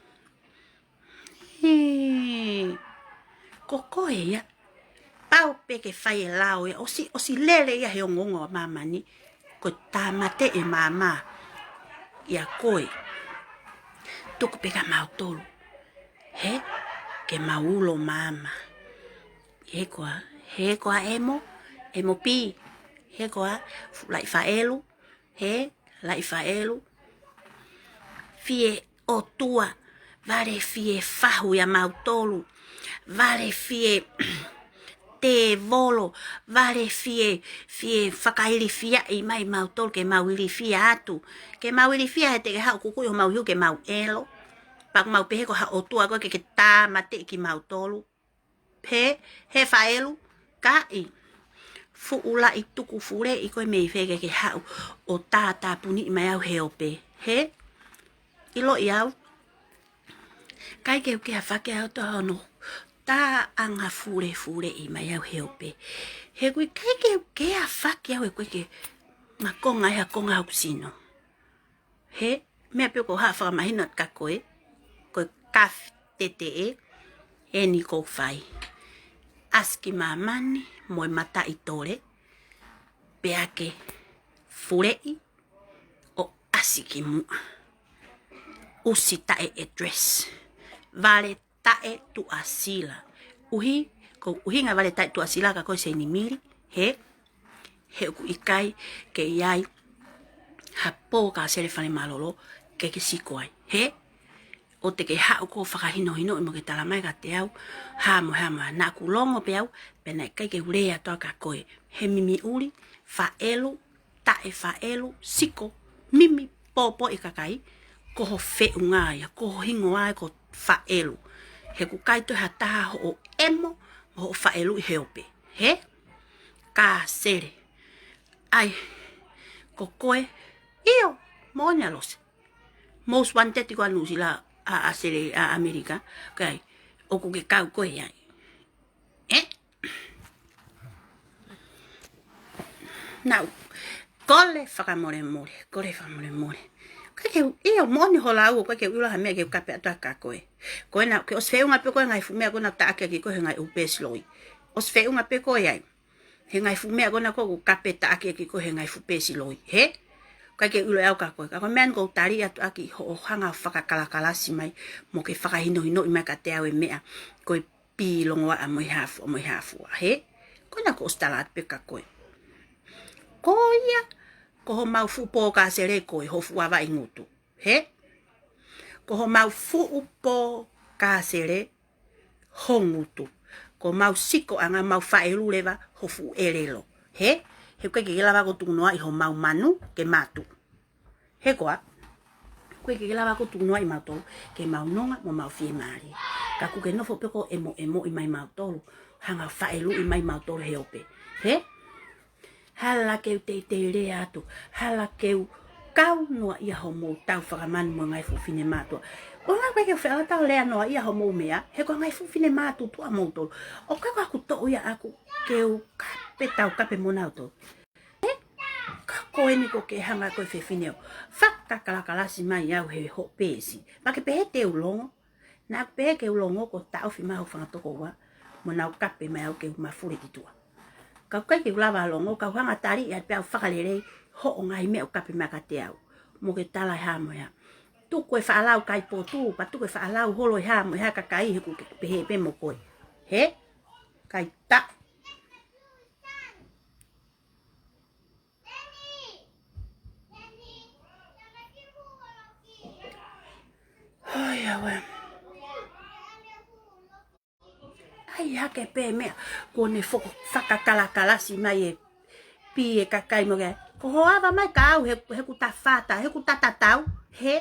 Koko ia. Pau peke whai e lao ia. Osi lele ia he ongongo a mamani. Ko tamate e mama. Ia koe. Tuku peka mautolu. Ke maulo mama. He koa emo pi. He koa lai whaelu. Lai whaelu. Fie o tua. Vare fie whahu ia mautolu. Vare fie te volo. Vare fie whakairi fia I mai mautolu ke mauiri fia atu. Ke mauiri fia he te ke hao kukuyo mauhiu ke mau elo. Pak mau pehe ko ha o tua ko ke tā mate ki mau tolu. He whaelu kai. Fu ula I tuku fure I koe mei whege ke hau o tā puni I mai au he ope. Ilo I au. Kai ke ha whake au to hono. Tā anga fure I mai au he ope. He koe kai ke ha whake au e koe ke makonga ha konga au sino. Mea pio ko ha whakamahina ka koe. Kafi tete ni ko whai. Aski mamani moe mata I tore. Peake furei o asiki mua. Usi tae address. Vale tae tu asila. Uhi nga vale tae tu asila ka koe se ni miri. He uku ikai ke iai. Hapo ka sere whane malolo ke siko ai. o te ke hau ko whakahino hino i mo ke tala mai ka te au, hamo nā ku longo pe au, pena kai ke urea toa ka koe, he mimi uri, whaelu, tae whaelu, siko, mimi, popo i kakai, koho wheu ngāia, koho hingo ai ko whaelu. He ku kaito ha taha ho o emo, ho whaelu i heope. He? Ka sere. Ai, ko koe, iyo, monya lose. Most wanted ko anu sila a sere a Amerika, kai, o ku ke kau koe ai. Now, kole whakamore more. Kake iyo moni hola u kake ula ha me ke kape ataka koe. Koe na ke os feunga pe koe ngai fumea kona taake ki koe ngai upes loi. Os feunga pe koe ai. He ngai fumea kona ko kape taake ki koe ngai fupesi loi. He? Kake ula au ka koe. Ka men ko tari atu aki ho hanga whakakalakalasi mai mo ke whakahino hino i mai ka te awe mea koe pi longoa a moi hafu. He? Koe na ko ostala pe ka koe. Koia, koho mau fupo ka sere koe hofu awa ingutu. He? Koho mau fupo ka sere hongutu. Ko mau siko anga mau whaeru lewa hofu erelo. He? He koe ke lawa ko tungoa i ho mau manu ke matu. He koa? Koe ke lawa ko tungoa i mau tolu ke mau nonga mo mau fie maari. Ka kuke nofo peko emo i mai mau tolu. Hanga whaeru i mai mau tolu heope. He? Hala keu te rea atu. Hala keu kau noa ia homo tau whakamanu mo ngai fufine mātua. O ngā koe keu whaela tau lea noa ia homo mea, he ko ngai fufine mātu tua mautoro. O kai ko aku tō ia aku keu kape monau tō. He? Ka koe ni ko ke hanga koe whewhineo. Whakakalakalasi mai au he ho pēsi. Pake pehe te ulongo. Nā pehe ke ulongo ko tau whi mahu whangatoko wa. Mo nau kape mai au ke mafure ki tua. Kau kai ke ulawa longo, kau hanga tari ia pia whakarerei ho o ngai mea o kape maka te au. Mo ke talai hamo ia. Tu koe whaalau kai pōtū, pa tu koe whaalau holoi hamo ia kakai he ku pehe pe mo koe. He? Kai ta. Ai awe. Ai hake pe mea, ko ne whakakalakalasi mai e pi e kakai mo ke. Ko ho awa mai ka au he ku ta whata, he ku ta tatau, he.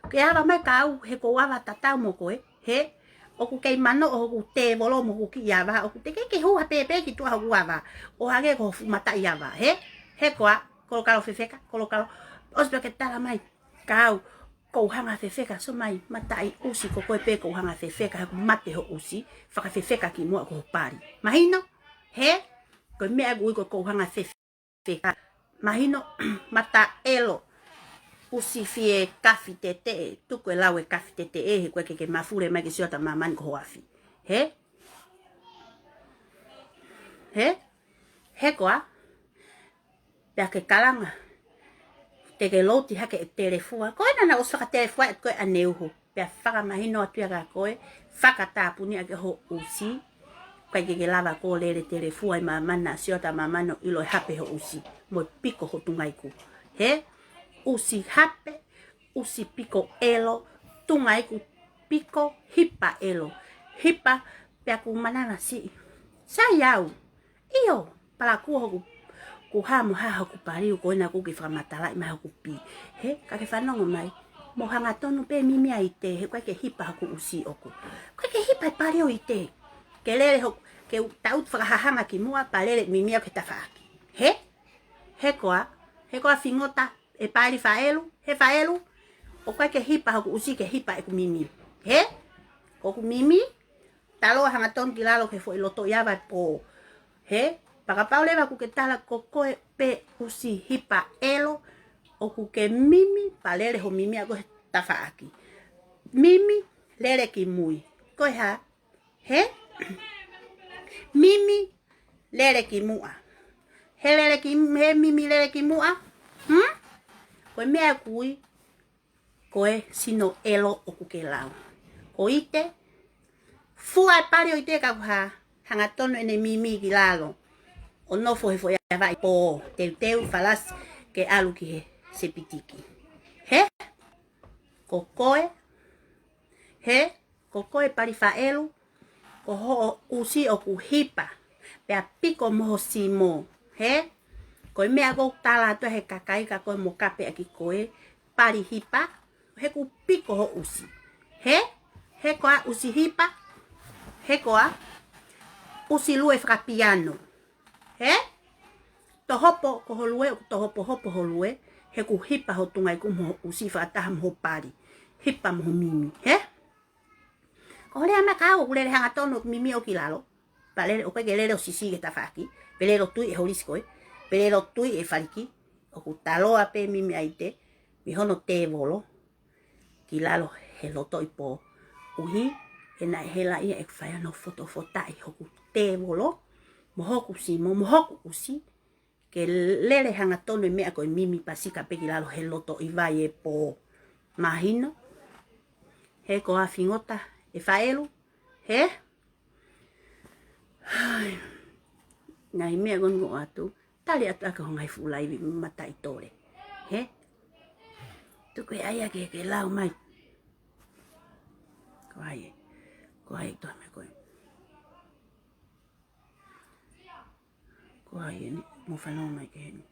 Ke awa mai ka au he ko awa tatau mo koe, he. O ku kei mano o ku te volo mo ku ki awa, o ku te ke hua pepe ki tua hu awa. O hage ko fumata i awa, he. He koa, kolokalo whewheka, kolokalo. Osbea ke tala mai ka au. Ko hanga whewheka, so mai matai usi ko koe pe ko hanga whewheka, haku mate ho usi, whaka whewheka ki mua ko pari. Mahino, he, ko mea gui ko hanga whewheka. Mahino, mata elo, usi fie kafi te te, tuko e lawe kafi te te he koe ke mafure mai ke siota mamani ko hoafi. He? He? He koa? Pea ke kalanga. Te ke loti hake e telefua. Koe nana os whaka telefua e koe aneuhu. Pea whakamahino atuia ka koe. Whakatapuni ake ho usi. Koe ke lava ko lere telefua i mamana siota mamano ilo hape ho usi. Mo piko ho tungaiku. He? Usi hape. Usi piko elo. Tungaiku piko hipa elo. Hipa pea ku manana si. Sayau. Iyo. Pala kuho ku. Ku hamu haha ku pariu ko na ku ki whakamatala i maha ku pi. He, ka ke whanongo mai. Mo hanga tonu pe mimi a ite, he koe ke hipa haku usi oku. Koe ke hipa i pariu ite. Ke lere ho, ke taut whakahahanga ki mua, pa lere mimi a ke tawhaaki. He? He koa whingota e pari whaelu, he whaelu. O koe ke hipa haku usi ke hipa e ku mimi. He? O ku mimi, talo hanga tonu ki lalo ke fo iloto iawa po. He? Pakapau lewa ku ke tala ko koe pe usi hipa elo o ku ke mimi pa lere ho mimi a koe tawhaaki. Mimi lere ki mui. Koe ha? He? Mimi lere ki mua. He mimi lere ki mua? Koe mea kui koe sino elo o ku ke lau. Ko ite fua e pari o ite ka kuha hanga tono ene mimi ki lalo. O no foi a vai po teu falas ke alu ki he sepitiki. He? Ko koe He, ko koe pari whaelu, ko ho usi o ku hipa. Pea piko moho simo. He, koe mea kou tala atua he kakai ka koe mo kape aki koe pari hipa. He ku piko ho usi. He koa usi hipa. He koa usi lue whakapiano. He, to hopo ko ho lue, to hopo ho lue. He ku hipa ho tungai ku moho usi whakataha moho pari. Hipa moho mimi. He? Ko hore ama kao kulele hanga tono mimi o kilalo. Palele o peke lele o sisi ke tafaki. Pelero tui e holisi koe. Pelero tui e fariki. O ku taloa pe mimi aite. Mihono te volo. Kilalo he loto ipo. Uhi. He na hela ia e kwhaya no foto fotai. Hoku te volo. Mohoku simo. Mohoku usi. Ke lele hanga tono e mea koe mimi pasika pe kilalo he loto i vai e po. Mahino. He ko a fingota. E whaelu, he? Ngai mea gongo atu, tali atu aka hongai fulai mata i tore. He? Tuku e aia ke lau mai. Ko ai toa me koe. Ko ai ni, mo whanau mai ke heni.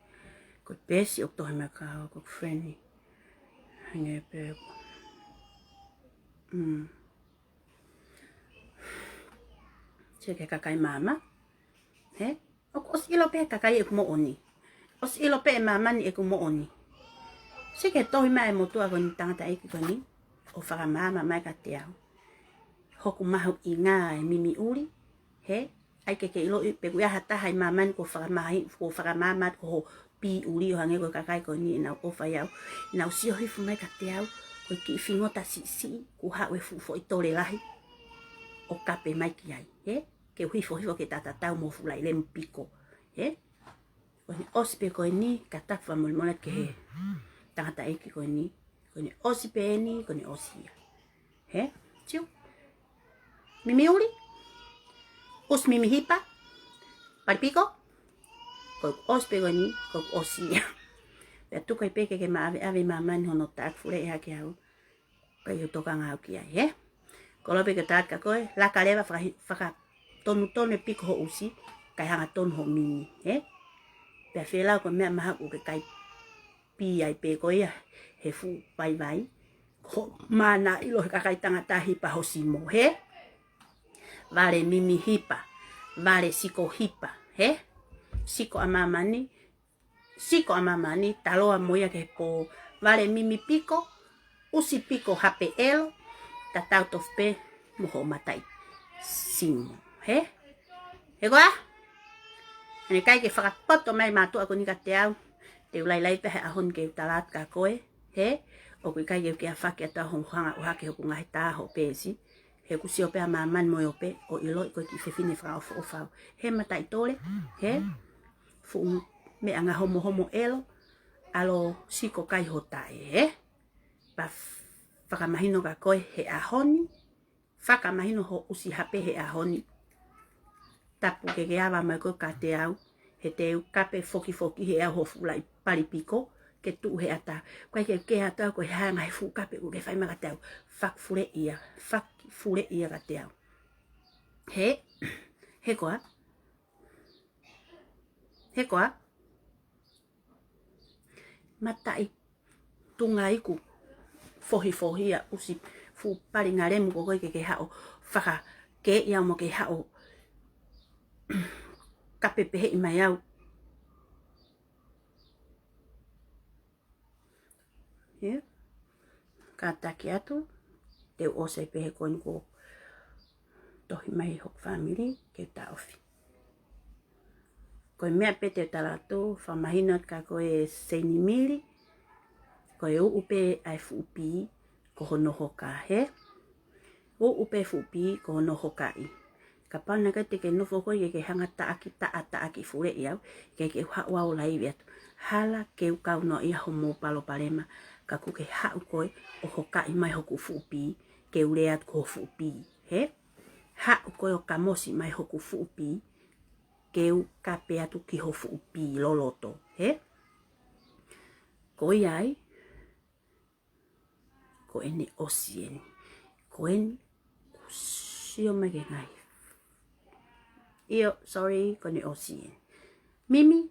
Ko pesi ok toa me kao, ko friendly. Hange pe. Ke kakai mama. He? Os ilo pe kakai e kumo oni. Os ilo pe mama ni e kumo oni. Se ke tohi mai motua koni tangata eki koni. O whaka mama mai ka te au. Hoku mahu i ngā e mimi uri. He? Ai ke ilo i pe kuia hata hai mama ni ko whaka mama ko ho pi uri o hange ko kakai koni e nau ofa iau. Nau si hifu mai ka te au. Ko ki whingota si ku hau e fufo i tore lahi. O kape mai ki ai. He? Ke hifo ke tata tau mo fulai le mpiko. He? Kone osipe koe ni katakwa molmona ke he. Tangata eki koe ni. Kone osipe ni, kone osia. He? Tiu? Mimi uri? Us mimi hipa? Paripiko? Koe osipe koe ni, koe osia. Pea tuka i peke ke ma ave mamani hono tak fure e hake au. Koe utoka ngau ki ai. He? Kolope ke taka koe, laka lewa whaka tonu e piko ho usi, kai hanga tonu ho mini, he? Pea whelau ko mea maha uke kai pi ai pe ko ia, he fu vai, ko mana ilo he kakai tangata hipa ho simo, he? Vale mimi hipa, vale siko hipa, he? Siko amamani, taloa moia ke po, vale mimi piko, usi piko hape elo, tatau tof pe, moho matai, simo. He? He koa? Ane kai ke whakapoto mai mātua ko ni ka te au. Te ulai pehe ahon ke utalat ka koe. He? O kui kai ke a whake ata hong hanga o hake hoku ngahi tāho pēsi. He kusi o pēa māman moi o pē. O ilo i koe ki whiwhine whakao o whao. He matai tore. He? Fu me anga homo elo. Alo siko kai ho tae. He? Pa whakamahino ka koe he ahoni. Whakamahino ho usi hape he ahoni. Tapu ke awa mai ko ka te au. He te kape foki he au ho fulai paripiko. Ke tu he ata. Koe ke ata ko he hanga he fu kape ko ke whai maka te au. Whak fure ia ka te au. He? He koa? He koa? Matai. Tunga iku. Fohi a usi. Fu pari ngā remu ko koe ke hao. Whaka ke ia mo ke hao. Kape pehe i mai au. Yeah. Ka taki atu. Te ose pehe koe niko tohi mai hok family ke ta ofi. Koe mea pe te talatu. Whamahinot ka koe seini mili. Koe uupe ai fuupi ko hono hoka he. Uupe fuupi ko hono hoka i. Ka pana ka te ke nofo koe ke hanga taaki fure iau. Ke haua o lai viatu. Hala ke ukau no ia homo palo palema. Ka kuke hau koe o hoka i mai hoku fuupi. Ke ureat ko fuupi. He? Hau koe o kamosi mai hoku fuupi. Ke u kape atu ki ho fuupi loloto. He? Ko iai. Ko ene osieni. Koen sio mai ngai. Io sorry kone osi. Mimi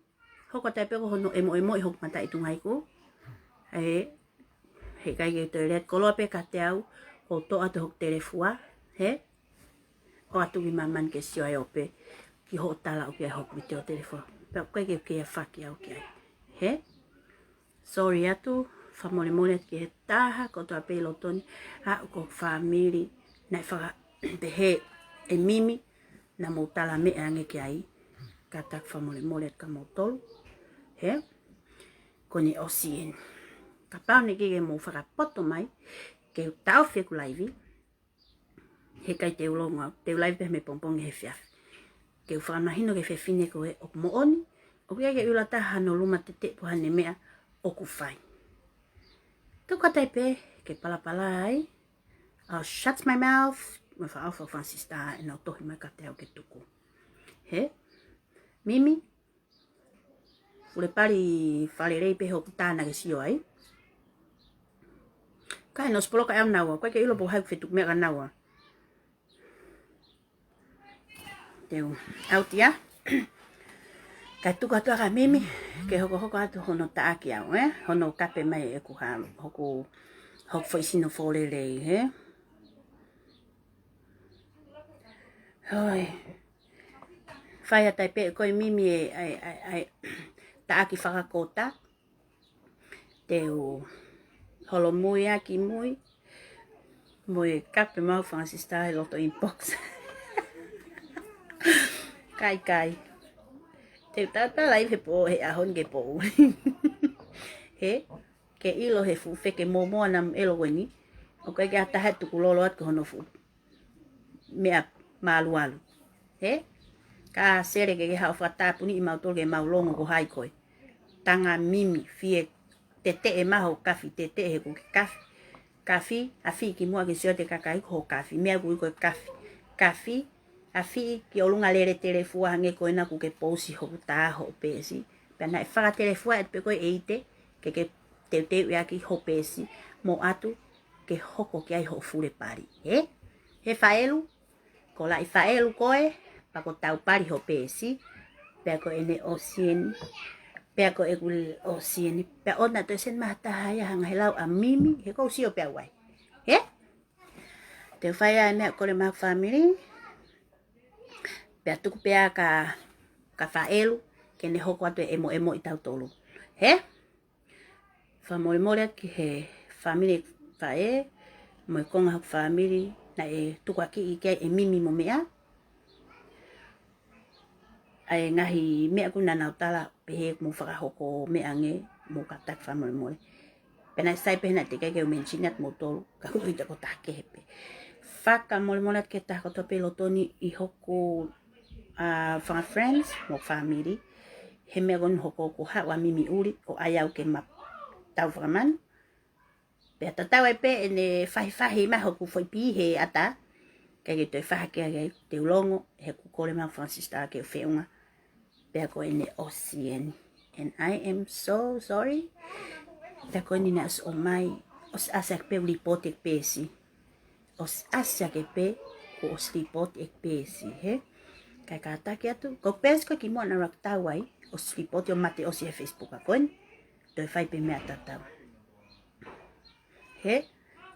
hoko tai peko hono emo I hok mata I tungai ko. He kai ke toilet kolo pe ka te au ko to atu hok telefua. He o atu ki maman ke sio ai ope ki ho tala o ki hok mi te o telefua. Pe kai ke faki au ki ai. He sorry atu famole mole ki he taha ko to ape lotoni a ko family na fa pe he e mimi na mo tala me ange ki ai katak famole mole ka mo tol he koni osien kapau ne ke mo fa poto mai ke tau fe ku live he kai te ulonga te live me pompong he fia ke fa na hino ke fe fine ko e o mo oni o ke ulata hano luma tete po hane mea o ku fai tu katai pe ke pala ai I'll shut my mouth me fa alfa Francisca e no tohi mai katai o ke tuku he Mimi fule pari fale rei pe ho tana ke sio ai kai nos polo ka am nawa kwa ke ilo po hai fetu me ka nawa teu autia kai tu ka Mimi ke hoko atu hono taaki au hono kape mai e ku ha hoko foi sino fole rei he hoi fai tai pe ko Mimi ai taaki whakakota teu holo mui aki mui mui kape mau Francis tai loto inbox kai teu tata live po he ahon ke po he ke ilo he fu fe ke momo nam elo weni o kai ga ta hatu kulolo at ko no fu mea malualu he ka sere ke ha fata puni I mau tol ke mau longo ko hai koi tanga Mimi fie tete e maho kafi tete he ku kafi afi ki mua ke sio te kakai ko kafi mea ku ko kafi afi ki olunga lere telefua hange ko na ku ke posi ho ta ho pesi pena fa telefua et pe ko eite ke te ya ki ho pesi mo atu ke hoko ki ai ho fure pari he faelu ko la faelu koe pa ko tau pari ho pesi pe ko ene osien pe ko e gul osien pe ona to sen mata haya hanga helau a Mimi he ko sio pe wai he te faya ne ko le ma family pe tu pe ka faelu ke ne hoko atu emo I tau tolu he famole mole ki he family fae mo konga family na e tu ki ke e Mimi mo mea ai ngahi mea ku nana tala pe he mo fa hoko me ange mo katak family mole pena sai pe na te ke mentionat mo tolu ka ku ita ko take pe faka mole ke ta ko to pe lotoni I hoko from friends mo family he me gon hoko ko ha wa Mimi uri o ayau ke ma tau framan pe tata we pe ne fahi ma hoko foi pi he ata ke te fa ke te longo he ku ko le ma Francis ta ke feunga pe ko ene osien and I am so sorry pe ko ni nas o mai os asa pe lipote pesi os asa ke pe ko os lipote pesi he kai kata ke atu ko pes ko ki mo na rakta wai os lipote o mate os e Facebook a kon to fai pe me atata he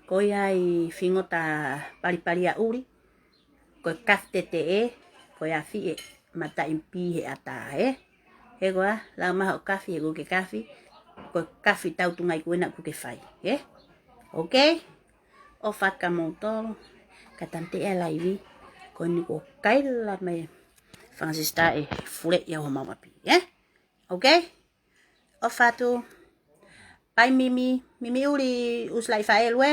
ko ai fingota pari a uri ko kafte te ko ya fi mata impi he ata he goa la ma kafi go ke kafi ko kafi tau tungai ko na ku ke fai he okay o fat ka montolo katante e live ko ni ko kai la me Francis ta e fule ya ho mama pi okay o fatu pai Mimi uri uslai fael we